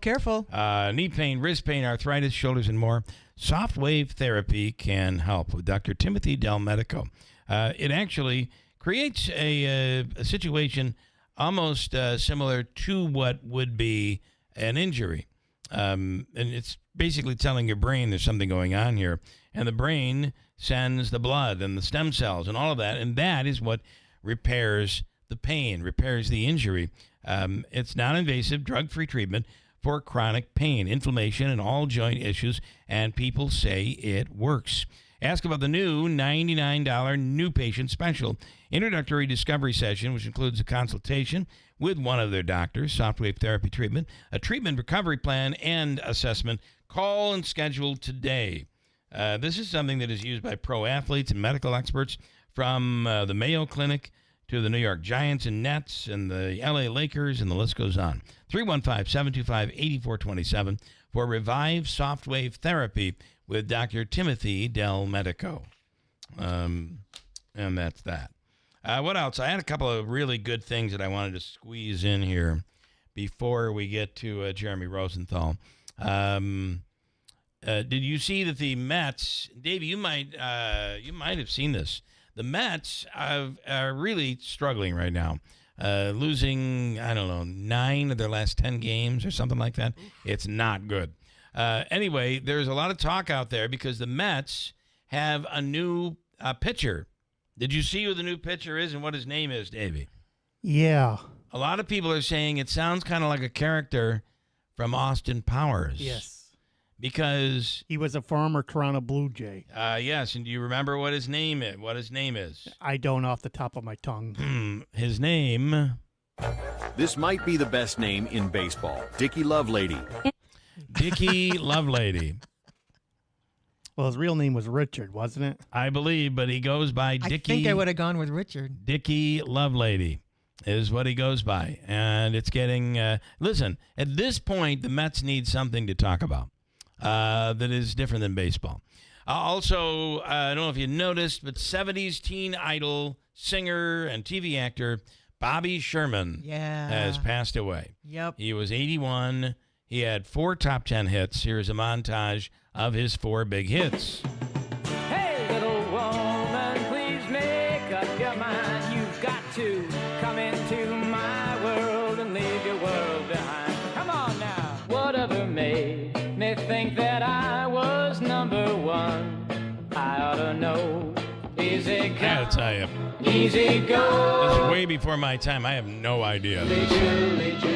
Careful. Knee pain, wrist pain, arthritis, shoulders, and more. Softwave Therapy can help with Dr. Timothy Del Medico. It actually creates a situation almost similar to what would be an injury. And it's basically telling your brain there's something going on here. And the brain sends the blood and the stem cells and all of that. And that is what repairs the pain, repairs the injury. It's non-invasive, drug-free treatment for chronic pain, inflammation, and all joint issues. And people say it works. Ask about the new $99 new patient special introductory discovery session, which includes a consultation with one of their doctors, Softwave Therapy treatment, a treatment recovery plan, and assessment. Call and schedule today. This is something that is used by pro athletes and medical experts from the Mayo Clinic to the New York Giants and Nets and the LA Lakers, and the list goes on. 315-725-8427 for Revive Softwave Therapy with Dr. Timothy Del Medico. And that's that. What else? I had a couple of really good things that I wanted to squeeze in here before we get to Jeremy Rosenthal. Did you see that the Mets, Dave, you might have seen this. The Mets are really struggling right now, losing, 9 of their last 10 games or something like that. It's not good. Anyway, there's a lot of talk out there because the Mets have a new pitcher. Did you see who the new pitcher is and what his name is, Davey? Yeah. A lot of people are saying it sounds kind of like a character from Austin Powers. Yes. Because he was a former Toronto Blue Jay. Yes, and do you remember what his name is? I don't off the top of my tongue. His name. This might be the best name in baseball. Dickie Lovelady. Dickie Lovelady. Well, his real name was Richard, wasn't it? I believe, but he goes by Dickie. I think I would have gone with Richard. Dickie Lovelady is what he goes by. And it's getting, listen, at this point, the Mets need something to talk about that is different than baseball. Also, I don't know if you noticed, but 70s teen idol, singer, and TV actor Bobby Sherman has passed away. Yep. He was 81. He had 4 top 10 hits. Here's a montage of his 4 big hits. Hey, little woman, please make up your mind. You've got to come into my world and leave your world behind. Come on now. Whatever made me think that I was number one, I ought to know. Easy go. I gotta tell you. Easy go. This is way before my time. I have no idea. Julie, do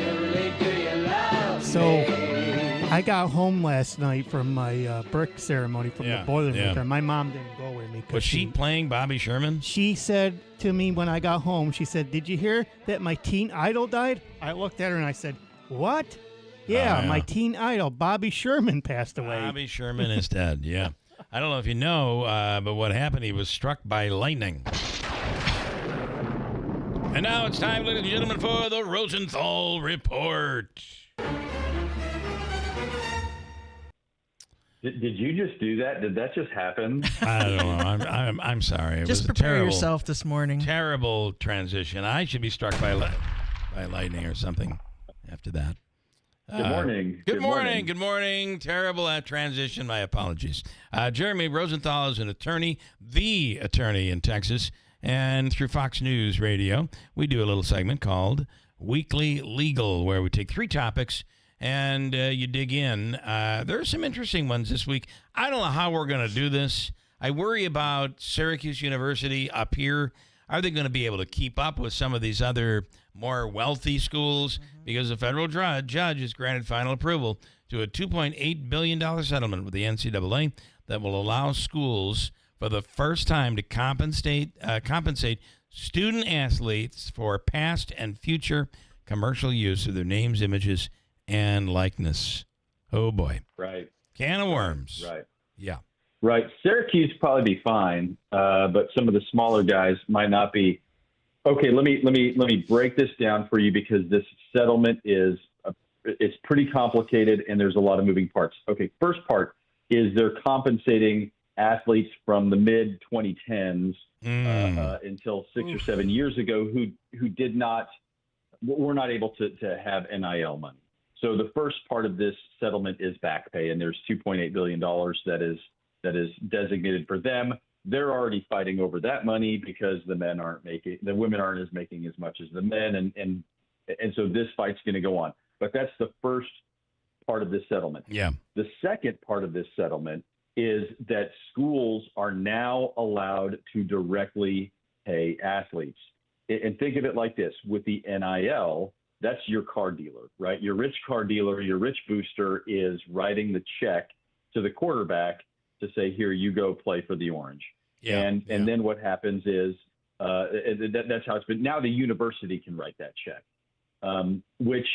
you love So me? I got home last night from my brick ceremony from the Boilermaker. My mom didn't go with me. Was she playing Bobby Sherman? She said to me when I got home, she said, "Did you hear that my teen idol died?" I looked at her and I said, "What?" Yeah, my teen idol, Bobby Sherman, passed away. Bobby Sherman is dead, yeah. I don't know if you know, but what happened, he was struck by lightning. And now it's time, ladies and gentlemen, for the Rosenthal Report. Did you just do that? Did that just happen? I don't know. I'm sorry. It Just was prepare terrible, yourself this morning. Terrible transition. I should be struck by lightning or something after that. Good morning. Good morning. Good morning. Terrible transition. My apologies. Jeremy Rosenthal is an attorney, the attorney in Texas, and through Fox News Radio, we do a little segment called Weekly Legal, where we take 3 topics and you dig in. There are some interesting ones this week. I don't know how we're going to do this. I worry about Syracuse University up here. Are they going to be able to keep up with some of these other more wealthy schools? Because the federal judge has granted final approval to a $2.8 billion settlement with the NCAA that will allow schools for the first time to compensate student athletes for past and future commercial use of their names, images, and likeness. Oh, boy. Right. Can of worms. Right. Yeah. Right. Syracuse probably be fine, but some of the smaller guys might not be. Okay, let me break this down for you because this settlement is it's pretty complicated and there's a lot of moving parts. Okay, first part is they're compensating athletes from the mid 2010s until 6 or 7 years ago who were not able to have NIL money. So the first part of this settlement is back pay, and there's $2.8 billion that is designated for them. They're already fighting over that money because the women aren't as making as much as the men, and so this fight's going to go on. But that's the first part of this settlement. Yeah. The second part of this settlement is that schools are now allowed to directly pay athletes. And think of it like this: with the NIL, that's your car dealer, right? Your rich car dealer, your rich booster is writing the check to the quarterback to say, here, you go play for the Orange. Yeah, and then what happens is that's how it's been. Now the university can write that check, which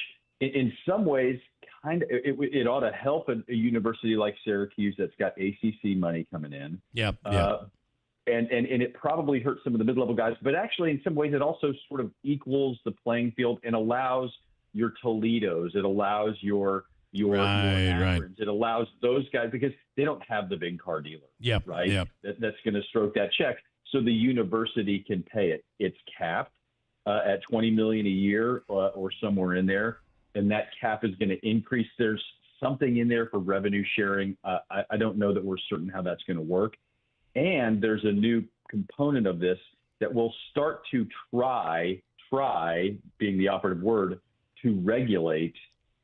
in some ways it ought to help a university like Syracuse that's got ACC money coming in. Yeah. And it probably hurts some of the mid-level guys, but actually in some ways it also sort of equals the playing field and allows your Toledos, it allows your Akrons, it allows those guys because they don't have the big car dealer. Yep. Right. Yep. That's going to stroke that check. So the university can pay it. It's capped at $20 million a year or somewhere in there, and that cap is going to increase. There's something in there for revenue sharing. I don't know that we're certain how that's going to work. And there's a new component of this that will start to try being the operative word, to regulate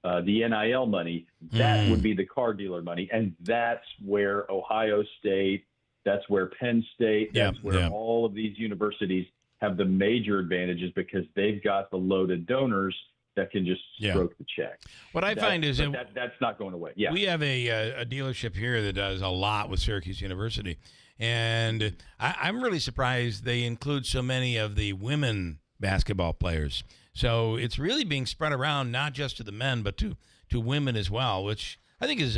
the NIL money. That would be the car dealer money. And that's where Ohio State, that's where Penn State, that's where all of these universities have the major advantages because they've got the loaded donors that can just stroke the check. What I find is that's not going away. Yeah. We have a dealership here that does a lot with Syracuse University. And I'm really surprised they include so many of the women basketball players. So it's really being spread around not just to the men, but to women as well, which I think is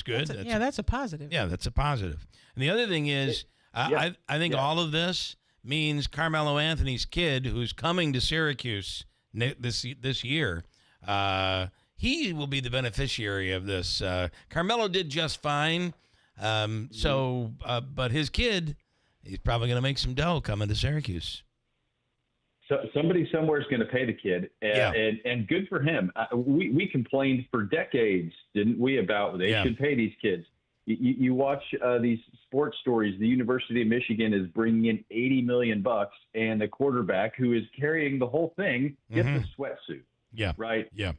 good. That's a positive. Yeah, that's a positive. And the other thing is, I think all of this means Carmelo Anthony's kid, who's coming to Syracuse this year, he will be the beneficiary of this. Carmelo did just fine, but his kid, he's probably going to make some dough coming to Syracuse. So somebody somewhere is going to pay the kid, and good for him. We complained for decades, didn't we, about they should pay these kids. You watch these sports stories. The University of Michigan is bringing in $80 million, and the quarterback who is carrying the whole thing gets a sweatsuit. Yeah. Right. Yeah.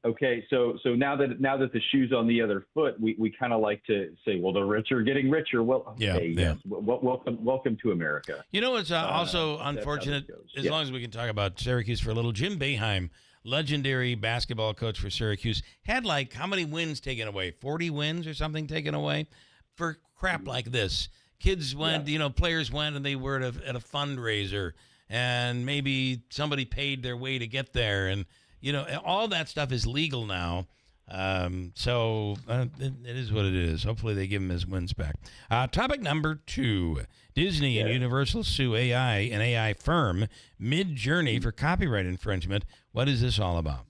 Okay. So now that the shoe's on the other foot, we kind of like to say, well, the rich are getting richer. Well, yes. Welcome to America. You know, it's also unfortunate. As long as we can talk about Syracuse for a little, Jim Boeheim, legendary basketball coach for Syracuse, had how many wins taken away? 40 wins or something taken away for crap like this. Kids went, players went and they were at a fundraiser, and maybe somebody paid their way to get there. And, all that stuff is legal now. So it is what it is. Hopefully they give him his wins back. Topic number 2. Disney and Universal sue an AI firm, Mid-Journey, for copyright infringement. What is this all about?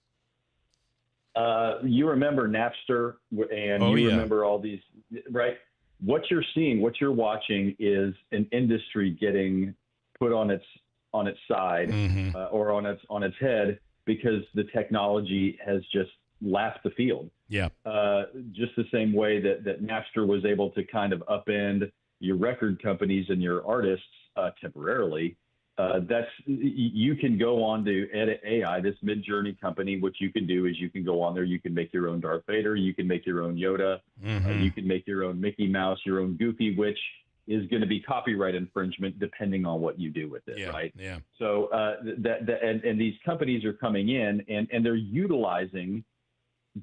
You remember Napster, and remember all these, right? What you're seeing, what you're watching is an industry getting put on its side or on its head because the technology has just lapped the field. Yeah. Just the same way that Napster was able to kind of upend your record companies and your artists temporarily. You can go on to Edit AI, this Mid-Journey company. What you can do is you can go on there. You can make your own Darth Vader. You can make your own Yoda. You can make your own Mickey Mouse, your own Goofy, which is going to be copyright infringement depending on what you do with it, right? Yeah. So and these companies are coming in and they're utilizing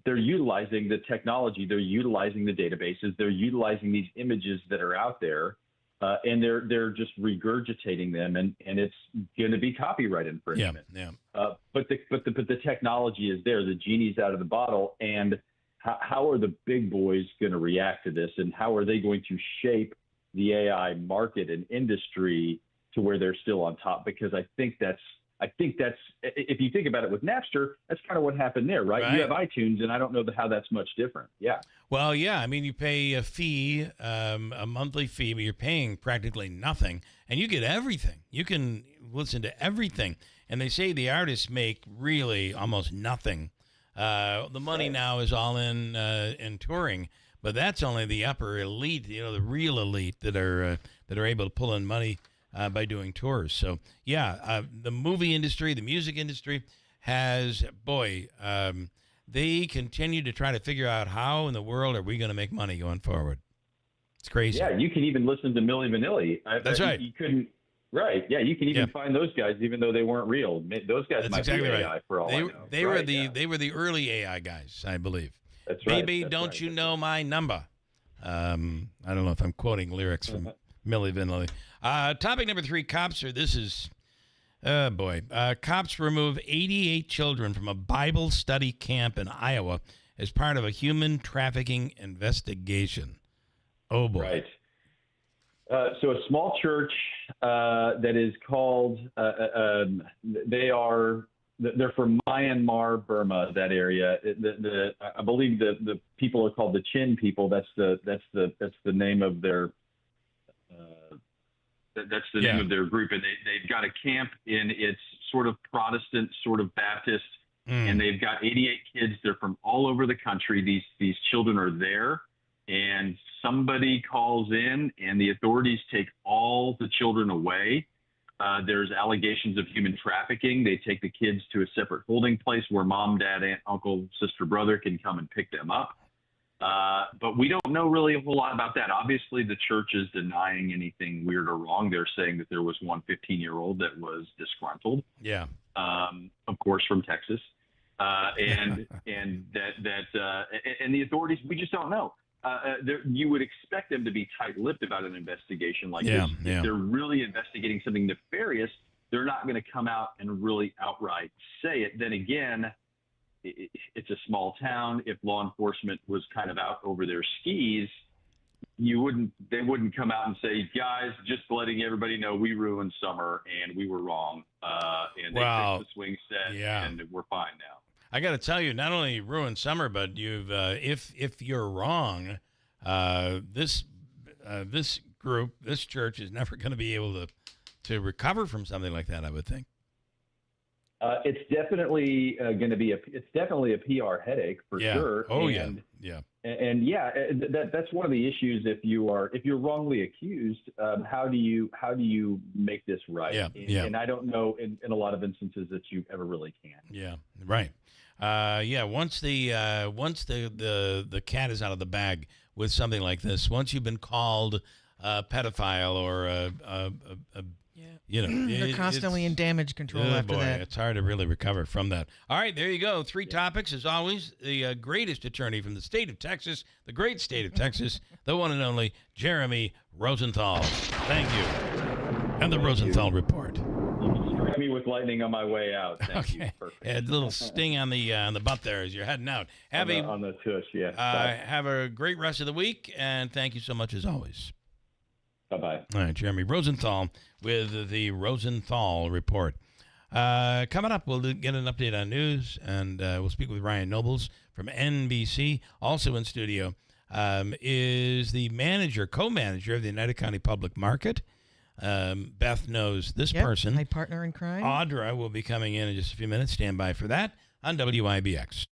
the technology. They're utilizing the databases. They're utilizing these images that are out there. And they're just regurgitating them, and it's going to be copyright infringement. Yeah. But the technology is there. The genie's out of the bottle. And how are the big boys going to react to this? And how are they going to shape the AI market and industry to where they're still on top? Because I think that's if you think about it with Napster, that's kind of what happened there, right? You have iTunes, and I don't know how that's much different. Yeah. Well, yeah. I mean, you pay a fee, a monthly fee, but you're paying practically nothing, and you get everything. You can listen to everything. And they say the artists make really almost nothing. The money now is all in touring, but that's only the upper elite, the real elite that are able to pull in money by doing tours. So, the movie industry, the music industry has, they continue to try to figure out how in the world are we going to make money going forward. It's crazy. Yeah, you can even listen to Milli Vanilli. That's right. You couldn't. Right. Yeah, you can even find those guys, even though they weren't real. Those guys might be AI for all I know. They were the early AI guys, I believe. That's right. Baby, don't you know my number? I don't know if I'm quoting lyrics from Milli Vanilli. Topic number 3, cops cops remove 88 children from a Bible study camp in Iowa as part of a human trafficking investigation. Oh, boy. Right. So a small church that is called, they're from Myanmar, Burma, that area. I believe the people are called the Chin people. That's the name of their name of their group, and they've got a camp in it's sort of Protestant, sort of Baptist, and they've got 88 kids. They're from all over the country. These children are there, and somebody calls in, and the authorities take all the children away. There's allegations of human trafficking. They take the kids to a separate holding place where mom, dad, aunt, uncle, sister, brother can come and pick them up. But we don't know really a whole lot about that. Obviously, the church is denying anything weird or wrong. They're saying that there was one 15-year-old that was disgruntled. Yeah. Of course, from Texas. And the authorities, we just don't know. You would expect them to be tight-lipped about an investigation like this. Yeah. If they're really investigating something nefarious, they're not going to come out and really outright say it. Then again, it's a small town. If law enforcement was kind of out over their skis, they wouldn't come out and say, guys, just letting everybody know we ruined summer and we were wrong. And they fixed the swing set and we're fine now. I got to tell you, not only ruined summer, but you've if you're wrong, this group, this church is never going to be able to recover from something like that, I would think. It's definitely going to be a PR headache for sure. Oh, and that's one of the issues. If you're wrongly accused, how do you make this right? And I don't know in a lot of instances that you ever really can. Yeah, right. Once the cat is out of the bag with something like this, once you've been called a pedophile or they're constantly in damage control after that. It's hard to really recover from that. All right, there you go. 3 topics, as always. The greatest attorney from the state of Texas, the great state of Texas, the one and only Jeremy Rosenthal. Thank you. And the Rosenthal Report. You can strike me with lightning on my way out. Thank you. Perfect. A little sting on the butt there as you're heading out. On the tush, yeah. Have a great rest of the week, and thank you so much as always. Bye-bye. All right, Jeremy Rosenthal with the Rosenthal Report. Coming up, we'll get an update on news, and we'll speak with Ryan Nobles from NBC. Also in studio is the co-manager of the United County Public Market. Beth knows this person. My partner in crime. Audra will be coming in just a few minutes. Stand by for that on WIBX.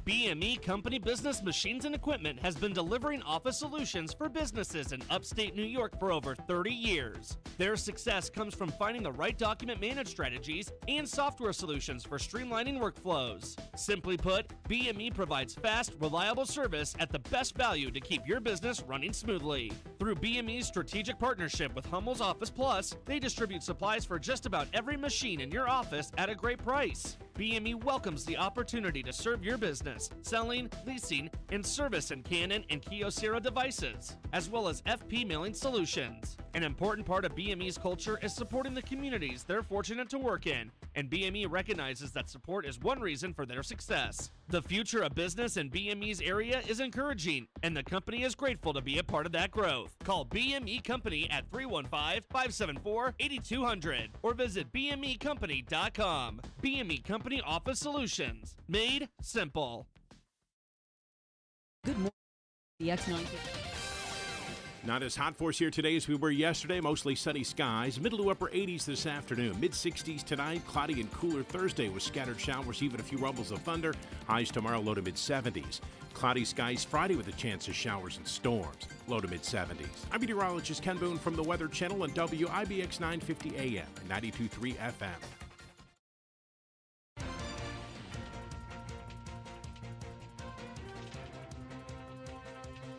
BME Company Business Machines and Equipment has been delivering office solutions for businesses in upstate New York for over 30 years. Their success comes from finding the right document management strategies and software solutions for streamlining workflows. Simply put, BME provides fast, reliable service at the best value to keep your business running smoothly. Through BME's strategic partnership with Hummel's Office Plus, they distribute supplies for just about every machine in your office at a great price. BME welcomes the opportunity to serve your business, selling, leasing, and service in Canon and Kyocera devices, as well as FP mailing solutions. An important part of BME's culture is supporting the communities they're fortunate to work in, and BME recognizes that support is one reason for their success. The future of business in BME's area is encouraging, and the company is grateful to be a part of that growth. Call BME Company at 315-574-8200 or visit BMEcompany.com. BME Company Office Solutions. Made simple. Good morning. The X9. Not as hot for us here today as we were yesterday. Mostly sunny skies. Middle to upper 80s this afternoon. Mid-60s tonight. Cloudy and cooler Thursday with scattered showers, even a few rumbles of thunder. Highs tomorrow low to mid-70s. Cloudy skies Friday with a chance of showers and storms. Low to mid-70s. I'm meteorologist Ken Boone from the Weather Channel on WIBX 950 AM and 92.3 FM.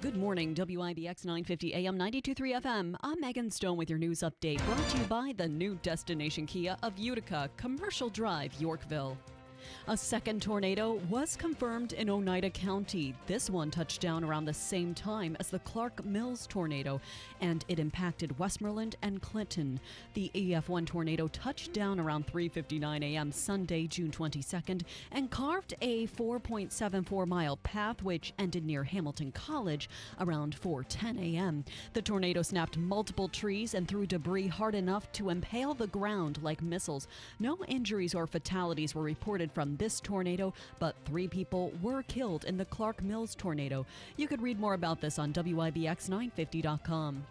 Good morning, WIBX 950 AM 92.3 FM. I'm Megan Stone with your news update, brought to you by the new destination Kia of Utica, Commercial Drive, Yorkville. A second tornado was confirmed in Oneida County. This one touched down around the same time as the Clark Mills tornado, and it impacted Westmoreland and Clinton. The EF1 tornado touched down around 3:59 a.m. Sunday, June 22nd, and carved a 4.74-mile path which ended near Hamilton College around 4:10 a.m. The tornado snapped multiple trees and threw debris hard enough to impale the ground like missiles. No injuries or fatalities were reported from this tornado, but 3 people were killed in the Clark Mills tornado. You could read more about this on WIBX950.com.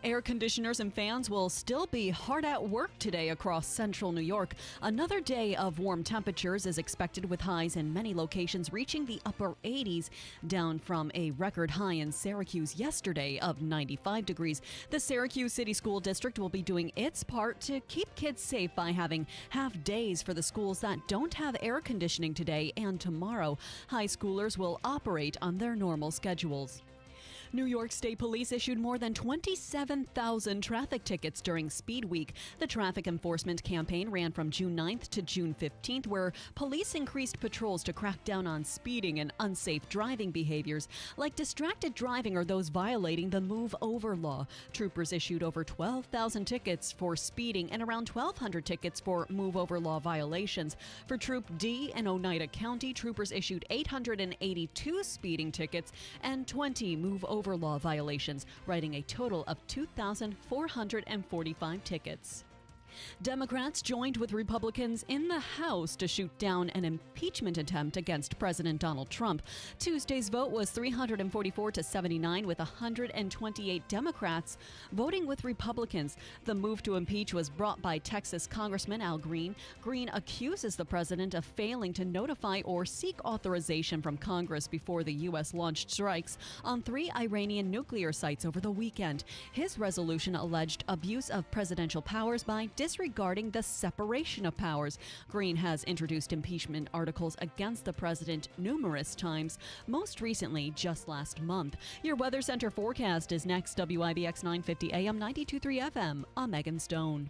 Air conditioners and fans will still be hard at work today across central New York. Another day of warm temperatures is expected, with highs in many locations reaching the upper 80s, down from a record high in Syracuse yesterday of 95 degrees. The Syracuse City School District will be doing its part to keep kids safe by having half days for the schools that don't have air conditioning today and tomorrow. High schoolers will operate on their normal schedules. New York State Police issued more than 27,000 traffic tickets during Speed Week. The traffic enforcement campaign ran from June 9th to June 15th, where police increased patrols to crack down on speeding and unsafe driving behaviors, like distracted driving or those violating the move over law. Troopers issued over 12,000 tickets for speeding and around 1,200 tickets for move over law violations. For Troop D in Oneida County, troopers issued 882 speeding tickets and 20 move over law violations, writing a total of 2,445 tickets. Democrats joined with Republicans in the House to shoot down an impeachment attempt against President Donald Trump. Tuesday's vote was 344 to 79, with 128 Democrats voting with Republicans. The move to impeach was brought by Texas Congressman Al Green. Green accuses the president of failing to notify or seek authorization from Congress before the U.S. launched strikes on 3 Iranian nuclear sites over the weekend. His resolution alleged abuse of presidential powers by disregarding the separation of powers. Green has introduced impeachment articles against the president numerous times, most recently just last month. Your Weather Center forecast is next. WIBX 950 AM, 92.3 FM. I'm Megan Stone.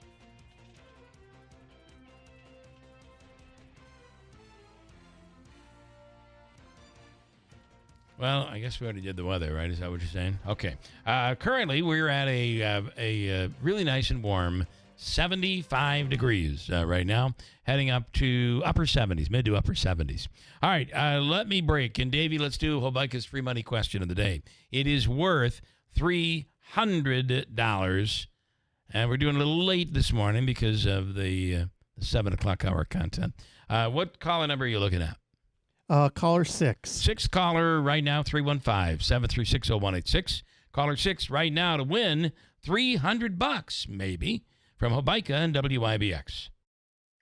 Well, I guess we already did the weather, right? Is that what you're saying? Okay. Currently, we're at a really nice and warm 75 degrees right now, heading up to upper 70s, mid to upper 70s. All right, let me break. And, Davey, let's do Hobica's free money question of the day. It is worth $300, and we're doing a little late this morning because of the 7 o'clock hour content. What caller number are you looking at? Caller 6. 6 caller right now, 315-736-0186. Caller 6 right now to win $300, maybe, from Hobica and WIBX.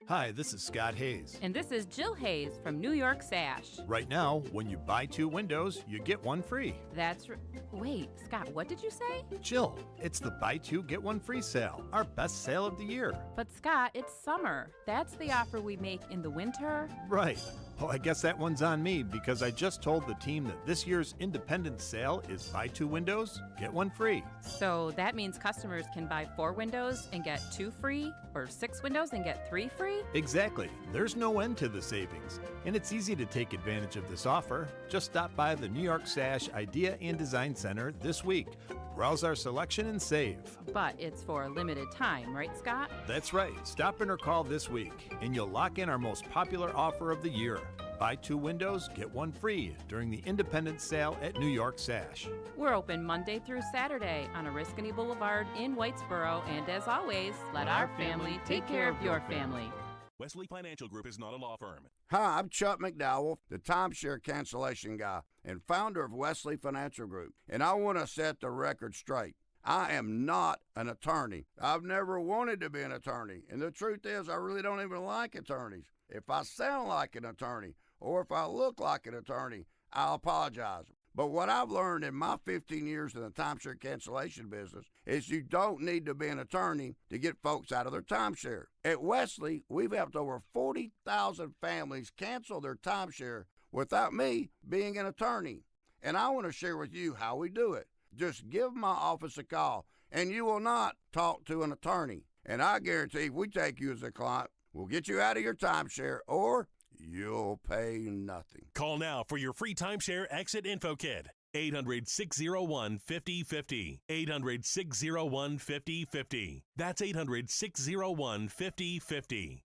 Hi, this is Scott Hayes. And this is Jill Hayes from New York Sash. Right now, when you buy 2 windows, you get 1 free. Wait, Scott, what did you say? Jill, it's the buy 2, get 1 free sale, our best sale of the year. But Scott, it's summer. That's the offer we make in the winter. Right. Well, I guess that one's on me because I just told the team that this year's Independence sale is buy 2 windows, get 1 free. So that means customers can buy 4 windows and get 2 free, or 6 windows and get 3 free? Exactly. There's no end to the savings, and it's easy to take advantage of this offer. Just stop by the New York Sash Idea and Design Center this week. Browse our selection and save. But it's for a limited time, right, Scott? That's right. Stop in or call this week, and you'll lock in our most popular offer of the year. Buy 2 windows, get 1 free during the Independence sale at New York Sash. We're open Monday through Saturday on Oriskany Boulevard in Whitesboro, and as always, let our family take care of your family. Wesley Financial Group is not a law firm. Hi, I'm Chuck McDowell, the timeshare cancellation guy and founder of Wesley Financial Group, and I want to set the record straight. I am not an attorney. I've never wanted to be an attorney, and the truth is I really don't even like attorneys. If I sound like an attorney or if I look like an attorney, I'll apologize. But what I've learned in my 15 years in the timeshare cancellation business is you don't need to be an attorney to get folks out of their timeshare. At Wesley, we've helped over 40,000 families cancel their timeshare without me being an attorney. And I want to share with you how we do it. Just give my office a call, and you will not talk to an attorney. And I guarantee if we take you as a client, we'll get you out of your timeshare, or you'll pay nothing. Call now for your free timeshare exit info kit. 800-601-5050. 800-601-5050. That's 800-601-5050.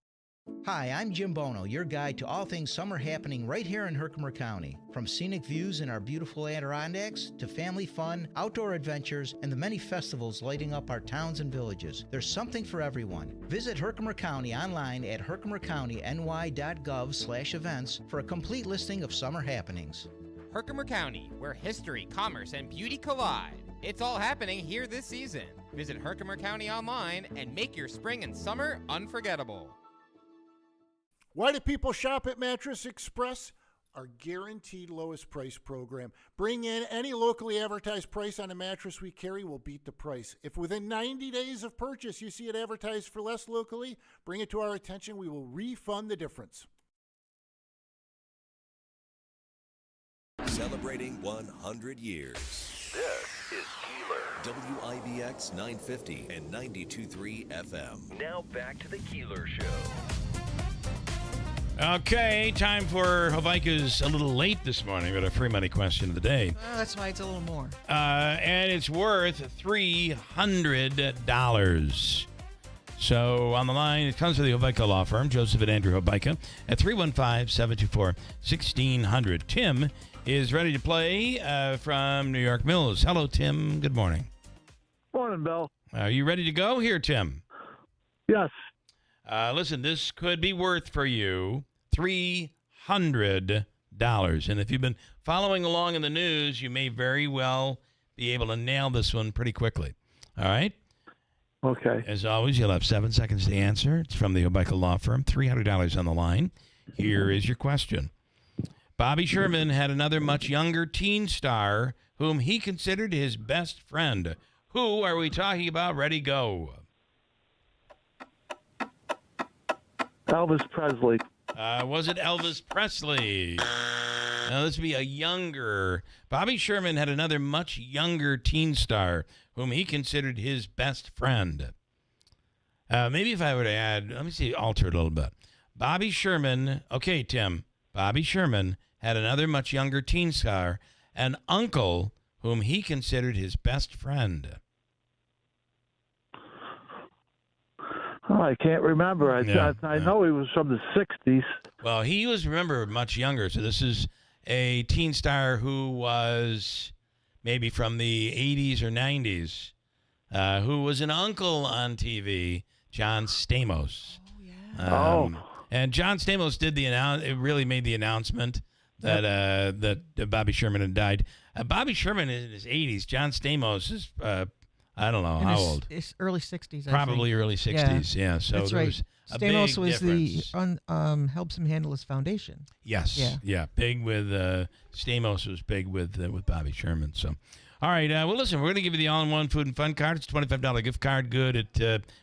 Hi, I'm Jim Bono, your guide to all things summer happening right here in Herkimer County. From scenic views in our beautiful Adirondacks to family fun, outdoor adventures, and the many festivals lighting up our towns and villages. There's something for everyone. Visit Herkimer County online at herkimercountyny.gov/events for a complete listing of summer happenings. Herkimer County, where history, commerce, and beauty collide. It's all happening here this season. Visit Herkimer County online and make your spring and summer unforgettable. Why do people shop at Mattress Express? Our guaranteed lowest price program. Bring in any locally advertised price on a mattress we carry, will beat the price. If within 90 days of purchase you see it advertised for less locally, bring it to our attention. We will refund the difference. Celebrating 100 years. This is Keeler. WIBX 950 and 92.3 FM. Now back to the Keeler Show. Okay, time for Hovika's a little late this morning, but a free money question of the day. Well, that's why it's a little more. And it's worth $300. So on the line, it comes to the Hovika Law Firm, Joseph and Andrew Hovika, at 315-724-1600. Tim is ready to play from New York Mills. Hello, Tim. Good morning. Morning, Bill. Are you ready to go here, Tim? Yes. Listen, this could be worth for you $300. And if you've been following along in the news, you may very well be able to nail this one pretty quickly. All right? Okay. As always, you'll have 7 seconds to answer. It's from the Hovika Law Firm. $300 on the line. Here is your question. Bobby Sherman had another much younger teen star whom he considered his best friend. Who are we talking about? Ready, go. Elvis Presley. Was it Elvis Presley? Now, this would be a younger. Bobby Sherman had another much younger teen star whom he considered his best friend. Maybe if I were to add, let me see, alter it a little bit. Bobby Sherman, okay, Tim. Bobby Sherman had another much younger teen star, an uncle whom he considered his best friend. Oh, I can't remember. I know he was from the 60s. Well, he was, remember, much younger. So this is a teen star who was maybe from the 80s or 90s, who was an uncle on TV, John Stamos. Oh, yeah. And John Stamos did it really made the announcement that Bobby Sherman had died. Bobby Sherman is in his 80s. John Stamos is, I don't know, how old? It's early 60s, Probably early 60s, yeah. So that's there right. was a Stamos big was difference. helps him handle his foundation. Yes, yeah. Big with, Stamos was big with Bobby Sherman, so. All right, well, listen, we're going to give you the all-in-one food and fun card. It's a $25 gift card, good at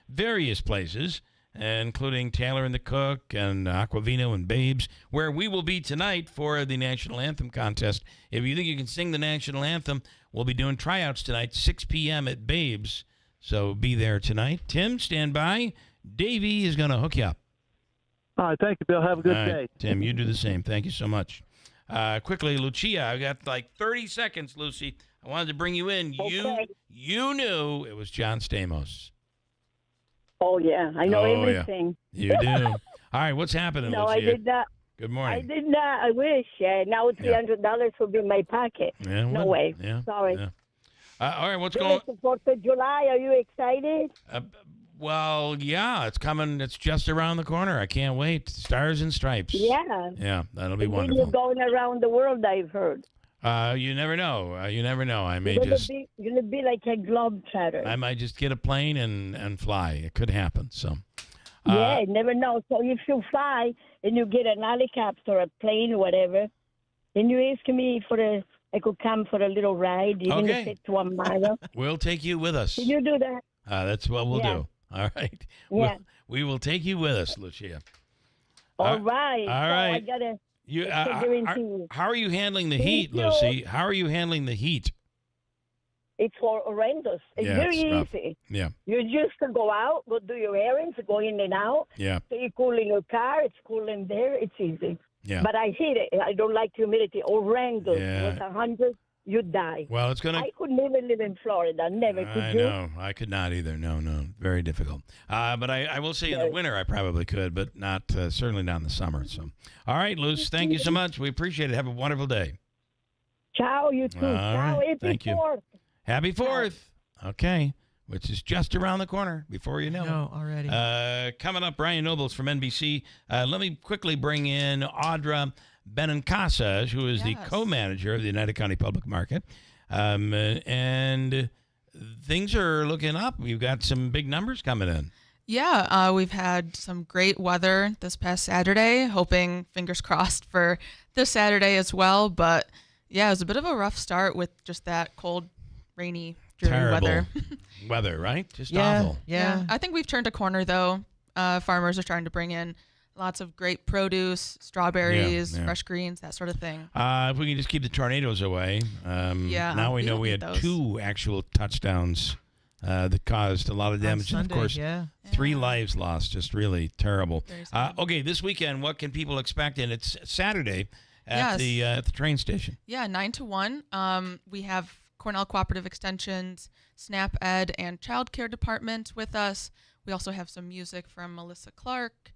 various places, including Taylor and the Cook and Aquavino and Babes, where we will be tonight for the National Anthem contest. If you think you can sing the National Anthem, we'll be doing tryouts tonight, 6 p.m. at Babes. So be there tonight. Tim, stand by. Davey is going to hook you up. All right, thank you, Bill. Have a good All right, day. Tim, you do the same. Thank you so much. Quickly, Lucia, I got like 30 seconds, Lucy. I wanted to bring you in. Okay. You knew it was John Stamos. Oh, yeah. I know everything. Yeah. You do. All right, what's happening, No, Lucia? I did not. Good morning. I did not. I wish. Now $300 will be in my pocket. Yeah, no well, way. yeah, Sorry. yeah. All right, what's Bill, going it's the 4th of July. Are you excited? Well, yeah, it's coming. It's just around the corner. I can't wait. Stars and Stripes. Yeah. Yeah, that'll be And wonderful. you're going around the world, I've heard. You never know. You never know. I may You're just. You're going to be like a globetrotter. I might just get a plane and fly. It could happen. So. Yeah, you never know. So if you fly and you get an helicopter, a plane, or whatever, then you ask me I could come for a little ride, even if it's 1 mile. We'll take you with us. Can you do that? That's what we'll do. All right. Yeah. We will take you with us, Lucia. All right. All right. I gotta. How are you handling the heat, Lucy? How are you handling the heat? It's horrendous. It's very easy. Yeah. You just go out, go do your errands, go in and out. Yeah. So you cool in your car. It's cool in there. It's easy. Yeah. But I hate it. I don't like humidity. Horrendous. Yeah. With 100, you die. Well, it's gonna. I could never live in Florida. Never. Could I you? know. I could not either. No. Very difficult. But I will say in the winter I probably could, but not certainly not in the summer. So, all right, Luce. Thank you so much. We appreciate it. Have a wonderful day. Ciao. You too. All Ciao. right. Happy Thank you. 4th. Happy 4th. Okay. Which is just around the corner before you know it. Already. Coming up, Brian Nobles from NBC. Let me quickly bring in Audra Benincasa, who is the co-manager of the United County Public Market. And things are looking up. We've got some big numbers coming in. Yeah, we've had some great weather this past Saturday, hoping, fingers crossed, for this Saturday as well. But, yeah, it was a bit of a rough start with just that cold, rainy, dreary Terrible weather. Right? Just Yeah, awful. yeah. I think we've turned a corner, though. Farmers are trying to bring in Lots of great produce, strawberries, fresh greens, that sort of thing. If we can just keep the tornadoes away. Now we know we had those. 2 actual touchdowns that caused a lot of damage. Sunday, and of course, 3 lives lost. Just really terrible. Okay, this weekend, what can people expect? And it's Saturday at the train station. Yeah, 9 to 1. We have Cornell Cooperative Extension's SNAP Ed and Child Care Department with us. We also have some music from Melissa Clark.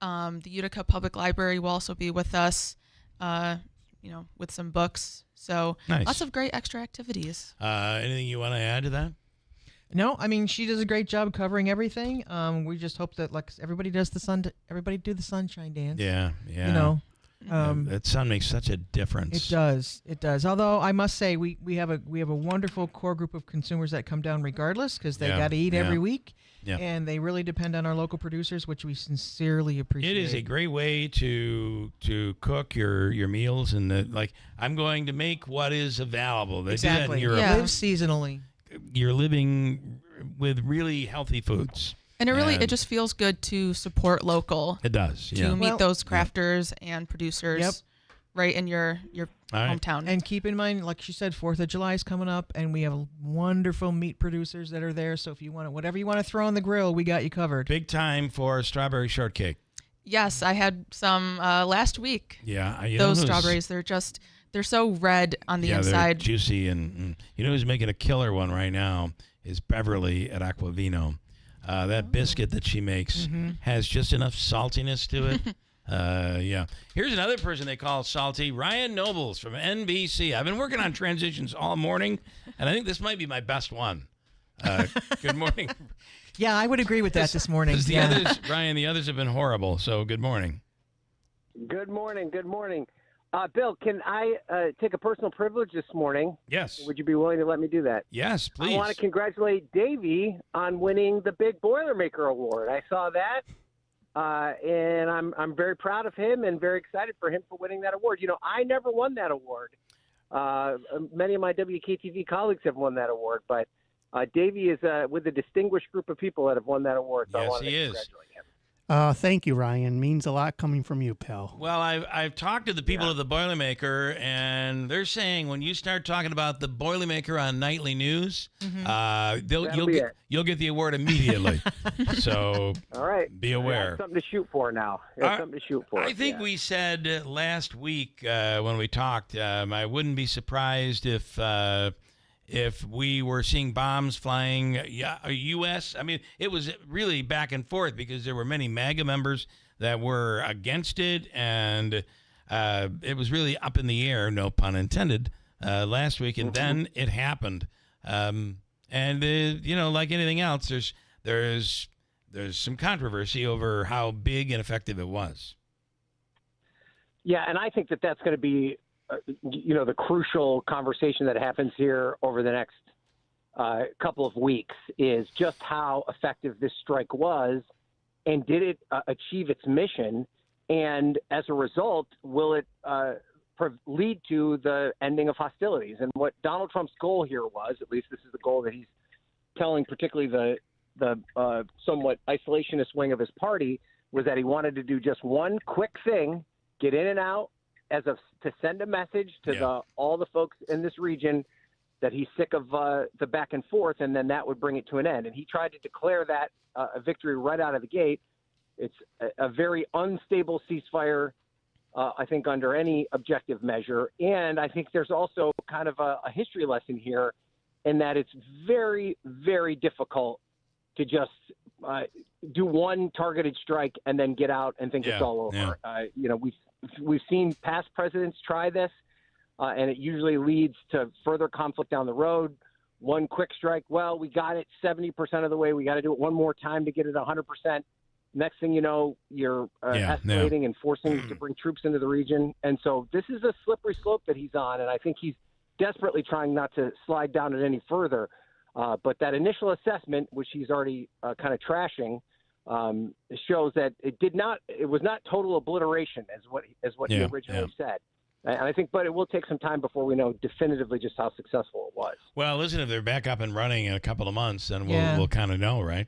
The Utica Public Library will also be with us, with some books. So lots of great extra activities. Anything you want to add to that? No, I mean, she does a great job covering everything. We just hope that everybody does everybody do the sunshine dance. Yeah. That sun makes such a difference. It does. Although I must say, we have a wonderful core group of consumers that come down regardless because they got to eat every week. Yeah. And they really depend on our local producers, which we sincerely appreciate. It is a great way to cook your meals, and I'm going to make what is available. They do that in Europe. Live seasonally. You're living with really healthy foods. And it just feels good to support local. It does. To meet those crafters and producers right in your hometown. And keep in mind, like she said, 4th of July is coming up, and we have wonderful meat producers that are there. So if you want whatever you want to throw on the grill, we got you covered. Big time for strawberry shortcake. Yes, I had some last week. Yeah. Those strawberries, they're so red on the inside. They're juicy. And you know who's making a killer one right now is Beverly at Aquavino. That biscuit that she makes has just enough saltiness to it. Here's another person they call salty, Ryan Nobles from NBC. I've been working on transitions all morning, and I think this might be my best one. Good morning. Yeah, I would agree with that this morning. Others, Ryan, the others have been horrible, so good morning. Good morning. Bill, can I take a personal privilege this morning? Yes. Would you be willing to let me do that? Yes, please. I want to congratulate Davey on winning the Big Boilermaker Award. I saw that, and I'm very proud of him and very excited for him for winning that award. You know, I never won that award. Many of my WKTV colleagues have won that award, but Davey is with a distinguished group of people that have won that award. So yes, I want to he is. Congratulate him. Thank you, Ryan. Means a lot coming from you, pal. Well, I've talked to the people of the Boilermaker, and they're saying when you start talking about the Boilermaker on nightly news, you'll get the award immediately. So all right, be aware. Something to shoot for now. Something to shoot for. I think we said last week when we talked, I wouldn't be surprised if we were seeing bombs flying U.S., I mean, it was really back and forth because there were many MAGA members that were against it, and it was really up in the air, no pun intended, last week, and then it happened. And like anything else, there's some controversy over how big and effective it was. Yeah, and I think that's going to be the crucial conversation that happens here over the next couple of weeks is just how effective this strike was, and did it achieve its mission? And as a result, will it lead to the ending of hostilities? And what Donald Trump's goal here was, at least this is the goal that he's telling particularly the somewhat isolationist wing of his party, was that he wanted to do just one quick thing, get in and out, to send a message to all the folks in this region that he's sick of the back and forth, and then that would bring it to an end. And he tried to declare that a victory right out of the gate. It's a very unstable ceasefire, I think, under any objective measure. And I think there's also kind of a history lesson here in that it's very, very difficult to just do one targeted strike and then get out and think it's all over. We've seen past presidents try this, and it usually leads to further conflict down the road. One quick strike, well, we got it 70% of the way. We got to do it one more time to get it 100%. Next thing you know, you're escalating and forcing to bring troops into the region. And so this is a slippery slope that he's on, and I think he's desperately trying not to slide down it any further. But that initial assessment, which he's already kind of trashing, shows that it was not total obliteration as what he originally said. And I think, but it will take some time before we know definitively just how successful it was. Well, listen, if they're back up and running in a couple of months, then we'll kind of know, right?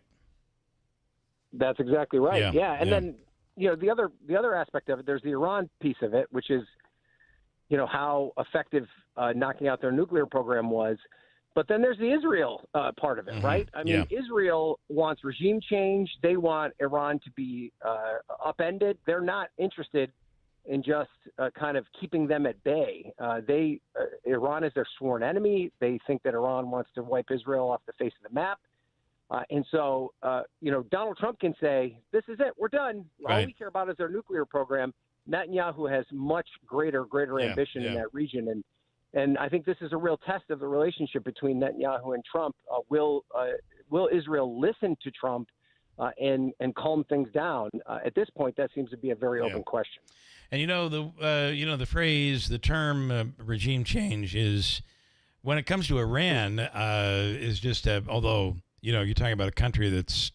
That's exactly right. Yeah. And then the other aspect of it, there's the Iran piece of it, which is, how effective knocking out their nuclear program was. But then there's the Israel part of it, right? I mean, Israel wants regime change. They want Iran to be upended. They're not interested in just kind of keeping them at bay. Iran is their sworn enemy. They think that Iran wants to wipe Israel off the face of the map. And so, Donald Trump can say, this is it. We're done. Right. All we care about is their nuclear program. Netanyahu has much greater ambition in that region. And I think this is a real test of the relationship between Netanyahu and Trump. Will Israel listen to Trump and calm things down? At this point, that seems to be a very open question. And the phrase, the term regime change is, when it comes to Iran, is just although you're talking about a country that's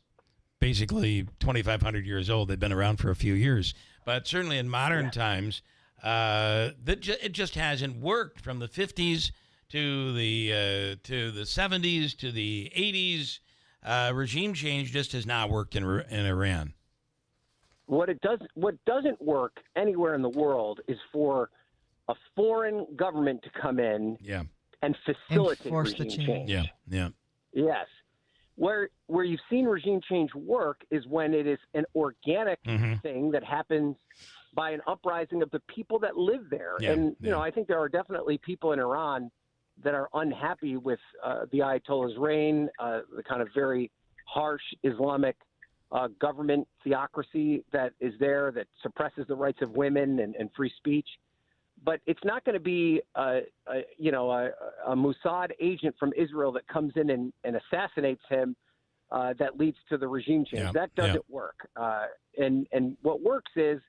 basically 2,500 years old. They've been around for a few years, but certainly in modern times, it just hasn't worked. From the 50s to the 70s to the 80s, regime change just has not worked in Iran. What doesn't work anywhere in the world is for a foreign government to come in and facilitate regime change. Yes. Where you've seen regime change work is when it is an organic thing that happens by an uprising of the people that live there. I think there are definitely people in Iran that are unhappy with the Ayatollah's reign, the kind of very harsh Islamic government theocracy that is there that suppresses the rights of women and free speech. But it's not going to be a Mossad agent from Israel that comes in and assassinates him that leads to the regime change. That doesn't work. And what works is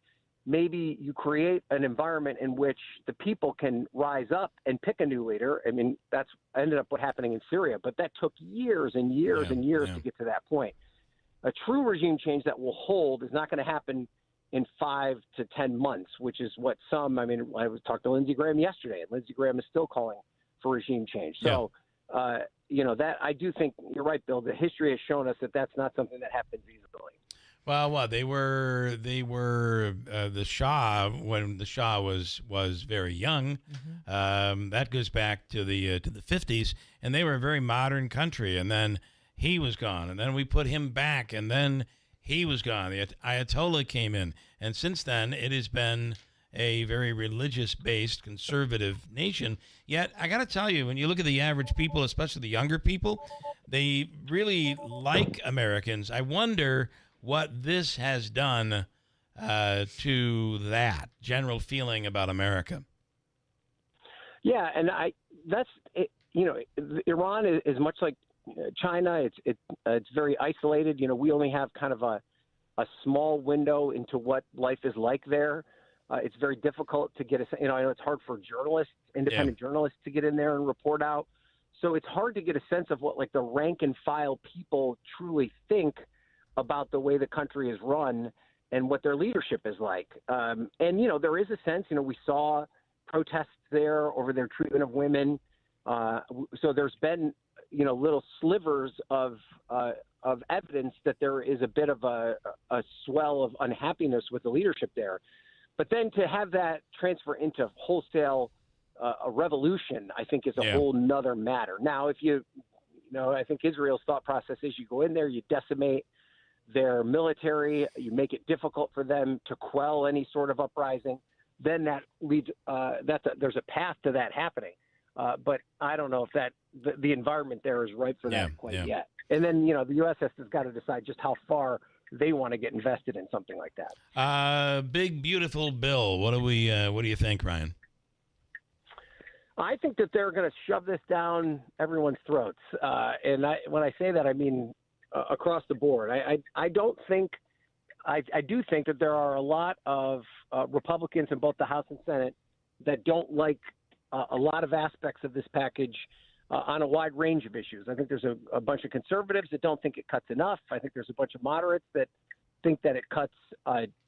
maybe you create an environment in which the people can rise up and pick a new leader. I mean, that's ended up what happening in Syria, but that took years and years and years to get to that point. A true regime change that will hold is not going to happen in 5 to 10 months, which is what I was talking to Lindsey Graham yesterday, and Lindsey Graham is still calling for regime change. So, that I do think you're right, Bill. The history has shown us that that's not something that happens easily. Well, they were the Shah when the Shah was very young. That goes back to the 50s, and they were a very modern country. And then he was gone, and then we put him back, and then he was gone. The Ayatollah came in, and since then it has been a very religious-based conservative nation. Yet I got to tell you, when you look at the average people, especially the younger people, they really like Americans. I wonder what this has done to that general feeling about America. Yeah, and Iran is much like China. It's very isolated. We only have kind of a small window into what life is like there. It's very difficult to get I know it's hard for journalists, independent journalists, to get in there and report out. So it's hard to get a sense of what the rank and file people truly think about the way the country is run and what their leadership is like. And there is a sense, we saw protests there over their treatment of women. So there's been, little slivers of evidence that there is a bit of a swell of unhappiness with the leadership there. But then to have that transfer into wholesale a revolution, I think, is a whole nother matter. Now, if I think Israel's thought process is you go in there, you decimate their military, you make it difficult for them to quell any sort of uprising, then that leads there's a path to that happening. But I don't know if the environment there is right for that quite yet. And then, the U.S. has got to decide just how far they want to get invested in something like that. Big, beautiful bill. What do you think, Ryan? I think that they're going to shove this down everyone's throats. And when I say that, I mean across the board. I do think that there are a lot of Republicans in both the House and Senate that don't like a lot of aspects of this package on a wide range of issues. I think there's a bunch of conservatives that don't think it cuts enough. I think there's a bunch of moderates that think that it cuts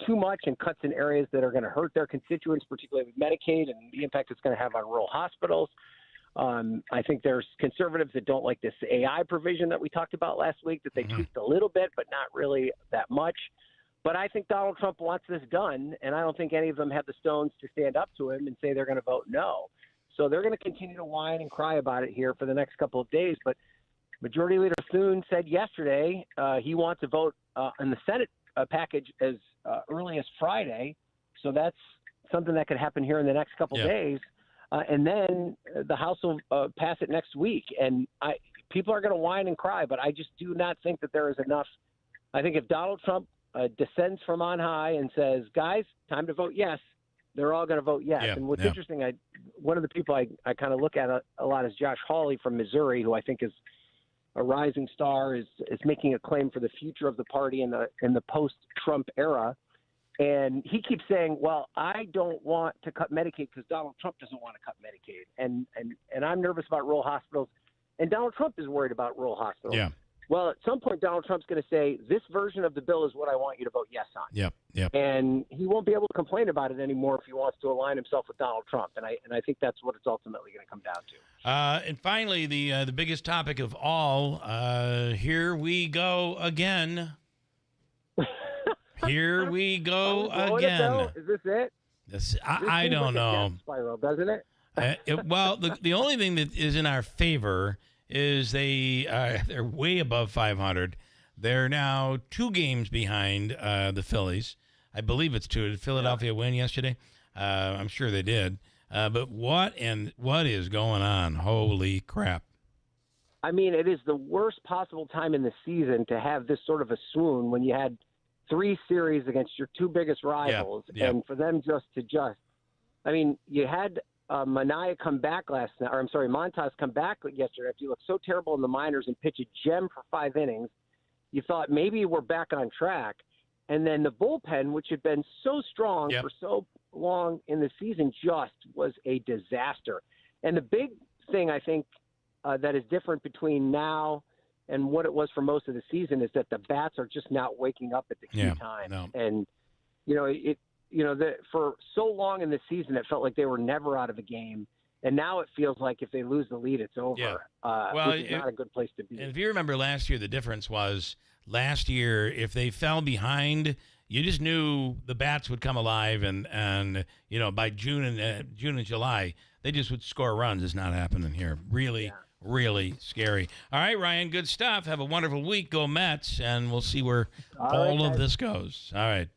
too much and cuts in areas that are going to hurt their constituents, particularly with Medicaid and the impact it's going to have on rural hospitals. I think there's conservatives that don't like this AI provision that we talked about last week, that they tweaked a little bit, but not really that much. But I think Donald Trump wants this done, and I don't think any of them have the stones to stand up to him and say they're going to vote no. So they're going to continue to whine and cry about it here for the next couple of days. But Majority Leader Thune said yesterday he wants to vote in the Senate package as early as Friday. So that's something that could happen here in the next couple of days. And then the House will pass it next week. And people are going to whine and cry, but I just do not think that there is enough. I think if Donald Trump descends from on high and says, guys, time to vote yes, they're all going to vote yes. And what's interesting, one of the people I kind of look at a lot is Josh Hawley from Missouri, who I think is a rising star, is making a claim for the future of the party in the post-Trump era. And he keeps saying, well, I don't want to cut Medicaid because Donald Trump doesn't want to cut Medicaid. And I'm nervous about rural hospitals. And Donald Trump is worried about rural hospitals. Yeah. Well, at some point, Donald Trump's going to say, this version of the bill is what I want you to vote yes on. Yep. And he won't be able to complain about it anymore if he wants to align himself with Donald Trump. And I think that's what it's ultimately going to come down to. And finally, the biggest topic of all, here we go again. Here we go again. Is this it? I don't know. Spiral, doesn't it? Well, the only thing that is in our favor is they're way above 500. They're now 2 games behind the Phillies. I believe it's 2. Did Philadelphia win yesterday? I'm sure they did. But what is going on? Holy crap. I mean, it is the worst possible time in the season to have this sort of a swoon when you had 3 series against your 2 biggest rivals, and for them I mean, you had Montas come back yesterday after you looked so terrible in the minors and pitch a gem for 5 innings. You thought maybe we're back on track. And then the bullpen, which had been so strong for so long in the season, just was a disaster. And the big thing I think that is different between now and what it was for most of the season is that the bats are just not waking up at the key time. No. And, for so long in the season, it felt like they were never out of a game. And now it feels like if they lose the lead, it's over. Yeah. Which is not a good place to be. And if you remember last year, the difference was last year, if they fell behind, you just knew the bats would come alive, and by June and July, they just would score runs. It's not happening here. Really scary. All right, Ryan, good stuff. Have a wonderful week. Go Mets, and we'll see where all of this goes. All right.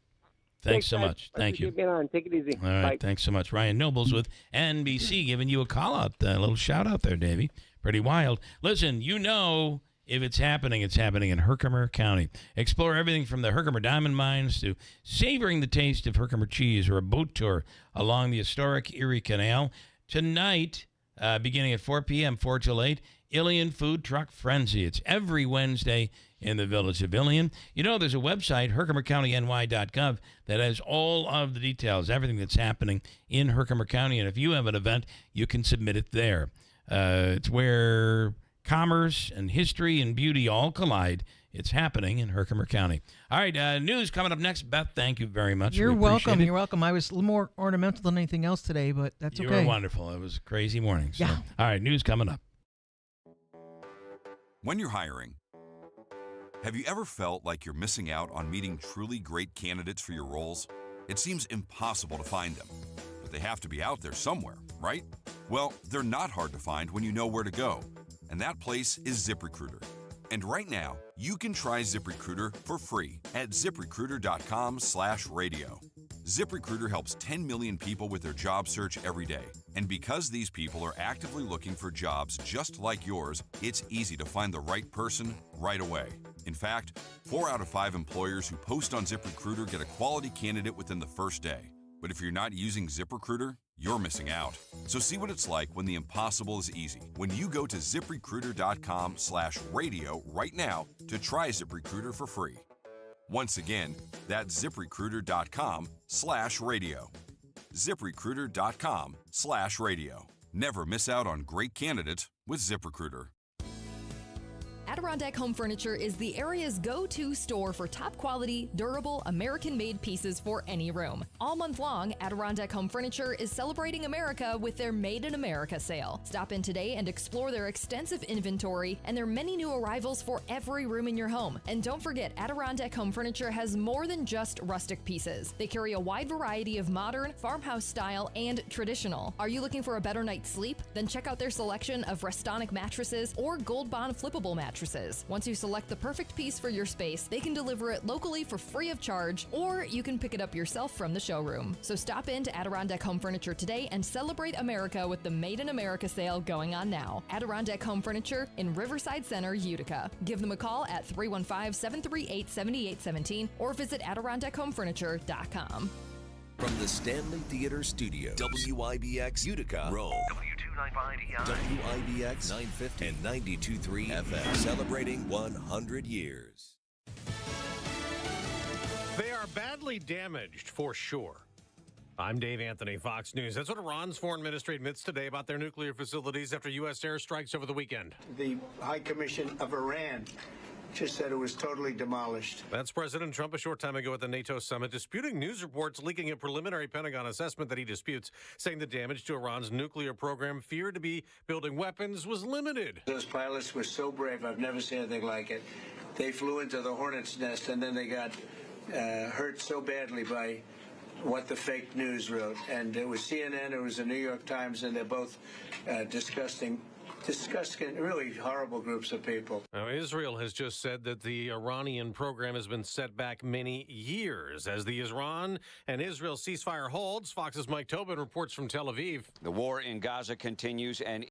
Thanks so much. Thank you. Take it easy. All right. Bye. Thanks so much. Ryan Nobles with NBC giving you a call out. A little shout out there, Davey. Pretty wild. Listen, if it's happening in Herkimer County. Explore everything from the Herkimer Diamond Mines to savoring the taste of Herkimer cheese or a boat tour along the historic Erie Canal. Tonight, beginning at 4 p.m., 4 till 8, Ilion Food Truck Frenzy. It's every Wednesday in the village of Ilion. There's a website, herkimercountyny.gov, that has all of the details, everything that's happening in Herkimer County. And if you have an event, you can submit it there. It's where commerce and history and beauty all collide. It's happening in Herkimer County. All right, news coming up next. Beth, thank you very much. You're welcome. You're welcome. I was a little more ornamental than anything else today, but that's okay. You were wonderful. It was a crazy morning. So. Yeah. All right, news coming up. When you're hiring, have you ever felt like you're missing out on meeting truly great candidates for your roles? It seems impossible to find them, but they have to be out there somewhere, right? Well, they're not hard to find when you know where to go, and that place is ZipRecruiter. And right now, you can try ZipRecruiter for free at ZipRecruiter.com/radio. ZipRecruiter helps 10 million people with their job search every day. And because these people are actively looking for jobs just like yours, it's easy to find the right person right away. In fact, 4 out of 5 employers who post on ZipRecruiter get a quality candidate within the first day. But if you're not using ZipRecruiter, you're missing out. So see what it's like when the impossible is easy. When you go to ZipRecruiter.com/radio right now to try ZipRecruiter for free. Once again, that's ZipRecruiter.com/radio. ZipRecruiter.com/radio. Never miss out on great candidates with ZipRecruiter. Adirondack Home Furniture is the area's go-to store for top-quality, durable, American-made pieces for any room. All month long, Adirondack Home Furniture is celebrating America with their Made in America sale. Stop in today and explore their extensive inventory and their many new arrivals for every room in your home. And don't forget, Adirondack Home Furniture has more than just rustic pieces. They carry a wide variety of modern, farmhouse style, and traditional. Are you looking for a better night's sleep? Then check out their selection of Restonic mattresses or Gold Bond flippable mattresses. Once you select the perfect piece for your space, they can deliver it locally for free of charge, or you can pick it up yourself from the showroom. So stop in to Adirondack Home Furniture today and celebrate America with the Made in America sale going on now. Adirondack Home Furniture in Riverside Center, Utica. Give them a call at 315-738-7817 or visit AdirondackHomeFurniture.com. From the Stanley Theater Studio, WIBX Utica, Rome. W295EI. WIBX 950 and 92.3 FM. Celebrating 100 years. They are badly damaged, for sure. I'm Dave Anthony, Fox News. That's what Iran's foreign ministry admits today about their nuclear facilities after U.S. airstrikes over the weekend. The High Commission of Iran just said it was totally demolished. That's President Trump a short time ago at the NATO summit, disputing news reports leaking a preliminary Pentagon assessment that he disputes, saying the damage to Iran's nuclear program, feared to be building weapons, was limited. Those pilots were so brave. I've never seen anything like it. They flew into the hornet's nest, and then they got hurt so badly by what the fake news wrote. And it was CNN, it was the New York Times, and they're both disgusting, really horrible groups of people. Now, Israel has just said that the Iranian program has been set back many years. As the Iran and Israel ceasefire holds, Fox's Mike Tobin reports from Tel Aviv. The war in Gaza continues, and